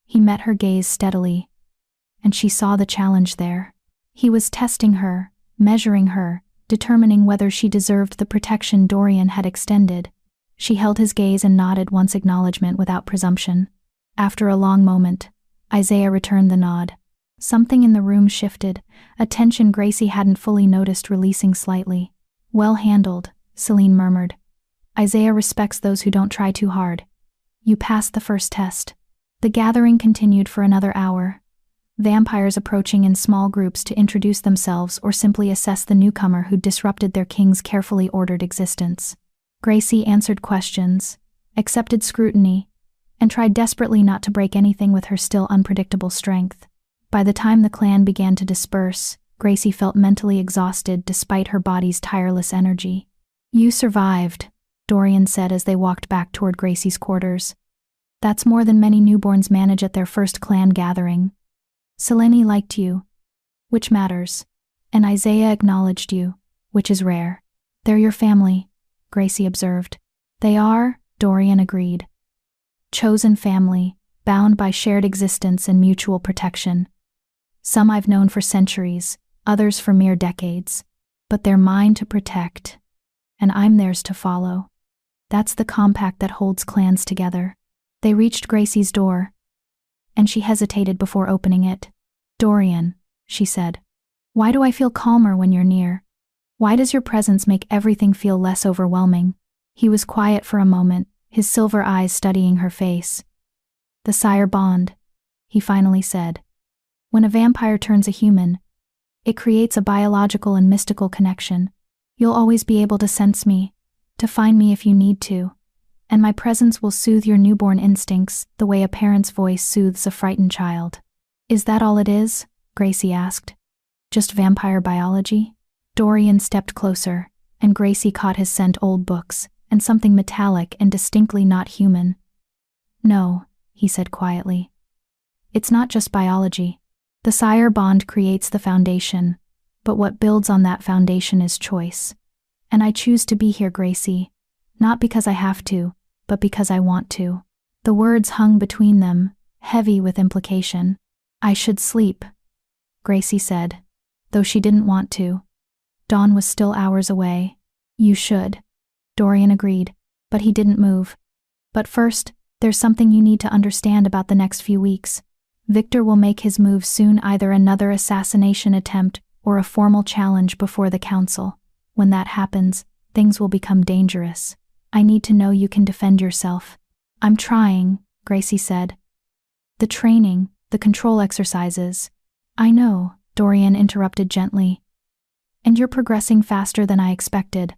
He met her gaze steadily, and she saw the challenge there. He was testing her, measuring her, determining whether she deserved the protection Dorian had extended. She held his gaze and nodded once acknowledgement without presumption. After a long moment, Isaiah returned the nod. Something in the room shifted, a tension Gracie hadn't fully noticed releasing slightly. "Well handled," Celine murmured. "Isaiah respects those who don't try too hard. You passed the first test." The gathering continued for another hour, vampires approaching in small groups to introduce themselves or simply assess the newcomer who disrupted their king's carefully ordered existence. Gracie answered questions, accepted scrutiny, and tried desperately not to break anything with her still unpredictable strength. By the time the clan began to disperse, Gracie felt mentally exhausted despite her body's tireless energy. "You survived," Dorian said as they walked back toward Gracie's quarters. "That's more than many newborns manage at their first clan gathering. Selene liked you, which matters, and Isaiah acknowledged you, which is rare. They're your family," Gracie observed. "They are," Dorian agreed. "Chosen family, bound by shared existence and mutual protection. Some I've known for centuries, others for mere decades. But they're mine to protect, and I'm theirs to follow. That's the compact that holds clans together." They reached Gracie's door, and she hesitated before opening it. "Dorian," she said, "why do I feel calmer when you're near? Why does your presence make everything feel less overwhelming?" He was quiet for a moment, his silver eyes studying her face. "The sire bond," he finally said. "When a vampire turns a human, it creates a biological and mystical connection. You'll always be able to sense me, to find me if you need to, and my presence will soothe your newborn instincts the way a parent's voice soothes a frightened child." "Is that all it is?" Gracie asked. "Just vampire biology?" Dorian stepped closer, and Gracie caught his scent: old books, and something metallic and distinctly not human. "No," he said quietly. "It's not just biology. The sire bond creates the foundation, but what builds on that foundation is choice. And I choose to be here, Gracie, not because I have to, but because I want to." The words hung between them, heavy with implication. "I should sleep," Gracie said, though she didn't want to. Dawn was still hours away. "You should," Dorian agreed, but he didn't move. "But first, there's something you need to understand about the next few weeks. Victor will make his move soon, either another assassination attempt or a formal challenge before the council. When that happens, things will become dangerous. I need to know you can defend yourself. I'm trying, Gracie said. The training, the control exercises. I know, Dorian interrupted gently. And you're progressing faster than I expected.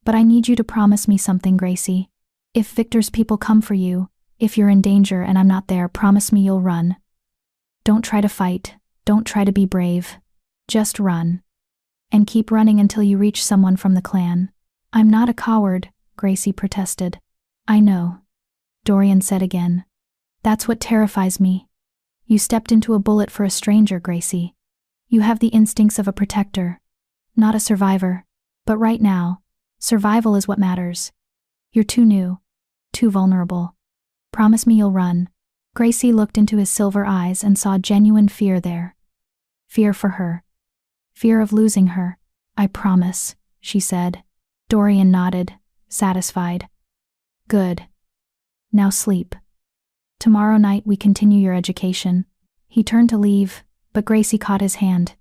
But I need you to promise me something, Gracie. If Victor's people come for you, if you're in danger and I'm not there, promise me you'll run. Don't try to fight, don't try to be brave. Just run. And keep running until you reach someone from the clan. I'm not a coward, Gracie protested. I know, Dorian said again. That's what terrifies me. You stepped into a bullet for a stranger, Gracie. You have the instincts of a protector, not a survivor. But right now, survival is what matters. You're too new, too vulnerable. Promise me you'll run. Gracie looked into his silver eyes and saw genuine fear there. Fear for her. Fear of losing her. I promise, she said. Dorian nodded, satisfied. Good. Now sleep. Tomorrow night we continue your education. He turned to leave, but Gracie caught his hand.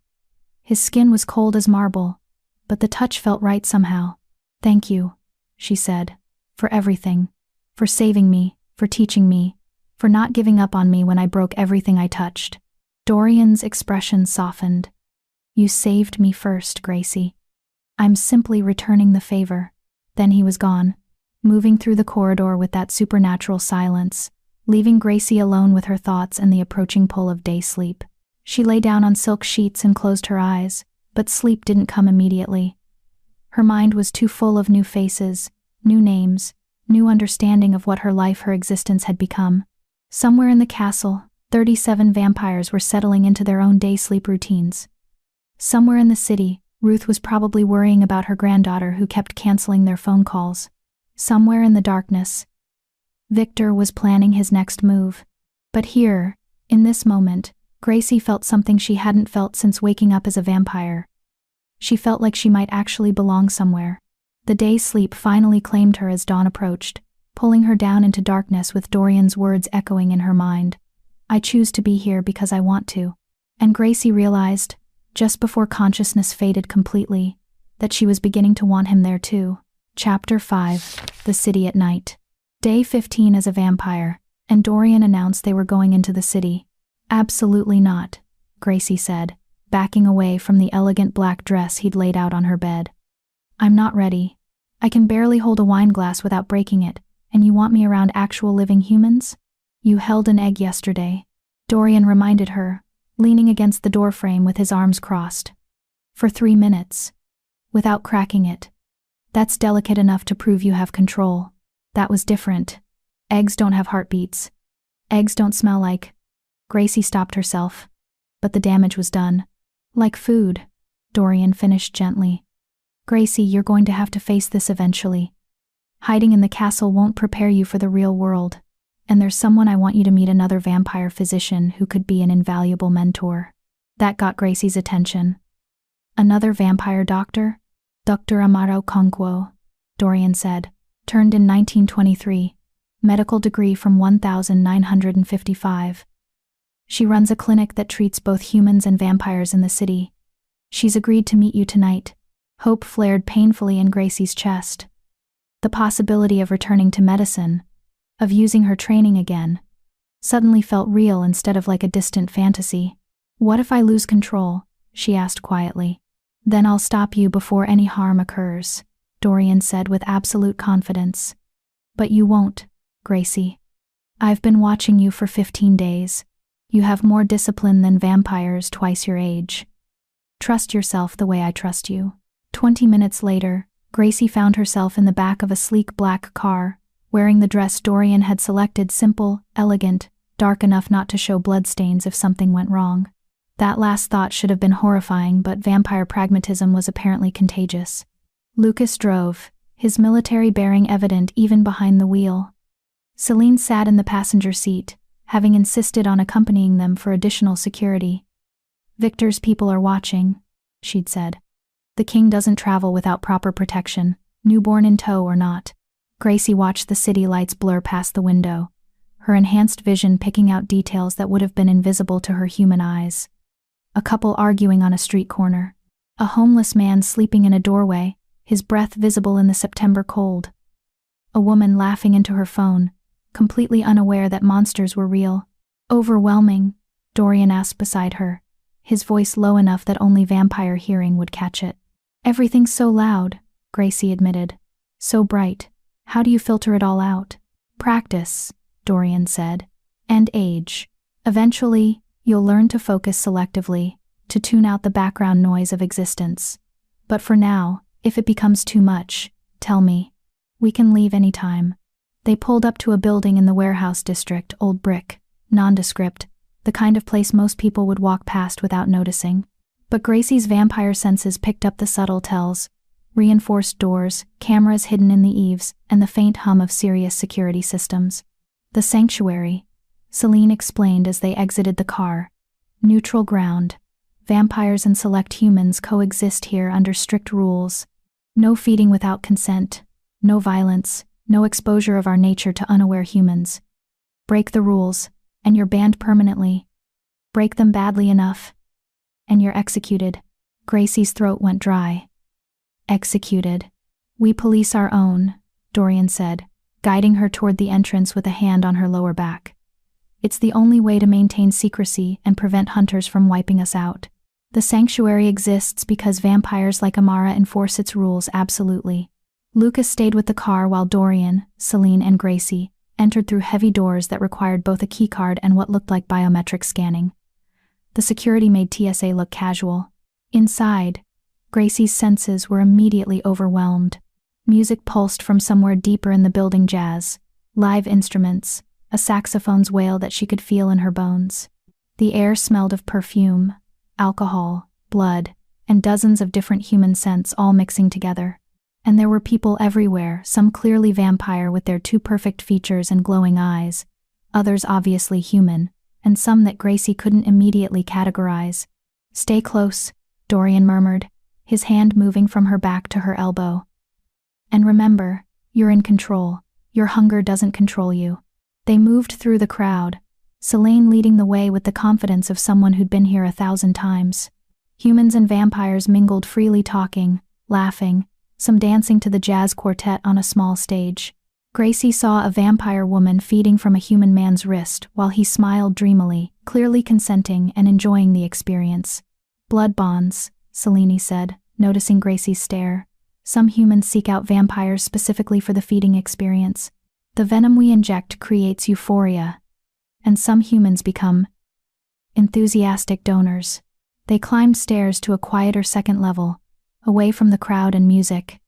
His skin was cold as marble, but the touch felt right somehow. Thank you, she said, for everything. For saving me, for teaching me, for not giving up on me when I broke everything I touched. Dorian's expression softened. You saved me first, Gracie. I'm simply returning the favor. Then he was gone, moving through the corridor with that supernatural silence, leaving Gracie alone with her thoughts and the approaching pull of day sleep. She lay down on silk sheets and closed her eyes, but sleep didn't come immediately. Her mind was too full of new faces, new names, new understanding of what her life, her existence had become. Somewhere in the castle, 37 vampires were settling into their own day sleep routines. Somewhere in the city, Ruth was probably worrying about her granddaughter who kept canceling their phone calls. Somewhere in the darkness, Victor was planning his next move. But here, in this moment, Gracie felt something she hadn't felt since waking up as a vampire. She felt like she might actually belong somewhere. The day sleep finally claimed her as dawn approached, pulling her down into darkness with Dorian's words echoing in her mind. I choose to be here because I want to. And Gracie realized, just before consciousness faded completely, that she was beginning to want him there too. Chapter 5. The City at Night. Day 15 as a vampire, and Dorian announced they were going into the city. Absolutely not, Gracie said, backing away from the elegant black dress he'd laid out on her bed. I'm not ready. I can barely hold a wine glass without breaking it, and you want me around actual living humans? You held an egg yesterday, Dorian reminded her, leaning against the doorframe with his arms crossed. For 3 minutes. Without cracking it. That's delicate enough to prove you have control. That was different. Eggs don't have heartbeats. Eggs don't smell like... Gracie stopped herself. But the damage was done. Like food, Dorian finished gently. Gracie, you're going to have to face this eventually. Hiding in the castle won't prepare you for the real world. And there's someone I want you to meet, another vampire physician who could be an invaluable mentor. That got Gracie's attention. Another vampire doctor? Dr. Amaro Conquo, Dorian said. Turned in 1923. Medical degree from 1955. She runs a clinic that treats both humans and vampires in the city. She's agreed to meet you tonight. Hope flared painfully in Gracie's chest. The possibility of returning to medicine, of using her training again, suddenly felt real instead of like a distant fantasy. What if I lose control? She asked quietly. Then I'll stop you before any harm occurs, Dorian said with absolute confidence. But you won't, Gracie. I've been watching you for 15 days. You have more discipline than vampires twice your age. Trust yourself the way I trust you. 20 minutes later, Gracie found herself in the back of a sleek black car, wearing the dress Dorian had selected, simple, elegant, dark enough not to show bloodstains if something went wrong. That last thought should have been horrifying, but vampire pragmatism was apparently contagious. Lucas drove, his military bearing evident even behind the wheel. Celine sat in the passenger seat, having insisted on accompanying them for additional security. Victor's people are watching, she'd said. The king doesn't travel without proper protection, newborn in tow or not. Gracie watched the city lights blur past the window, her enhanced vision picking out details that would have been invisible to her human eyes. A couple arguing on a street corner, A homeless man sleeping in a doorway, his breath visible in the September cold. A woman laughing into her phone, completely unaware that monsters were real. Overwhelming, Dorian asked beside her, his voice low enough that only vampire hearing would catch it. Everything's so loud, Gracie admitted. So bright. How do you filter it all out? Practice, Dorian said. And age. Eventually, you'll learn to focus selectively, to tune out the background noise of existence. But for now, if it becomes too much, tell me. We can leave any time. They pulled up to a building in the warehouse district, old brick, nondescript, the kind of place most people would walk past without noticing. But Gracie's vampire senses picked up the subtle tells: reinforced doors, cameras hidden in the eaves, and the faint hum of serious security systems. The sanctuary, Celine explained as they exited the car. Neutral ground. Vampires and select humans coexist here under strict rules. No feeding without consent, no violence, no exposure of our nature to unaware humans. Break the rules, and you're banned permanently. Break them badly enough, and you're executed. Gracie's throat went dry. Executed. We police our own, Dorian said, guiding her toward the entrance with a hand on her lower back. It's the only way to maintain secrecy and prevent hunters from wiping us out. The sanctuary exists because vampires like Amara enforce its rules absolutely. Lucas stayed with the car while Dorian, Celine, and Gracie entered through heavy doors that required both a keycard and what looked like biometric scanning. The security made TSA look casual. Inside, Gracie's senses were immediately overwhelmed. Music pulsed from somewhere deeper in the building: jazz, live instruments, a saxophone's wail that she could feel in her bones. The air smelled of perfume, alcohol, blood, and dozens of different human scents all mixing together. And there were people everywhere, some clearly vampire with their too perfect features and glowing eyes, others obviously human, and some that Gracie couldn't immediately categorize. Stay close, Dorian murmured, his hand moving from her back to her elbow. And remember, you're in control. Your hunger doesn't control you. They moved through the crowd, Celine leading the way with the confidence of someone who'd been here 1,000 times. Humans and vampires mingled freely, talking, laughing, some dancing to the jazz quartet on a small stage. Gracie saw a vampire woman feeding from a human man's wrist while he smiled dreamily, clearly consenting and enjoying the experience. Blood bonds, Celine said, noticing Gracie's stare. Some humans seek out vampires specifically for the feeding experience. The venom we inject creates euphoria, and some humans become enthusiastic donors. They climbed stairs to a quieter second level, away from the crowd and music.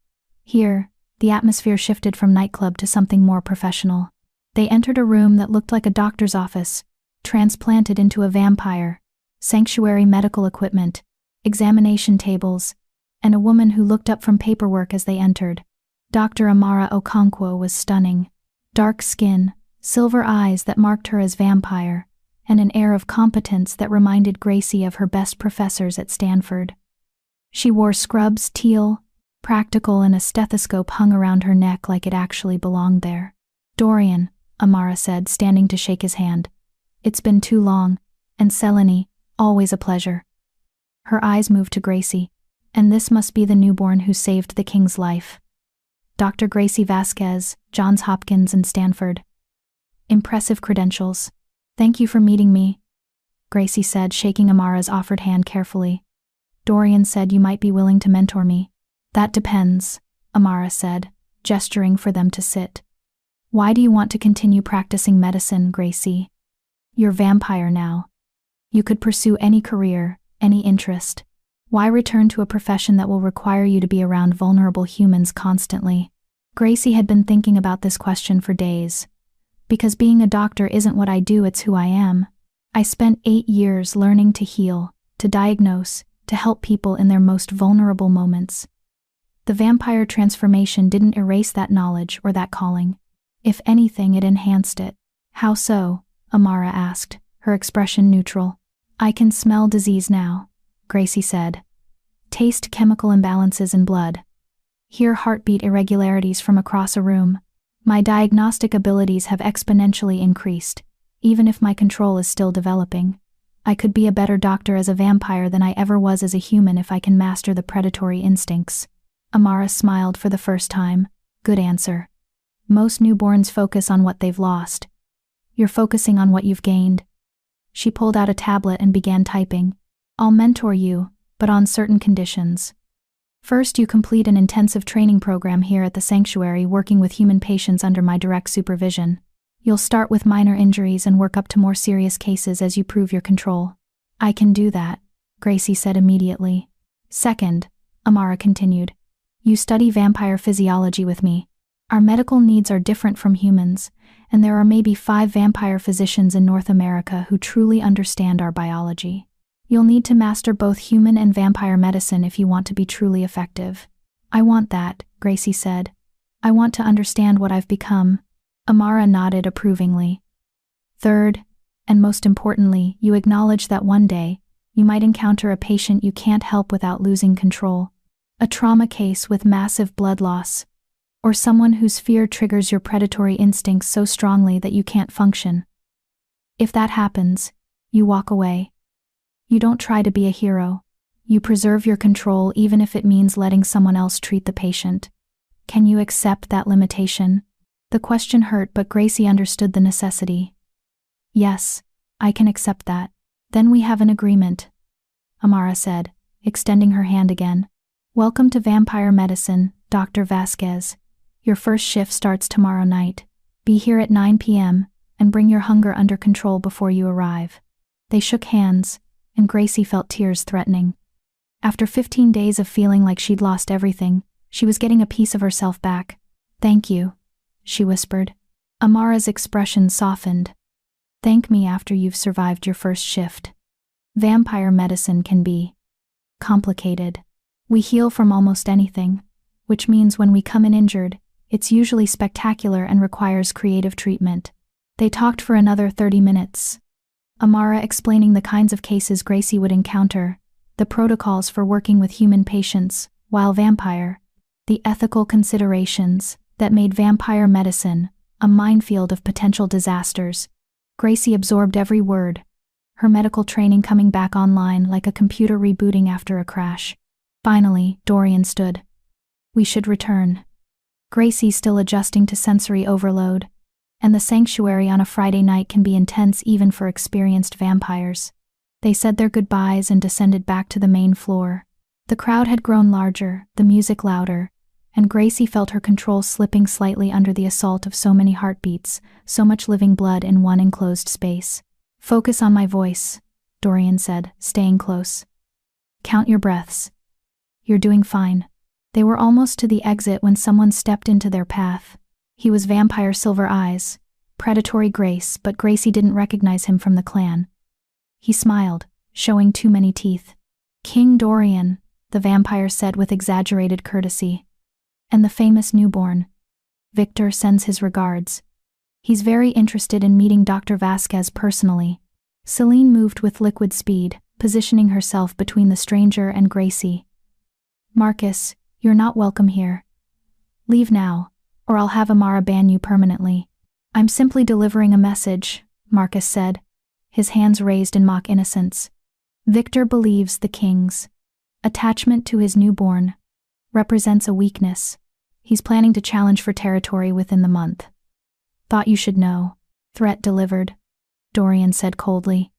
Here, the atmosphere shifted from nightclub to something more professional. They entered a room that looked like a doctor's office, transplanted into a vampire, sanctuary medical equipment, examination tables, and a woman who looked up from paperwork as they entered. Dr. Amara Okonkwo was stunning. Dark skin, silver eyes that marked her as vampire, and an air of competence that reminded Gracie of her best professors at Stanford. She wore scrubs, teal, practical, and a stethoscope hung around her neck like it actually belonged there. Dorian, Amara said, standing to shake his hand. It's been too long, and Selene, always a pleasure. Her eyes moved to Gracie. And this must be the newborn who saved the king's life. Dr. Gracie Vasquez, Johns Hopkins and Stanford. Impressive credentials. Thank you for meeting me, Gracie said, shaking Amara's offered hand carefully. Dorian said you might be willing to mentor me. That depends, Amara said, gesturing for them to sit. Why do you want to continue practicing medicine, Gracie? You're vampire now. You could pursue any career, any interest. Why return to a profession that will require you to be around vulnerable humans constantly? Gracie had been thinking about this question for days. Because being a doctor isn't what I do, it's who I am. I spent 8 years learning to heal, to diagnose, to help people in their most vulnerable moments. The vampire transformation didn't erase that knowledge or that calling. If anything, it enhanced it. How so? Amara asked, her expression neutral. I can smell disease now, Gracie said. Taste chemical imbalances in blood. Hear heartbeat irregularities from across a room. My diagnostic abilities have exponentially increased, even if my control is still developing. I could be a better doctor as a vampire than I ever was as a human if I can master the predatory instincts. Amara smiled for the first time. Good answer. Most newborns focus on what they've lost. You're focusing on what you've gained. She pulled out a tablet and began typing. I'll mentor you, but on certain conditions. First, you complete an intensive training program here at the sanctuary working with human patients under my direct supervision. You'll start with minor injuries and work up to more serious cases as you prove your control. I can do that, Gracie said immediately. Second, Amara continued, you study vampire physiology with me. Our medical needs are different from humans, and there are maybe 5 vampire physicians in North America who truly understand our biology. You'll need to master both human and vampire medicine if you want to be truly effective. I want that, Gracie said. I want to understand what I've become. Amara nodded approvingly. Third, and most importantly, you acknowledge that one day, you might encounter a patient you can't help without losing control. A trauma case with massive blood loss. Or someone whose fear triggers your predatory instincts so strongly that you can't function. If that happens, you walk away. You don't try to be a hero. You preserve your control even if it means letting someone else treat the patient. Can you accept that limitation? The question hurt, but Gracie understood the necessity. Yes, I can accept that. Then we have an agreement, Amara said, extending her hand again. Welcome to Vampire Medicine, Dr. Vasquez. Your first shift starts tomorrow night. Be here at 9 p.m. and bring your hunger under control before you arrive. They shook hands, and Gracie felt tears threatening. After 15 days of feeling like she'd lost everything, she was getting a piece of herself back. Thank you, she whispered. Amara's expression softened. Thank me after you've survived your first shift. Vampire medicine can be complicated. We heal from almost anything, which means when we come in injured, it's usually spectacular and requires creative treatment. They talked for another 30 minutes. Amara explaining the kinds of cases Gracie would encounter, the protocols for working with human patients, while vampire, the ethical considerations that made vampire medicine a minefield of potential disasters. Gracie absorbed every word, her medical training coming back online like a computer rebooting after a crash. Finally, Dorian stood. We should return. Gracie still adjusting to sensory overload, and the sanctuary on a Friday night can be intense even for experienced vampires. They said their goodbyes and descended back to the main floor. The crowd had grown larger, the music louder, and Gracie felt her control slipping slightly under the assault of so many heartbeats, so much living blood in one enclosed space. Focus on my voice, Dorian said, staying close. Count your breaths. You're doing fine. They were almost to the exit when someone stepped into their path. He was Vampire Silver Eyes, predatory Grace, but Gracie didn't recognize him from the clan. He smiled, showing too many teeth. King Dorian, the vampire said with exaggerated courtesy. And the famous newborn. Victor sends his regards. He's very interested in meeting Dr. Vasquez personally. Celine moved with liquid speed, positioning herself between the stranger and Gracie. Marcus, you're not welcome here. Leave now, or I'll have Amara ban you permanently. I'm simply delivering a message, Marcus said, his hands raised in mock innocence. Victor believes the king's attachment to his newborn represents a weakness. He's planning to challenge for territory within the month. Thought you should know. Threat delivered, Dorian said coldly.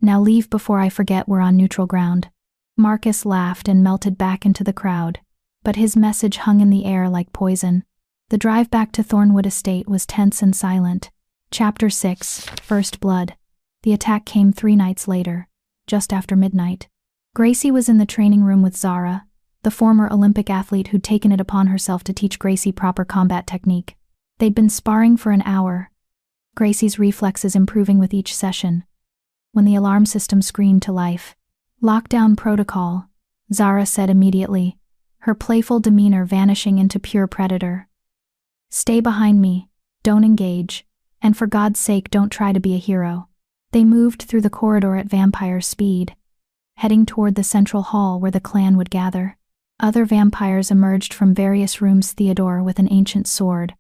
Now leave before I forget we're on neutral ground. Marcus laughed and melted back into the crowd, but his message hung in the air like poison. The drive back to Thornwood Estate was tense and silent. Chapter 6, First Blood. The attack came 3 nights later, just after midnight. Gracie was in the training room with Zara, the former Olympic athlete who'd taken it upon herself to teach Gracie proper combat technique. They'd been sparring for an hour, Gracie's reflexes improving with each session. When the alarm system screamed to life, "Lockdown protocol," Zara said immediately, her playful demeanor vanishing into pure predator. "Stay behind me, don't engage, and for God's sake don't try to be a hero." They moved through the corridor at vampire speed, heading toward the central hall where the clan would gather. Other vampires emerged from various rooms, Theodore with an ancient sword,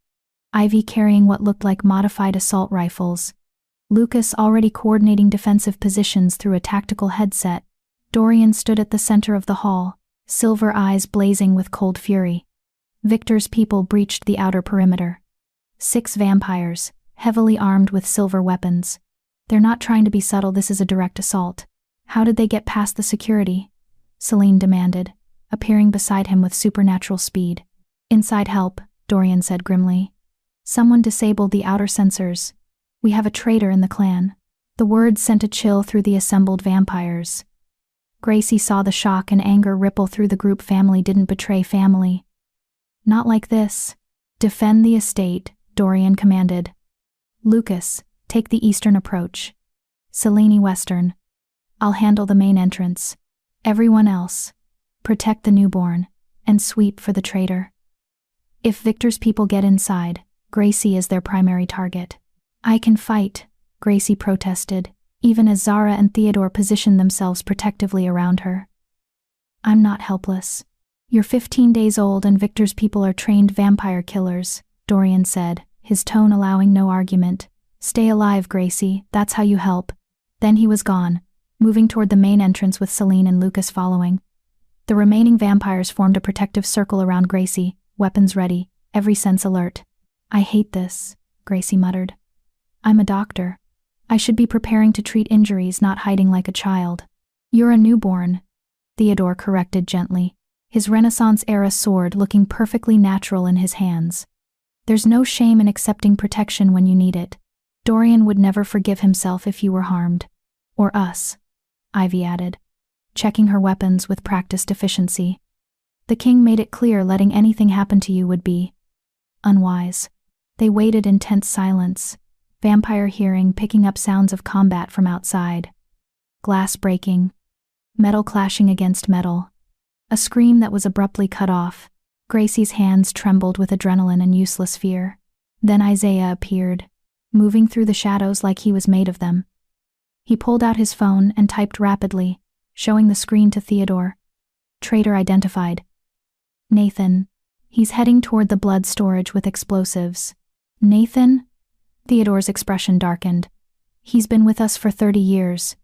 Ivy carrying what looked like modified assault rifles, Lucas already coordinating defensive positions through a tactical headset. Dorian stood at the center of the hall, silver eyes blazing with cold fury. Victor's people breached the outer perimeter. 6 vampires, heavily armed with silver weapons. They're not trying to be subtle, this is a direct assault. How did they get past the security? Celine demanded, appearing beside him with supernatural speed. Inside help, Dorian said grimly. Someone disabled the outer sensors. We have a traitor in the clan. The words sent a chill through the assembled vampires. Gracie saw the shock and anger ripple through the group. Family didn't betray family. Not like this. Defend the estate, Dorian commanded. Lucas, take the eastern approach. Celine western. I'll handle the main entrance. Everyone else, protect the newborn, and sweep for the traitor. If Victor's people get inside, Gracie is their primary target. I can fight, Gracie protested, even as Zara and Theodore positioned themselves protectively around her. I'm not helpless. You're 15 days old and Victor's people are trained vampire killers, Dorian said, his tone allowing no argument. Stay alive, Gracie, that's how you help. Then he was gone, moving toward the main entrance with Celine and Lucas following. The remaining vampires formed a protective circle around Gracie, weapons ready, every sense alert. I hate this, Gracie muttered. I'm a doctor. I should be preparing to treat injuries, not hiding like a child. You're a newborn, Theodore corrected gently, his Renaissance-era sword looking perfectly natural in his hands. There's no shame in accepting protection when you need it. Dorian would never forgive himself if you were harmed. Or us, Ivy added, checking her weapons with practiced efficiency. The king made it clear letting anything happen to you would be unwise. They waited in tense silence, vampire hearing picking up sounds of combat from outside. Glass breaking, metal clashing against metal. A scream that was abruptly cut off. Gracie's hands trembled with adrenaline and useless fear. Then Isaiah appeared, moving through the shadows like he was made of them. He pulled out his phone and typed rapidly, showing the screen to Theodore. Traitor identified. Nathan. He's heading toward the blood storage with explosives. Nathan? Theodore's expression darkened. He's been with us for 30 years.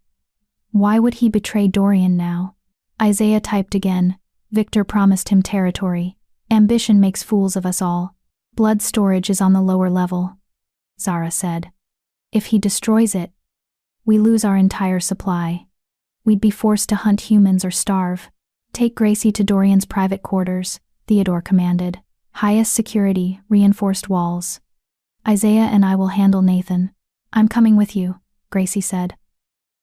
Why would he betray Dorian now? Isaiah typed again. Victor promised him territory. Ambition makes fools of us all. Blood storage is on the lower level, Zara said. If he destroys it, we lose our entire supply. We'd be forced to hunt humans or starve. Take Gracie to Dorian's private quarters, Theodore commanded. Highest security, reinforced walls. Isaiah and I will handle Nathan. I'm coming with you, Gracie said.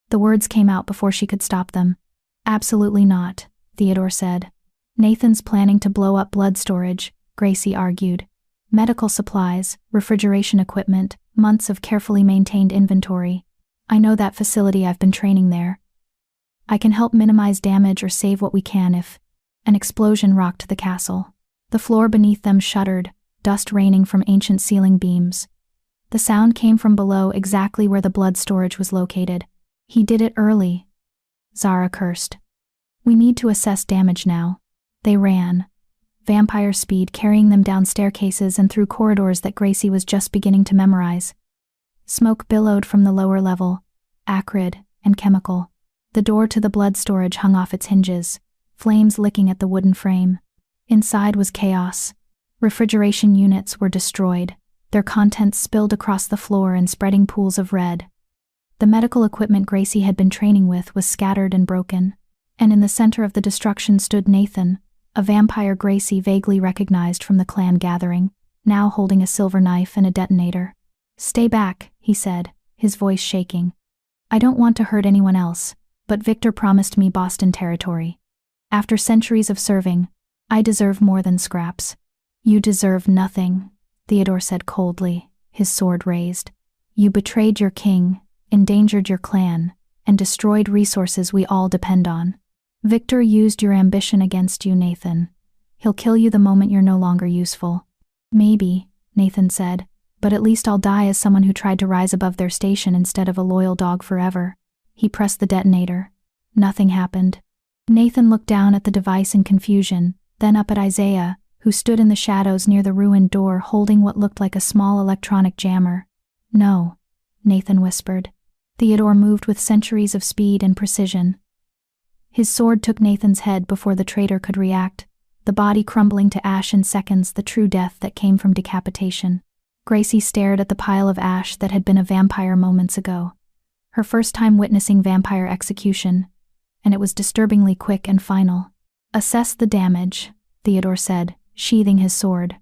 The words came out before she could stop them. Absolutely not, Theodore said. Nathan's planning to blow up blood storage, Gracie argued. Medical supplies, refrigeration equipment, months of carefully maintained inventory. I know that facility, I've been training there. I can help minimize damage or save what we can if... An explosion rocked the castle. The floor beneath them shuddered, dust raining from ancient ceiling beams. The sound came from below, exactly where the blood storage was located. He did it early, Zara cursed. We need to assess damage now. They ran, vampire speed carrying them down staircases and through corridors that Gracie was just beginning to memorize. Smoke billowed from the lower level, acrid and chemical. The door to the blood storage hung off its hinges, flames licking at the wooden frame. Inside was chaos. Refrigeration units were destroyed, their contents spilled across the floor in spreading pools of red. The medical equipment Gracie had been training with was scattered and broken, and in the center of the destruction stood Nathan, a vampire Gracie vaguely recognized from the clan gathering, now holding a silver knife and a detonator. Stay back, he said, his voice shaking. I don't want to hurt anyone else, but Victor promised me Boston territory. After centuries of serving, I deserve more than scraps. You deserve nothing, Theodore said coldly, his sword raised. You betrayed your king, endangered your clan, and destroyed resources we all depend on. Victor used your ambition against you, Nathan. He'll kill you the moment you're no longer useful. Maybe, Nathan said, but at least I'll die as someone who tried to rise above their station instead of a loyal dog forever. He pressed the detonator. Nothing happened. Nathan looked down at the device in confusion, then up at Isaiah, who stood in the shadows near the ruined door holding what looked like a small electronic jammer. No, Nathan whispered. Theodore moved with centuries of speed and precision. His sword took Nathan's head before the traitor could react, the body crumbling to ash in seconds, the true death that came from decapitation. Gracie stared at the pile of ash that had been a vampire moments ago. Her first time witnessing vampire execution, and it was disturbingly quick and final. "Assess the damage," Theodore said, sheathing his sword.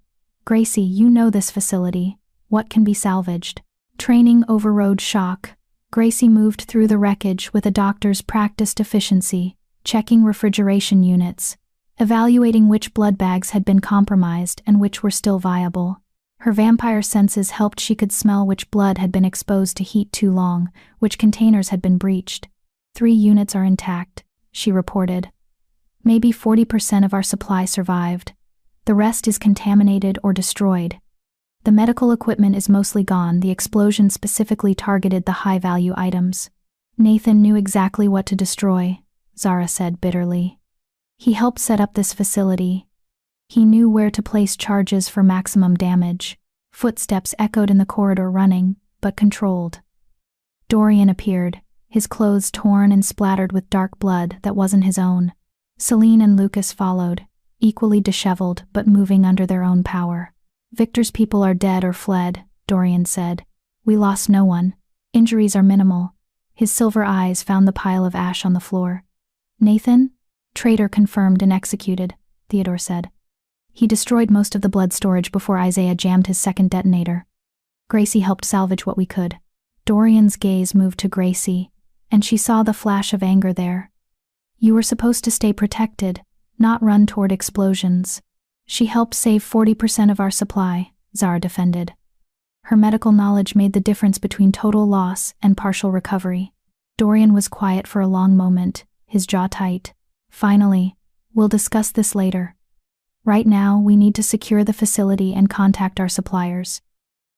"Gracie, you know this facility. What can be salvaged?" Training overrode shock. Gracie moved through the wreckage with a doctor's practiced efficiency, checking refrigeration units, evaluating which blood bags had been compromised and which were still viable. Her vampire senses helped. She could smell which blood had been exposed to heat too long, which containers had been breached. 3 units are intact, she reported. Maybe 40% of our supply survived. The rest is contaminated or destroyed. The medical equipment is mostly gone. The explosion specifically targeted the high-value items. Nathan knew exactly what to destroy, Zara said bitterly. He helped set up this facility. He knew where to place charges for maximum damage. Footsteps echoed in the corridor, running, but controlled. Dorian appeared, his clothes torn and splattered with dark blood that wasn't his own. Celine and Lucas followed, equally disheveled but moving under their own power. "Victor's people are dead or fled," Dorian said. "We lost no one. Injuries are minimal." His silver eyes found the pile of ash on the floor. "Nathan?" "Traitor confirmed and executed," Theodore said. "He destroyed most of the blood storage before Isaiah jammed his second detonator. Gracie helped salvage what we could." Dorian's gaze moved to Gracie, and she saw the flash of anger there. "You were supposed to stay protected, not run toward explosions." "She helped save 40% of our supply," Zara defended. Her medical knowledge made the difference between total loss and partial recovery. Dorian was quiet for a long moment, his jaw tight. Finally, "We'll discuss this later. Right now, we need to secure the facility and contact our suppliers.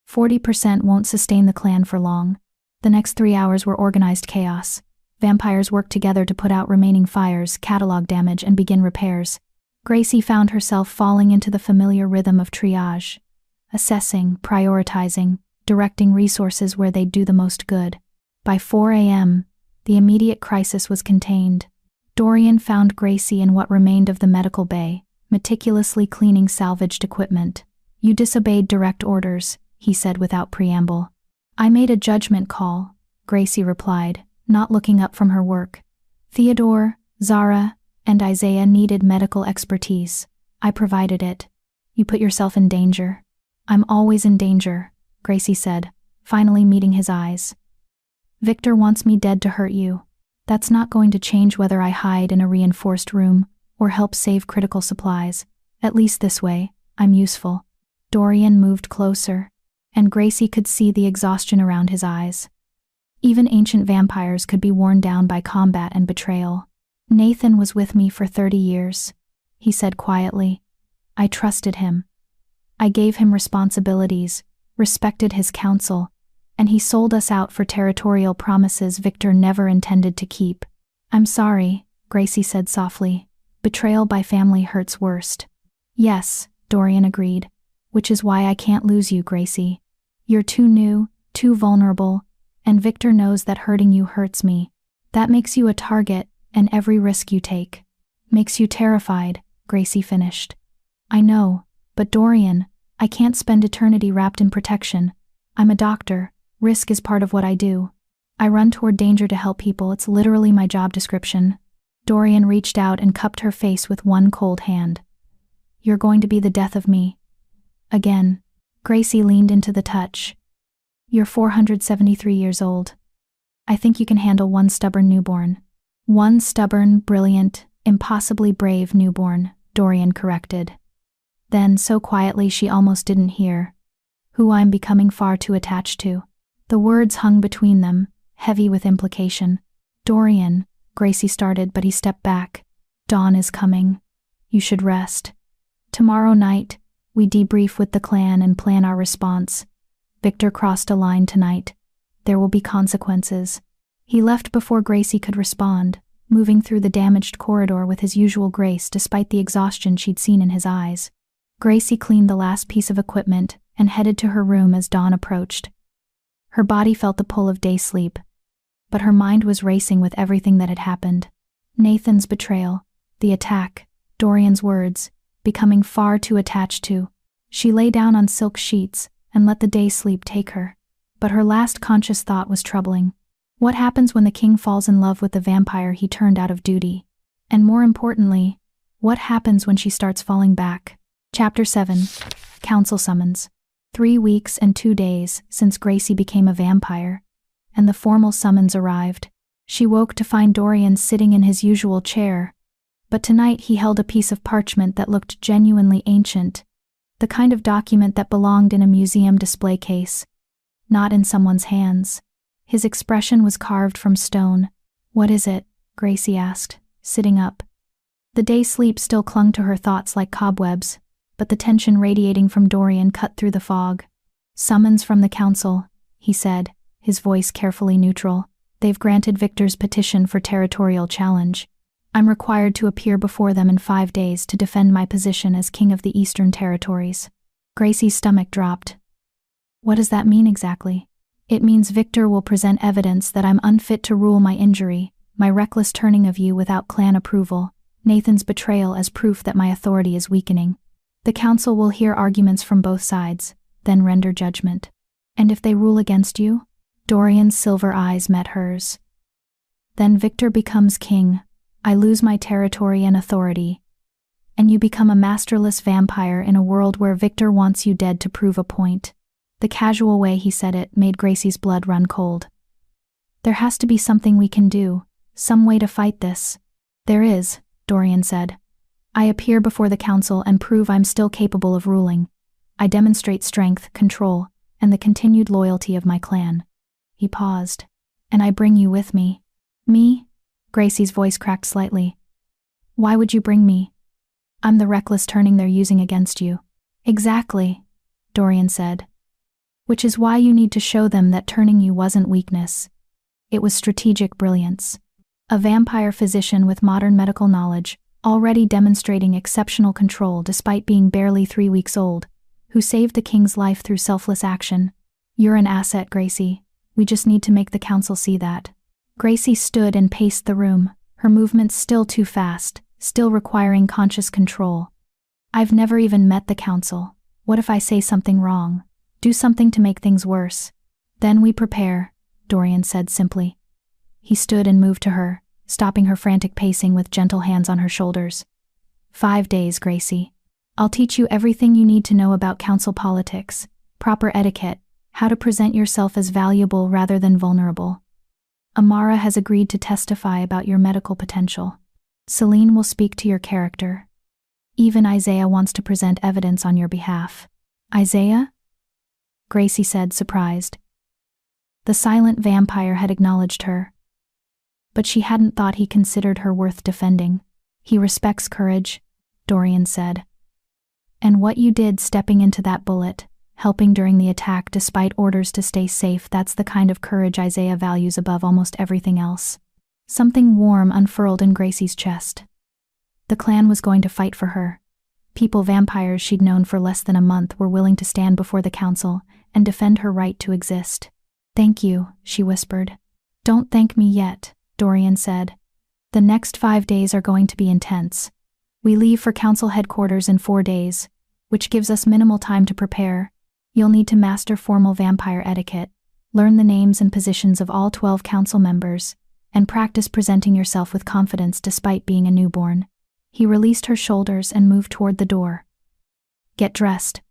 40% won't sustain the clan for long." The next 3 hours were organized chaos. Vampires worked together to put out remaining fires, catalog damage, and begin repairs. Gracie found herself falling into the familiar rhythm of triage, assessing, prioritizing, directing resources where they'd do the most good. By 4 a.m., the immediate crisis was contained. Dorian found Gracie in what remained of the medical bay, meticulously cleaning salvaged equipment. "You disobeyed direct orders," he said without preamble. "I made a judgment call," Gracie replied, not looking up from her work. "Theodore, Zara, and Isaiah needed medical expertise. I provided it. You put yourself in danger." "I'm always in danger," Gracie said, finally meeting his eyes. "Victor wants me dead to hurt you. That's not going to change whether I hide in a reinforced room or help save critical supplies. At least this way, I'm useful." Dorian moved closer, and Gracie could see the exhaustion around his eyes. Even ancient vampires could be worn down by combat and betrayal. "Nathan was with me for 30 years, he said quietly. "I trusted him. I gave him responsibilities, respected his counsel, and he sold us out for territorial promises Victor never intended to keep." "I'm sorry," Gracie said softly. "Betrayal by family hurts worst." "Yes," Dorian agreed, "which is why I can't lose you, Gracie. You're too new, too vulnerable, and Victor knows that hurting you hurts me. That makes you a target, and every risk you take makes you terrified," Gracie finished. "I know, but Dorian, I can't spend eternity wrapped in protection. I'm a doctor. Risk is part of what I do. I run toward danger to help people. It's literally my job description." Dorian reached out and cupped her face with one cold hand. "You're going to be the death of me." Again, Gracie leaned into the touch. "You're 473 years old. I think you can handle one stubborn newborn." "One stubborn, brilliant, impossibly brave newborn," Dorian corrected. Then, so quietly she almost didn't hear, "who I'm becoming far too attached to." The words hung between them, heavy with implication. "Dorian," Gracie started, but he stepped back. "Dawn is coming. You should rest. Tomorrow night, we debrief with the clan and plan our response. Victor crossed a line tonight. There will be consequences." He left before Gracie could respond, moving through the damaged corridor with his usual grace despite the exhaustion she'd seen in his eyes. Gracie cleaned the last piece of equipment and headed to her room as dawn approached. Her body felt the pull of day sleep, but her mind was racing with everything that had happened. Nathan's betrayal, the attack, Dorian's words, becoming far too attached to. She lay down on silk sheets and let the day sleep take her. But her last conscious thought was troubling. What happens when the king falls in love with the vampire he turned out of duty? And more importantly, what happens when she starts falling back? Chapter 7. Council Summons. 3 weeks and 2 days since Gracie became a vampire, and the formal summons arrived. She woke to find Dorian sitting in his usual chair, but tonight he held a piece of parchment that looked genuinely ancient, the kind of document that belonged in a museum display case, not in someone's hands. His expression was carved from stone. "What is it?" Gracie asked, sitting up. The day sleep still clung to her thoughts like cobwebs, but the tension radiating from Dorian cut through the fog. "Summons from the council," he said, his voice carefully neutral. "They've granted Victor's petition for territorial challenge. I'm required to appear before them in 5 days to defend my position as king of the Eastern Territories." Gracie's stomach dropped. "What does that mean exactly?" "It means Victor will present evidence that I'm unfit to rule my injury, my reckless turning of you without clan approval, Nathan's betrayal as proof that my authority is weakening. The council will hear arguments from both sides, then render judgment. And if they rule against you?" Dorian's silver eyes met hers. "Then Victor becomes king, I lose my territory and authority, and you become a masterless vampire in a world where Victor wants you dead to prove a point." The casual way he said it made Gracie's blood run cold. "There has to be something we can do, some way to fight this." "There is," Dorian said. "I appear before the council and prove I'm still capable of ruling. I demonstrate strength, control, and the continued loyalty of my clan." He paused. "And I bring you with me." "Me?" Gracie's voice cracked slightly. "Why would you bring me? I'm the reckless turning they're using against you." "Exactly," Dorian said. "Which is why you need to show them that turning you wasn't weakness. It was strategic brilliance. A vampire physician with modern medical knowledge, already demonstrating exceptional control despite being barely 3 weeks old, who saved the king's life through selfless action. You're an asset, Gracie. We just need to make the council see that." Gracie stood and paced the room, her movements still too fast, still requiring conscious control. "I've never even met the council. What if I say something wrong? Do something to make things worse?" "Then we prepare," Dorian said simply. He stood and moved to her, stopping her frantic pacing with gentle hands on her shoulders. 5 days, Gracie. I'll teach you everything you need to know about council politics, proper etiquette, how to present yourself as valuable rather than vulnerable. Amara has agreed to testify about your medical potential. Celine will speak to your character. Even Isaiah wants to present evidence on your behalf." "Isaiah?" Gracie said, surprised. The silent vampire had acknowledged her, but she hadn't thought he considered her worth defending. "He respects courage," Dorian said. "And what you did stepping into that bullet, helping during the attack despite orders to stay safe, that's the kind of courage Isaiah values above almost everything else." Something warm unfurled in Gracie's chest. The clan was going to fight for her. People vampires she'd known for less than a month were willing to stand before the council and defend her right to exist. "Thank you," she whispered. "Don't thank me yet," Dorian said. "The next 5 days are going to be intense. We leave for council headquarters in 4 days, which gives us minimal time to prepare. You'll need to master formal vampire etiquette, learn the names and positions of all 12 council members, and practice presenting yourself with confidence despite being a newborn." He released her shoulders and moved toward the door. "Get dressed.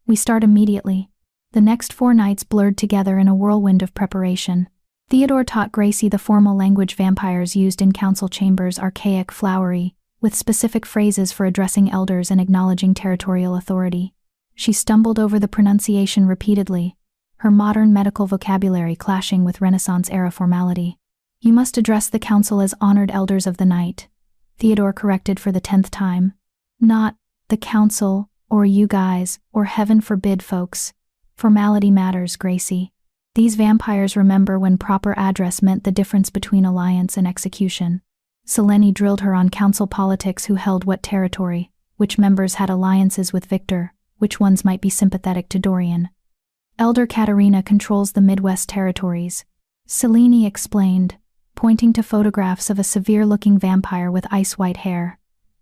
We start immediately." The next 4 nights blurred together in a whirlwind of preparation. Theodore taught Gracie the formal language vampires used in council chambers, archaic, flowery, with specific phrases for addressing elders and acknowledging territorial authority. She stumbled over the pronunciation repeatedly, her modern medical vocabulary clashing with Renaissance-era formality. "You must address the council as honored elders of the night," Theodore corrected for the 10th time. "Not the council, or you guys, or heaven forbid folks. Formality matters, Gracie. These vampires remember when proper address meant the difference between alliance and execution." Selene drilled her on council politics, who held what territory, which members had alliances with Victor, which ones might be sympathetic to Dorian. Elder Katharina controls the Midwest territories. Selene explained, pointing to photographs of a severe-looking vampire with ice-white hair.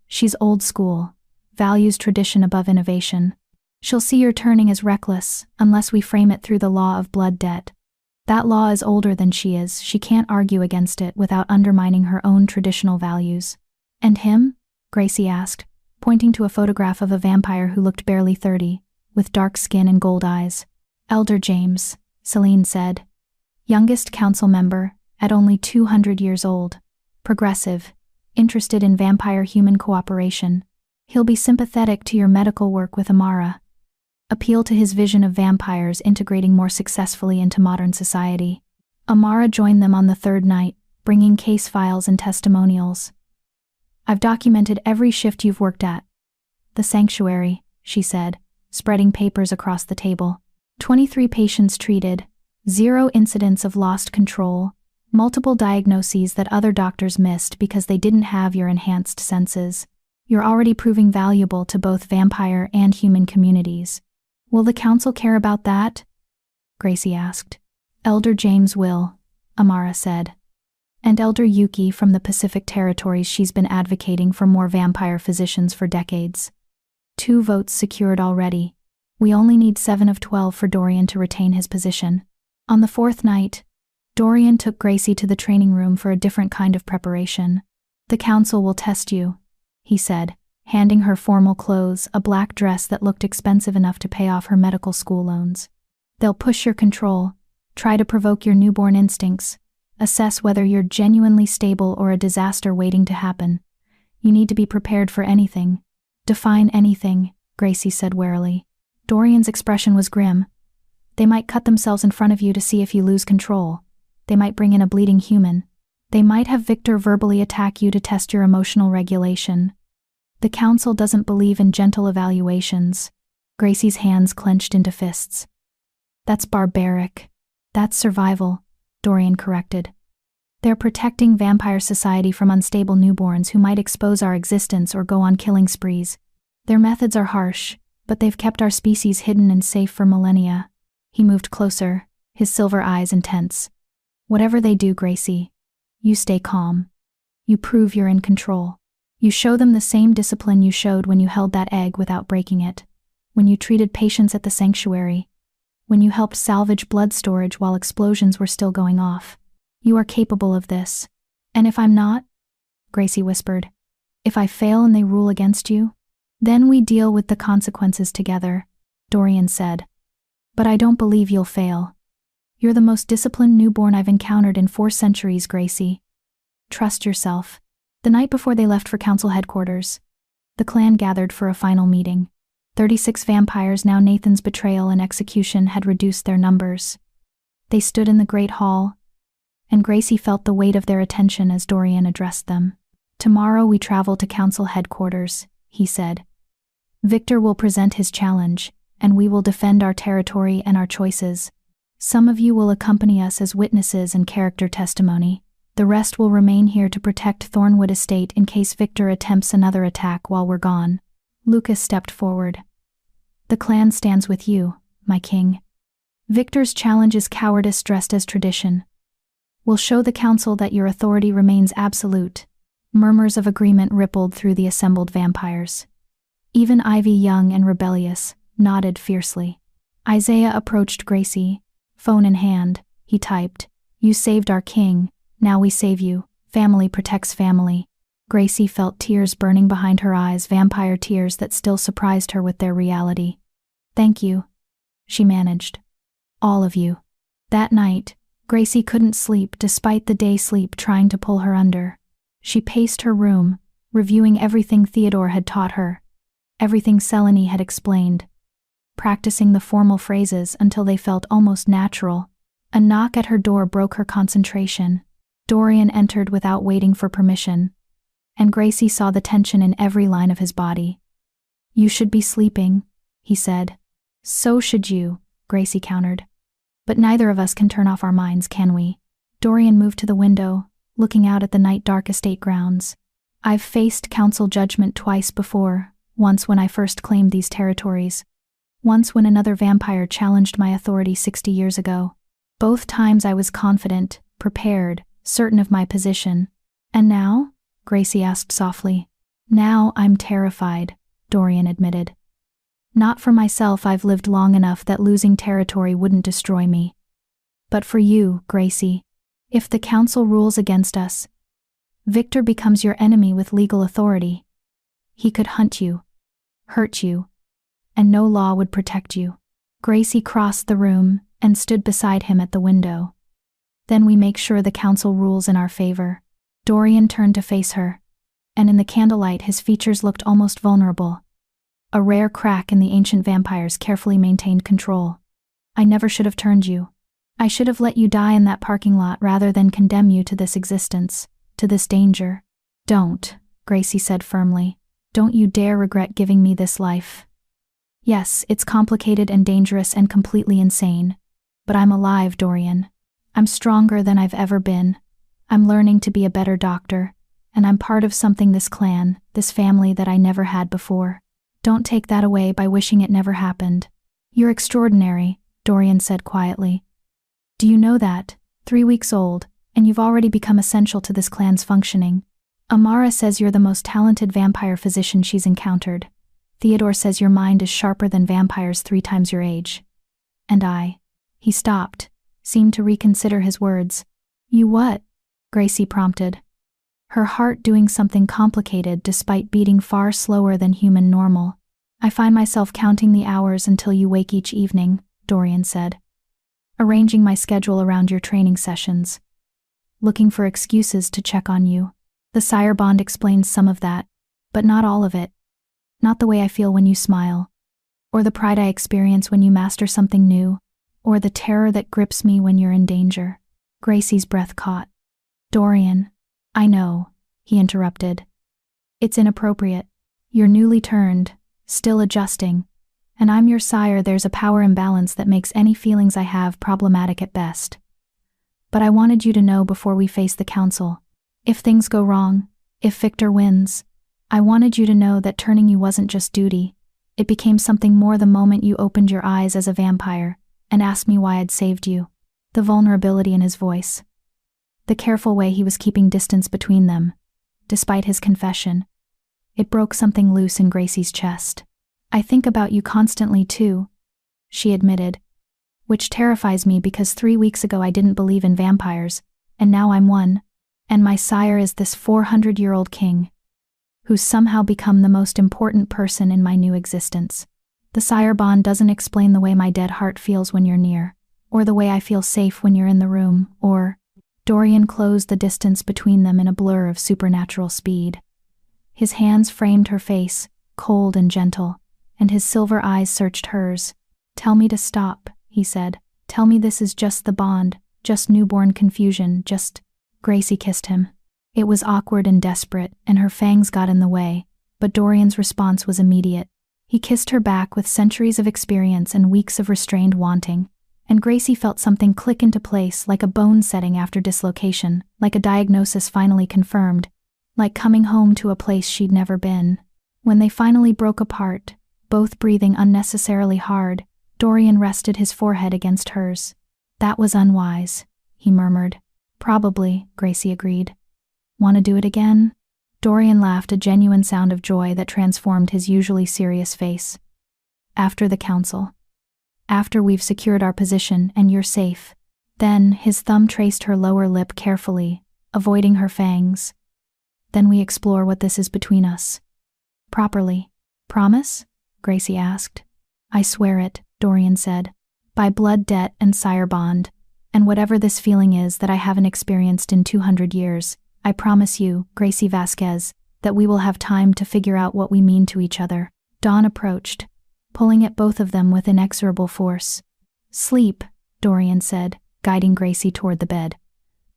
She's old school, values tradition above innovation. She'll see your turning as reckless, unless we frame it through the law of blood debt. That law is older than she is, she can't argue against it without undermining her own traditional values. And him? Gracie asked, pointing to a photograph of a vampire who looked barely 30, with dark skin and gold eyes. Elder James, Selene said. Youngest council member, at only 200 years old. Progressive, interested in vampire-human cooperation. He'll be sympathetic to your medical work with Amara. Appeal to his vision of vampires integrating more successfully into modern society. Amara joined them on the third night, bringing case files and testimonials. I've documented every shift you've worked at. The sanctuary, she said, spreading papers across the table. 23 patients treated, 0 incidents of lost control, multiple diagnoses that other doctors missed because they didn't have your enhanced senses. You're already proving valuable to both vampire and human communities. Will the council care about that? Gracie asked. Elder James will, Amara said. And Elder Yuki from the Pacific Territories, she's been advocating for more vampire physicians for decades. 2 votes secured already. We only need 7 of 12 for Dorian to retain his position. On the 4th night, Dorian took Gracie to the training room for a different kind of preparation. The council will test you, he said, handing her formal clothes, a black dress that looked expensive enough to pay off her medical school loans. They'll push your control, try to provoke your newborn instincts, assess whether you're genuinely stable or a disaster waiting to happen. You need to be prepared for anything. Define anything, Gracie said warily. Dorian's expression was grim. They might cut themselves in front of you to see if you lose control. They might bring in a bleeding human. They might have Victor verbally attack you to test your emotional regulation. The council doesn't believe in gentle evaluations. Gracie's hands clenched into fists. That's barbaric. That's survival, Dorian corrected. They're protecting vampire society from unstable newborns who might expose our existence or go on killing sprees. Their methods are harsh, but they've kept our species hidden and safe for millennia. He moved closer, his silver eyes intense. Whatever they do, Gracie, you stay calm. You prove you're in control. You show them the same discipline you showed when you held that egg without breaking it, when you treated patients at the sanctuary, when you helped salvage blood storage while explosions were still going off. You are capable of this. And if I'm not, Gracie whispered, if I fail and they rule against you, then we deal with the consequences together, Dorian said. But I don't believe you'll fail. You're the most disciplined newborn I've encountered in 4 centuries, Gracie. Trust yourself. The night before they left for council headquarters, the clan gathered for a final meeting. 36 vampires, now Nathan's betrayal and execution had reduced their numbers. They stood in the great hall, and Gracie felt the weight of their attention as Dorian addressed them. Tomorrow we travel to council headquarters, he said. Victor will present his challenge, and we will defend our territory and our choices. Some of you will accompany us as witnesses and character testimony. The rest will remain here to protect Thornwood Estate in case Victor attempts another attack while we're gone. Lucas stepped forward. The clan stands with you, my king. Victor's challenge is cowardice dressed as tradition. We'll show the council that your authority remains absolute. Murmurs of agreement rippled through the assembled vampires. Even Ivy, young and rebellious, nodded fiercely. Isaiah approached Gracie. Phone in hand, he typed. You saved our king, now we save you. Family protects family. Gracie felt tears burning behind her eyes, vampire tears that still surprised her with their reality. Thank you, she managed. All of you. That night, Gracie couldn't sleep despite the day sleep trying to pull her under. She paced her room, reviewing everything Theodore had taught her, everything Selene had explained, practicing the formal phrases until they felt almost natural. A knock at her door broke her concentration. Dorian entered without waiting for permission, and Gracie saw the tension in every line of his body. You should be sleeping, he said. So should you, Gracie countered. But neither of us can turn off our minds, can we? Dorian moved to the window, looking out at the night-dark estate grounds. I've faced council judgment twice before, once when I first claimed these territories. Once when another vampire challenged my authority 60 years ago. Both times I was confident, prepared, certain of my position. And now? Gracie asked softly. Now I'm terrified, Dorian admitted. Not for myself, I've lived long enough that losing territory wouldn't destroy me. But for you, Gracie. If the council rules against us, Victor becomes your enemy with legal authority. He could hunt you, hurt you, and no law would protect you. Gracie crossed the room and stood beside him at the window. Then we make sure the council rules in our favor. Dorian turned to face her, and in the candlelight his features looked almost vulnerable. A rare crack in the ancient vampire's carefully maintained control. I never should have turned you. I should have let you die in that parking lot rather than condemn you to this existence, to this danger. Don't, Gracie said firmly. Don't you dare regret giving me this life. Yes, it's complicated and dangerous and completely insane. But I'm alive, Dorian. I'm stronger than I've ever been. I'm learning to be a better doctor, and I'm part of something, this clan, this family that I never had before. Don't take that away by wishing it never happened. You're extraordinary, Dorian said quietly. Do you know that? 3 weeks old, and you've already become essential to this clan's functioning. Amara says you're the most talented vampire physician she's encountered. Theodore says your mind is sharper than vampires 3 times your age. And I. He stopped, seemed to reconsider his words. You what? Gracie prompted. Her heart doing something complicated despite beating far slower than human normal. I find myself counting the hours until you wake each evening, Dorian said. Arranging my schedule around your training sessions. Looking for excuses to check on you. The sire bond explains some of that, but not all of it. Not the way I feel when you smile, or the pride I experience when you master something new, or the terror that grips me when you're in danger. Gracie's breath caught. Dorian, I know, he interrupted. It's inappropriate. You're newly turned, still adjusting, and I'm your sire. There's a power imbalance that makes any feelings I have problematic at best. But I wanted you to know before we face the council. If things go wrong, if Victor wins, I wanted you to know that turning you wasn't just duty. It became something more the moment you opened your eyes as a vampire and asked me why I'd saved you. The vulnerability in his voice. The careful way he was keeping distance between them, despite his confession. It broke something loose in Gracie's chest. I think about you constantly too, she admitted. Which terrifies me because 3 weeks ago I didn't believe in vampires, and now I'm one. And my sire is this 400-year-old king, who's somehow become the most important person in my new existence. The sire bond doesn't explain the way my dead heart feels when you're near, or the way I feel safe when you're in the room, or... Dorian closed the distance between them in a blur of supernatural speed. His hands framed her face, cold and gentle, and his silver eyes searched hers. Tell me to stop, he said. Tell me this is just the bond, just newborn confusion, just... Gracie kissed him. It was awkward and desperate, and her fangs got in the way, but Dorian's response was immediate. He kissed her back with centuries of experience and weeks of restrained wanting, and Gracie felt something click into place, like a bone setting after dislocation, like a diagnosis finally confirmed, like coming home to a place she'd never been. When they finally broke apart, both breathing unnecessarily hard, Dorian rested his forehead against hers. That was unwise, he murmured. Probably, Gracie agreed. Want to do it again? Dorian laughed, a genuine sound of joy that transformed his usually serious face. After the council. After we've secured our position and you're safe. Then, his thumb traced her lower lip carefully, avoiding her fangs. Then we explore what this is between us. Properly. Promise? Gracie asked. I swear it, Dorian said. By blood debt and sire bond. And whatever this feeling is that I haven't experienced in 200 years, I promise you, Gracie Vasquez, that we will have time to figure out what we mean to each other. Dawn approached, pulling at both of them with inexorable force. Sleep, Dorian said, guiding Gracie toward the bed.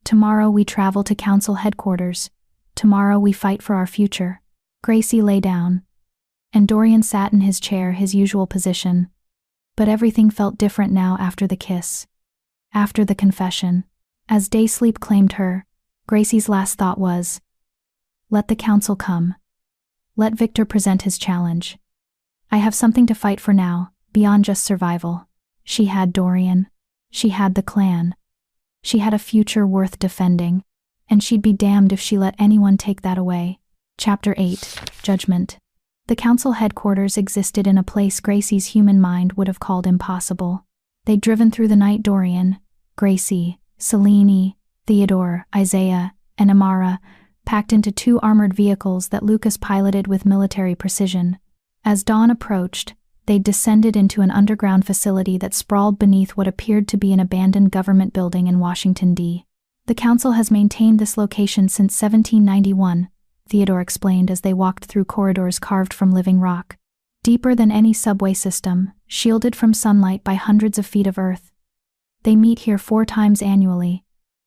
Tomorrow we travel to council headquarters. Tomorrow we fight for our future. Gracie lay down, and Dorian sat in his chair, his usual position. But everything felt different now after the kiss. After the confession. As day sleep claimed her, Gracie's last thought was, let the council come. Let Victor present his challenge. I have something to fight for now, beyond just survival. She had Dorian. She had the clan. She had a future worth defending, and she'd be damned if she let anyone take that away. Chapter 8. Judgment. The council headquarters existed in a place Gracie's human mind would have called impossible. They'd driven through the night Dorian, Gracie, Selene, Theodore, Isaiah, and Amara, packed into 2 armored vehicles that Lucas piloted with military precision. As dawn approached, they descended into an underground facility that sprawled beneath what appeared to be an abandoned government building in Washington, D.C. The council has maintained this location since 1791, Theodore explained as they walked through corridors carved from living rock. Deeper than any subway system, shielded from sunlight by hundreds of feet of earth. They meet here 4 times annually,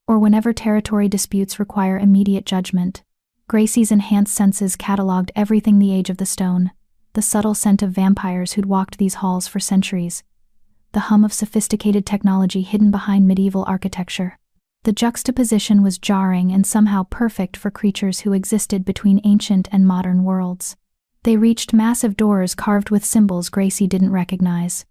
or whenever territory disputes require immediate judgment. Gracie's enhanced senses cataloged everything the age of the stone, the subtle scent of vampires who'd walked these halls for centuries, the hum of sophisticated technology hidden behind medieval architecture. The juxtaposition was jarring and somehow perfect for creatures who existed between ancient and modern worlds. They reached massive doors carved with symbols Gracie didn't recognize.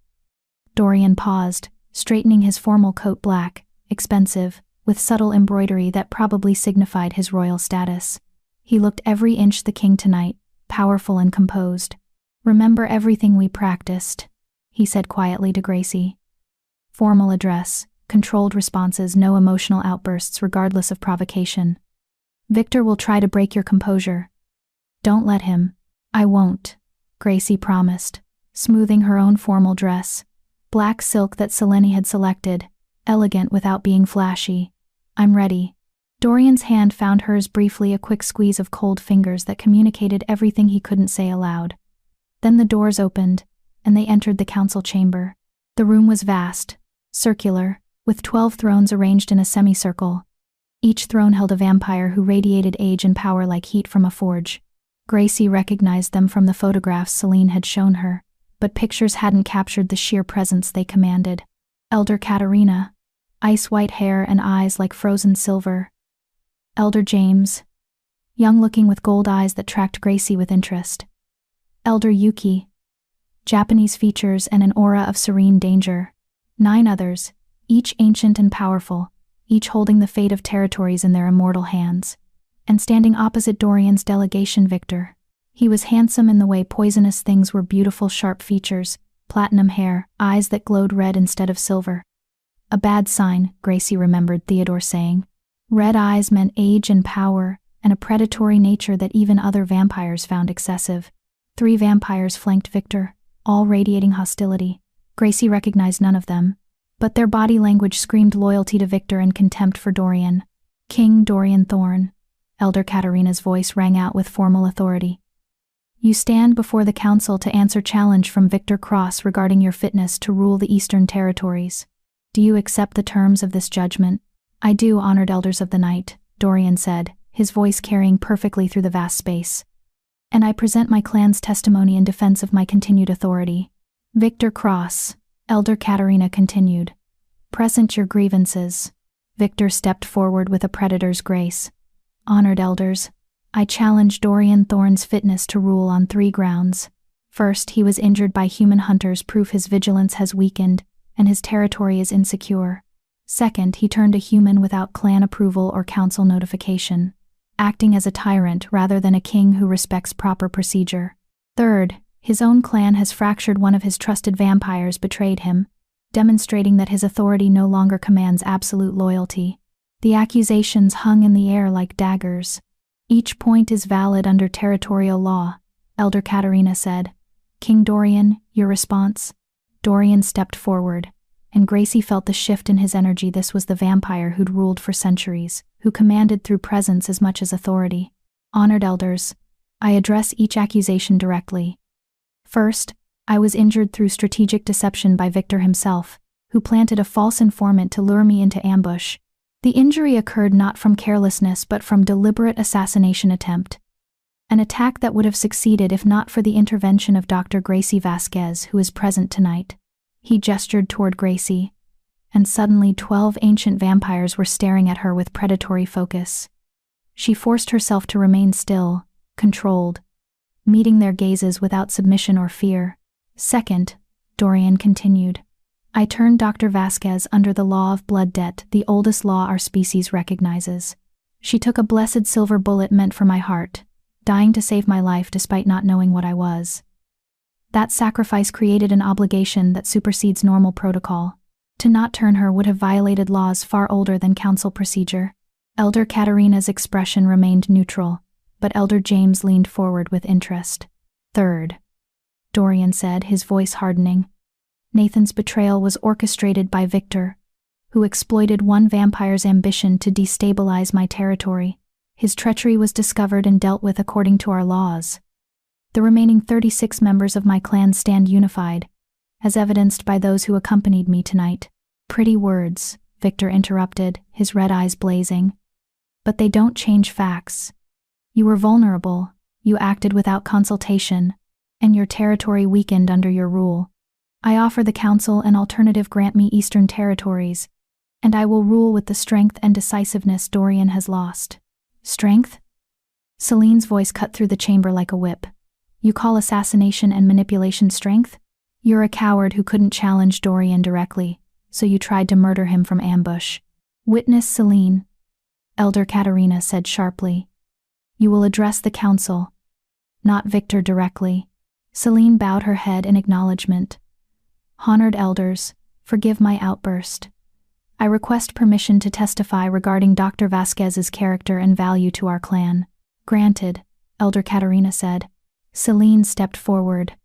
Dorian paused, straightening his formal coat black, expensive, with subtle embroidery that probably signified his royal status. He looked every inch the king tonight, powerful and composed. "Remember everything we practiced," he said quietly to Gracie. Formal address, controlled responses, no emotional outbursts regardless of provocation. "Victor will try to break your composure. Don't let him." "I won't," Gracie promised, smoothing her own formal dress, black silk that Selene had selected, elegant without being flashy. "I'm ready." Dorian's hand found hers briefly, a quick squeeze of cold fingers that communicated everything he couldn't say aloud. Then the doors opened, and they entered the council chamber. The room was vast, circular, with 12 thrones arranged in a semicircle. Each throne held a vampire who radiated age and power like heat from a forge. Gracie recognized them from the photographs Selene had shown her, but pictures hadn't captured the sheer presence they commanded. Elder Katherine, ice-white hair and eyes like frozen silver. Elder James, young-looking with gold eyes that tracked Gracie with interest. Elder Yuki, Japanese features and an aura of serene danger. 9 others, each ancient and powerful, each holding the fate of territories in their immortal hands. And standing opposite Dorian's delegation, Victor. He was handsome in the way poisonous things were beautiful, sharp features, platinum hair, eyes that glowed red instead of silver. A bad sign, Gracie remembered Theodore saying. Red eyes meant age and power, and a predatory nature that even other vampires found excessive. 3 vampires flanked Victor, all radiating hostility. Gracie recognized none of them, but their body language screamed loyalty to Victor and contempt for Dorian. "King Dorian Thorne," Elder Katarina's voice rang out with formal authority. "You stand before the council to answer challenge from Victor Cross regarding your fitness to rule the Eastern Territories. Do you accept the terms of this judgment?" "I do, honored elders of the night," Dorian said, his voice carrying perfectly through the vast space. "And I present my clan's testimony in defense of my continued authority." "Victor Cross," Elder Katarina continued, "present your grievances." Victor stepped forward with a predator's grace. "Honored elders, I challenge Dorian Thorne's fitness to rule on 3 grounds. First, he was injured by human hunters, proof his vigilance has weakened, and his territory is insecure. Second, he turned a human without clan approval or council notification, acting as a tyrant rather than a king who respects proper procedure. Third, his own clan has fractured. One of his trusted vampires betrayed him, demonstrating that his authority no longer commands absolute loyalty. The accusations hung in the air like daggers. "Each point is valid under territorial law," Elder Katarina said. "King Dorian, your response?" Dorian stepped forward, and Gracie felt the shift in his energy. This was the vampire who'd ruled for centuries, who commanded through presence as much as authority. "Honored elders, I address each accusation directly. First, I was injured through strategic deception by Victor himself, who planted a false informant to lure me into ambush. The injury occurred not from carelessness but from deliberate assassination attempt. An attack that would have succeeded if not for the intervention of Dr. Gracie Vasquez, who is present tonight." He gestured toward Gracie, and suddenly 12 ancient vampires were staring at her with predatory focus. She forced herself to remain still, controlled, meeting their gazes without submission or fear. Second, Dorian continued. I turned Dr. Vasquez under the law of blood debt, the oldest law our species recognizes. She took a blessed silver bullet meant for my heart, dying to save my life despite not knowing what I was. That sacrifice created an obligation that supersedes normal protocol. To not turn her would have violated laws far older than council procedure. Elder Katharina's expression remained neutral, but Elder James leaned forward with interest. Third, Dorian said, his voice hardening. Nathan's betrayal was orchestrated by Victor, who exploited one vampire's ambition to destabilize my territory. His treachery was discovered and dealt with according to our laws. The remaining 36 members of my clan stand unified, as evidenced by those who accompanied me tonight. Pretty words, Victor interrupted, his red eyes blazing. But they don't change facts. You were vulnerable, you acted without consultation, and your territory weakened under your rule. I offer the council an alternative: grant me Eastern territories, and I will rule with the strength and decisiveness Dorian has lost. Strength? Celine's voice cut through the chamber like a whip. You call assassination and manipulation strength? You're a coward who couldn't challenge Dorian directly, so you tried to murder him from ambush. Witness Celine, Elder Katharina said sharply. You will address the council, not Victor directly. Celine bowed her head in acknowledgement. Honored elders, forgive my outburst. I request permission to testify regarding Dr. Vasquez's character and value to our clan. Granted, Elder Katharina said. Celine stepped forward.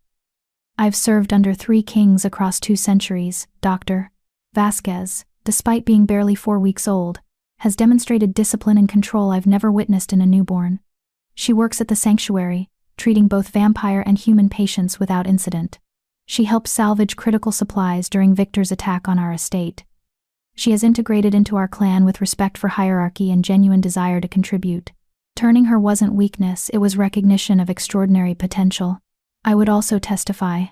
I've served under 3 kings across 2 centuries. Dr. Vasquez, despite being barely 4 weeks old, has demonstrated discipline and control I've never witnessed in a newborn. She works at the sanctuary, treating both vampire and human patients without incident. She helped salvage critical supplies during Victor's attack on our estate. She has integrated into our clan with respect for hierarchy and genuine desire to contribute. Turning her wasn't weakness, it was recognition of extraordinary potential. I would also testify,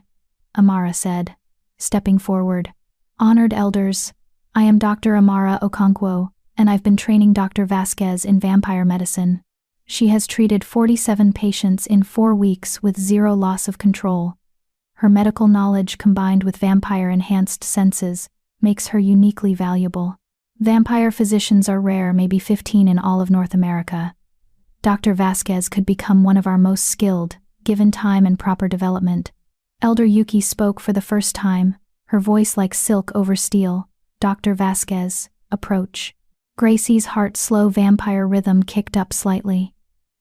Amara said, stepping forward. Honored elders, I am Dr. Amara Okonkwo, and I've been training Dr. Vasquez in vampire medicine. She has treated 47 patients in 4 weeks with 0 loss of control. Her medical knowledge combined with vampire-enhanced senses makes her uniquely valuable. Vampire physicians are rare, maybe 15 in all of North America. Dr. Vasquez could become one of our most skilled, given time and proper development. Elder Yuki spoke for the first time, her voice like silk over steel. Dr. Vasquez, approach. Gracie's heart-slow vampire rhythm kicked up slightly.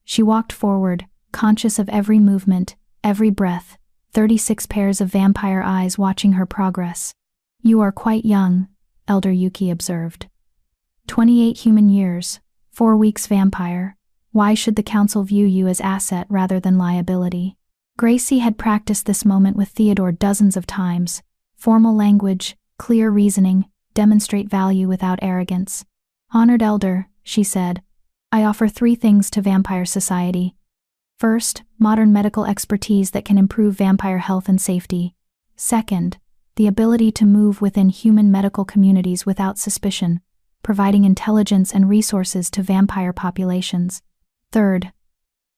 She walked forward, conscious of every movement, every breath, 36 pairs of vampire eyes watching her progress. You are quite young, Elder Yuki observed. 28 human years, 4 weeks vampire. Why should the council view you as asset rather than liability? Gracie had practiced this moment with Theodore dozens of times. Formal language, clear reasoning, demonstrate value without arrogance. Honored elder, she said, I offer 3 things to vampire society. First, modern medical expertise that can improve vampire health and safety. Second, the ability to move within human medical communities without suspicion, providing intelligence and resources to vampire populations. Third,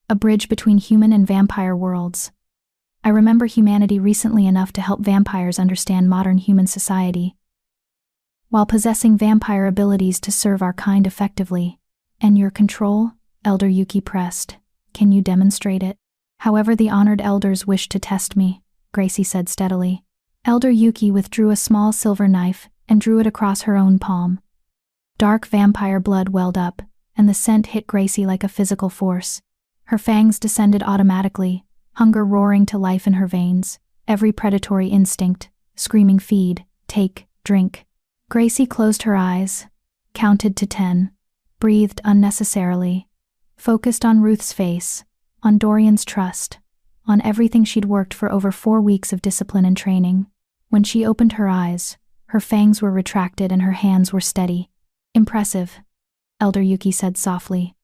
a bridge between human and vampire worlds. I remember humanity recently enough to help vampires understand modern human society, while possessing vampire abilities to serve our kind effectively. And your control? Elder Yuki pressed. Can you demonstrate it? However the honored elders wish to test me, Gracie said steadily. Elder Yuki withdrew a small silver knife and drew it across her own palm. Dark vampire blood welled up, and the scent hit Gracie like a physical force. Her fangs descended automatically, hunger roaring to life in her veins, every predatory instinct, screaming feed, take, drink. Gracie closed her eyes, counted to 10, breathed unnecessarily, focused on Ruth's face, on Dorian's trust, on everything she'd worked for over 4 weeks of discipline and training. When she opened her eyes, her fangs were retracted and her hands were steady. Impressive, Elder Yuki said softly.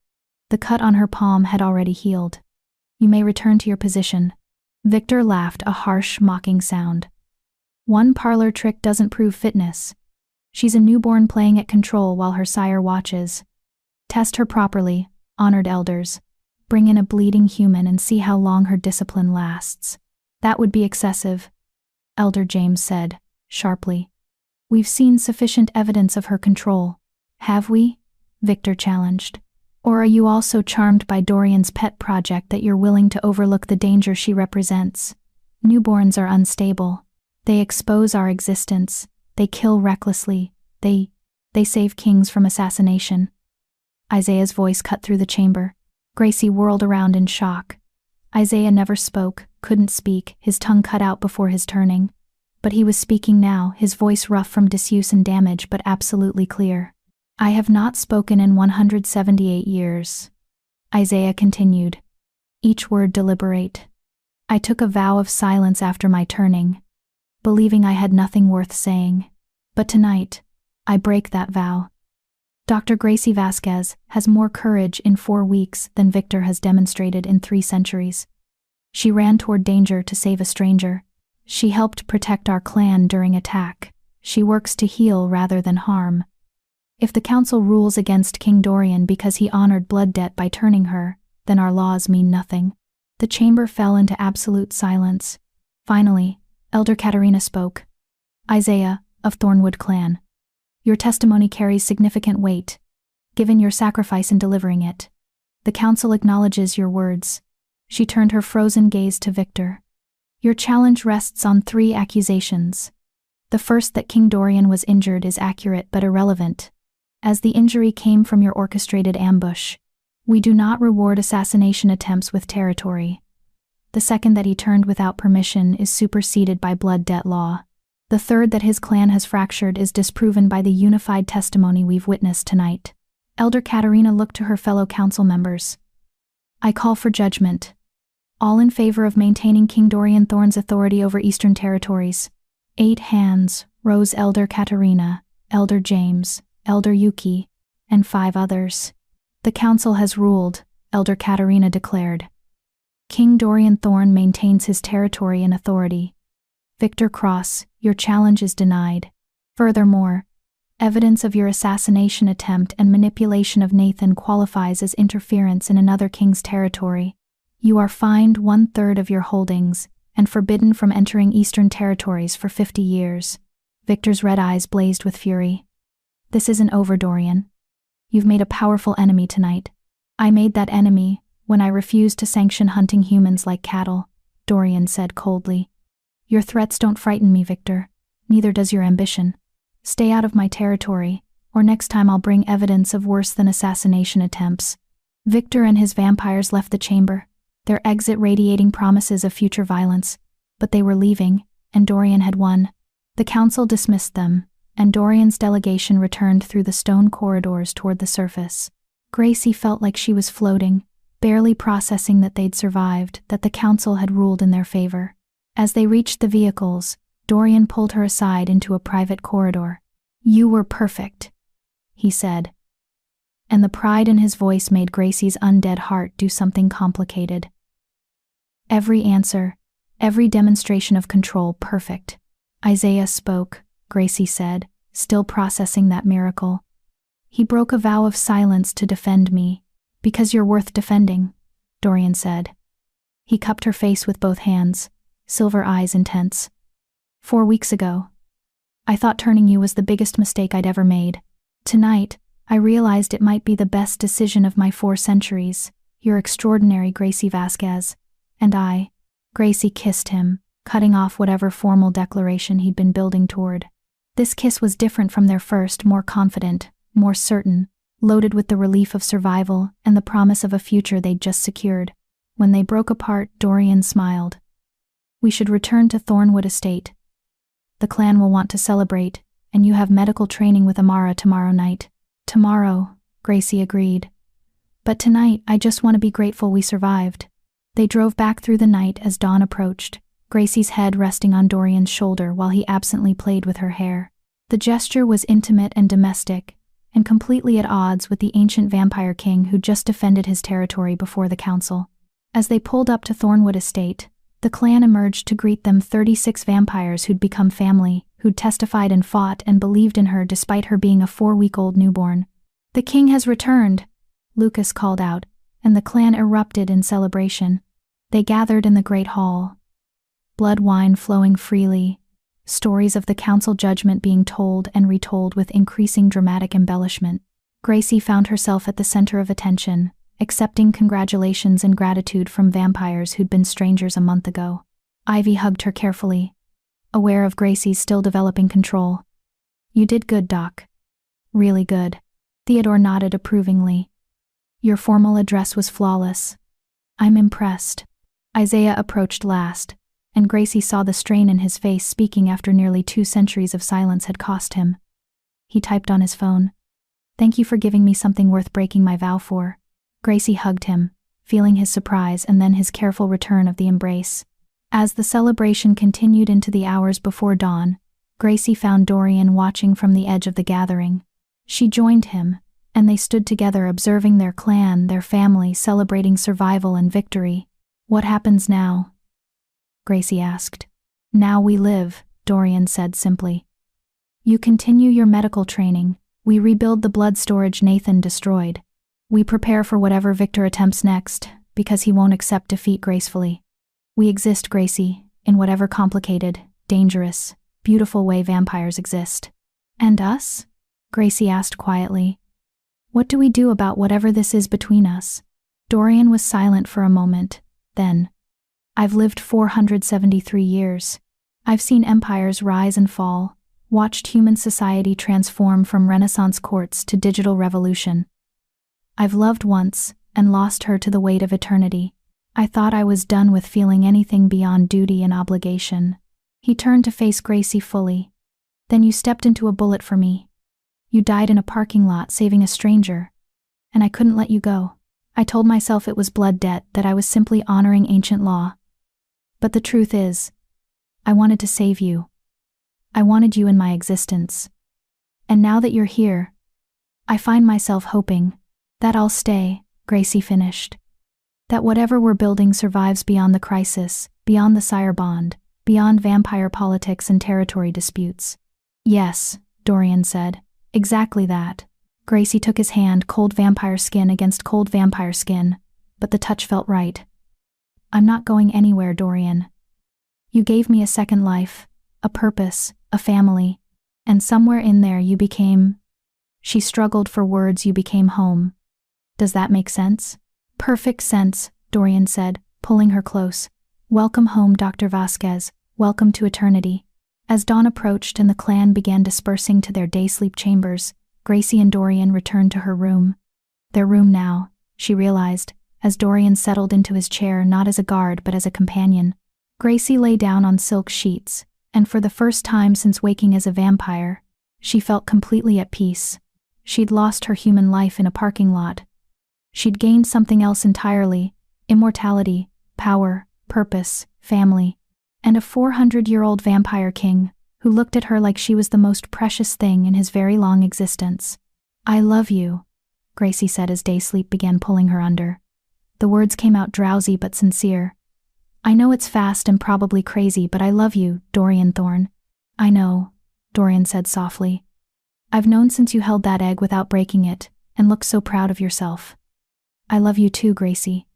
The cut on her palm had already healed. You may return to your position. Victor laughed, a harsh, mocking sound. One parlor trick doesn't prove fitness. She's a newborn playing at control while her sire watches. Test her properly, honored elders. Bring in a bleeding human and see how long her discipline lasts. That would be excessive. Elder James said, sharply. We've seen sufficient evidence of her control. Have we? Victor challenged. Or are you also charmed by Dorian's pet project that you're willing to overlook the danger she represents? Newborns are unstable. They expose our existence. They kill recklessly. They save kings from assassination. Isaiah's voice cut through the chamber. Gracie whirled around in shock. Isaiah never spoke, couldn't speak, his tongue cut out before his turning. But he was speaking now, his voice rough from disuse and damage but absolutely clear. I have not spoken in 178 years. Isaiah continued, each word deliberate. I took a vow of silence after my turning, believing I had nothing worth saying. But tonight, I break that vow. Dr. Gracie Vasquez has more courage in 4 weeks than Victor has demonstrated in 3 centuries. She ran toward danger to save a stranger. She helped protect our clan during attack. She works to heal rather than harm. If the council rules against King Dorian because he honored blood debt by turning her, then our laws mean nothing. The chamber fell into absolute silence. Finally, Elder Katharina spoke. Isaiah, of Thornwood clan. Your testimony carries significant weight, given your sacrifice in delivering it. The council acknowledges your words. She turned her frozen gaze to Victor. Your challenge rests on 3 accusations. The first, that King Dorian was injured, is accurate but irrelevant, as the injury came from your orchestrated ambush. We do not reward assassination attempts with territory. The second, that he turned without permission, is superseded by blood debt law. The third, that his clan has fractured, is disproven by the unified testimony we've witnessed tonight. Elder Katharina looked to her fellow council members. I call for judgment. All in favor of maintaining King Dorian Thorne's authority over Eastern territories. 8 hands rose: Elder Katharina, Elder James, Elder Yuki, and 5 others. The council has ruled, Elder Katharina declared. King Dorian Thorne maintains his territory and authority. Victor Cross, your challenge is denied. Furthermore, evidence of your assassination attempt and manipulation of Nathan qualifies as interference in another king's territory. You are fined 1/3 of your holdings and forbidden from entering Eastern territories for 50 years. Victor's red eyes blazed with fury. This isn't over, Dorian. You've made a powerful enemy tonight. I made that enemy when I refused to sanction hunting humans like cattle, Dorian said coldly. Your threats don't frighten me, Victor. Neither does your ambition. Stay out of my territory, or next time I'll bring evidence of worse than assassination attempts. Victor and his vampires left the chamber, their exit radiating promises of future violence, but they were leaving, and Dorian had won. The council dismissed them, and Dorian's delegation returned through the stone corridors toward the surface. Gracie felt like she was floating, barely processing that they'd survived, that the council had ruled in their favor. As they reached the vehicles, Dorian pulled her aside into a private corridor. You were perfect, he said. And the pride in his voice made Gracie's undead heart do something complicated. Every answer, every demonstration of control, perfect. Isaiah spoke, Gracie said, still processing that miracle. He broke a vow of silence to defend me, because you're worth defending, Dorian said. He cupped her face with both hands, silver eyes intense. 4 weeks ago, I thought turning you was the biggest mistake I'd ever made. Tonight, I realized it might be the best decision of my 4 centuries. You're extraordinary, Gracie Vasquez. And I. Gracie kissed him, cutting off whatever formal declaration he'd been building toward. This kiss was different from their first, more confident, more certain, loaded with the relief of survival and the promise of a future they'd just secured. When they broke apart, Dorian smiled. We should return to Thornwood Estate. The clan will want to celebrate, and you have medical training with Amara tomorrow night. Tomorrow, Gracie agreed. But tonight, I just want to be grateful we survived. They drove back through the night as dawn approached, Gracie's head resting on Dorian's shoulder while he absently played with her hair. The gesture was intimate and domestic, and completely at odds with the ancient vampire king who'd just defended his territory before the council. As they pulled up to Thornwood Estate, the clan emerged to greet them 36 vampires who'd become family, who'd testified and fought and believed in her despite her being a 4-week-old newborn. The king has returned, Lucas called out, and the clan erupted in celebration. They gathered in the great hall. Blood wine flowing freely, stories of the council judgment being told and retold with increasing dramatic embellishment. Gracie found herself at the center of attention, accepting congratulations and gratitude from vampires who'd been strangers a month ago. Ivy hugged her carefully, aware of Gracie's still developing control. "You did good, Doc. Really good." Theodore nodded approvingly. "Your formal address was flawless. I'm impressed." Isaiah approached last, and Gracie saw the strain in his face speaking after nearly 2 centuries of silence had cost him. He typed on his phone. "Thank you for giving me something worth breaking my vow for." Gracie hugged him, feeling his surprise and then his careful return of the embrace. As the celebration continued into the hours before dawn, Gracie found Dorian watching from the edge of the gathering. She joined him, and they stood together observing their clan, their family, celebrating survival and victory. "What happens now?" Gracie asked. "Now we live," Dorian said simply. "You continue your medical training. We rebuild the blood storage Nathan destroyed. We prepare for whatever Victor attempts next, because he won't accept defeat gracefully. We exist, Gracie, in whatever complicated, dangerous, beautiful way vampires exist." "And us?" Gracie asked quietly. "What do we do about whatever this is between us?" Dorian was silent for a moment, then, "I've lived 473 years. I've seen empires rise and fall, watched human society transform from Renaissance courts to digital revolution. I've loved once and lost her to the weight of eternity. I thought I was done with feeling anything beyond duty and obligation." He turned to face Gracie fully. "Then you stepped into a bullet for me. You died in a parking lot saving a stranger, and I couldn't let you go. I told myself it was blood debt, that I was simply honoring ancient law. But the truth is, I wanted to save you. I wanted you in my existence. And now that you're here, I find myself hoping that I'll stay," Gracie finished. "That whatever we're building survives beyond the crisis, beyond the sire bond, beyond vampire politics and territory disputes." "Yes," Dorian said, "exactly that." Gracie took his hand, cold vampire skin against cold vampire skin, but the touch felt right. "I'm not going anywhere, Dorian. You gave me a second life, a purpose, a family, and somewhere in there you became—" She struggled for words. "You became home. Does that make sense?" "Perfect sense," Dorian said, pulling her close. "Welcome home, Dr. Vasquez. Welcome to eternity." As dawn approached and the clan began dispersing to their day sleep chambers, Gracie and Dorian returned to her room. Their room now, she realized, as Dorian settled into his chair not as a guard but as a companion. Gracie lay down on silk sheets, and for the first time since waking as a vampire, she felt completely at peace. She'd lost her human life in a parking lot. She'd gained something else entirely: immortality, power, purpose, family, and a 400-year-old vampire king who looked at her like she was the most precious thing in his very long existence. "I love you," Gracie said as day sleep began pulling her under. The words came out drowsy but sincere. "I know it's fast and probably crazy, but I love you, Dorian Thorne." "I know," Dorian said softly. "I've known since you held that egg without breaking it, and looked so proud of yourself. I love you too, Gracie.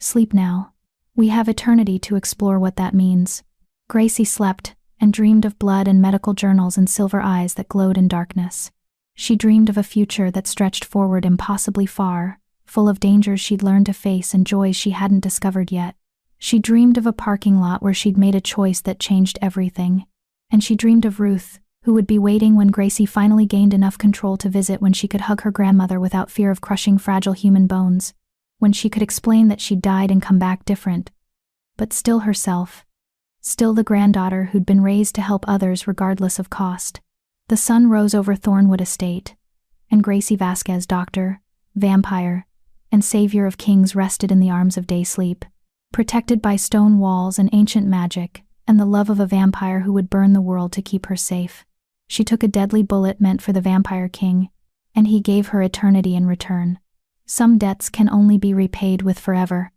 Sleep now. We have eternity to explore what that means." Gracie slept, and dreamed of blood and medical journals and silver eyes that glowed in darkness. She dreamed of a future that stretched forward impossibly far, full of dangers she'd learned to face and joys she hadn't discovered yet. She dreamed of a parking lot where she'd made a choice that changed everything. And she dreamed of Ruth, who would be waiting when Gracie finally gained enough control to visit, when she could hug her grandmother without fear of crushing fragile human bones, when she could explain that she'd died and come back different, but still herself. Still the granddaughter who'd been raised to help others regardless of cost. The sun rose over Thornwood Estate, and Gracie Vasquez, doctor, vampire, and savior of kings, rested in the arms of day sleep, protected by stone walls and ancient magic, and the love of a vampire who would burn the world to keep her safe. She took a deadly bullet meant for the vampire king, and he gave her eternity in return. Some debts can only be repaid with forever.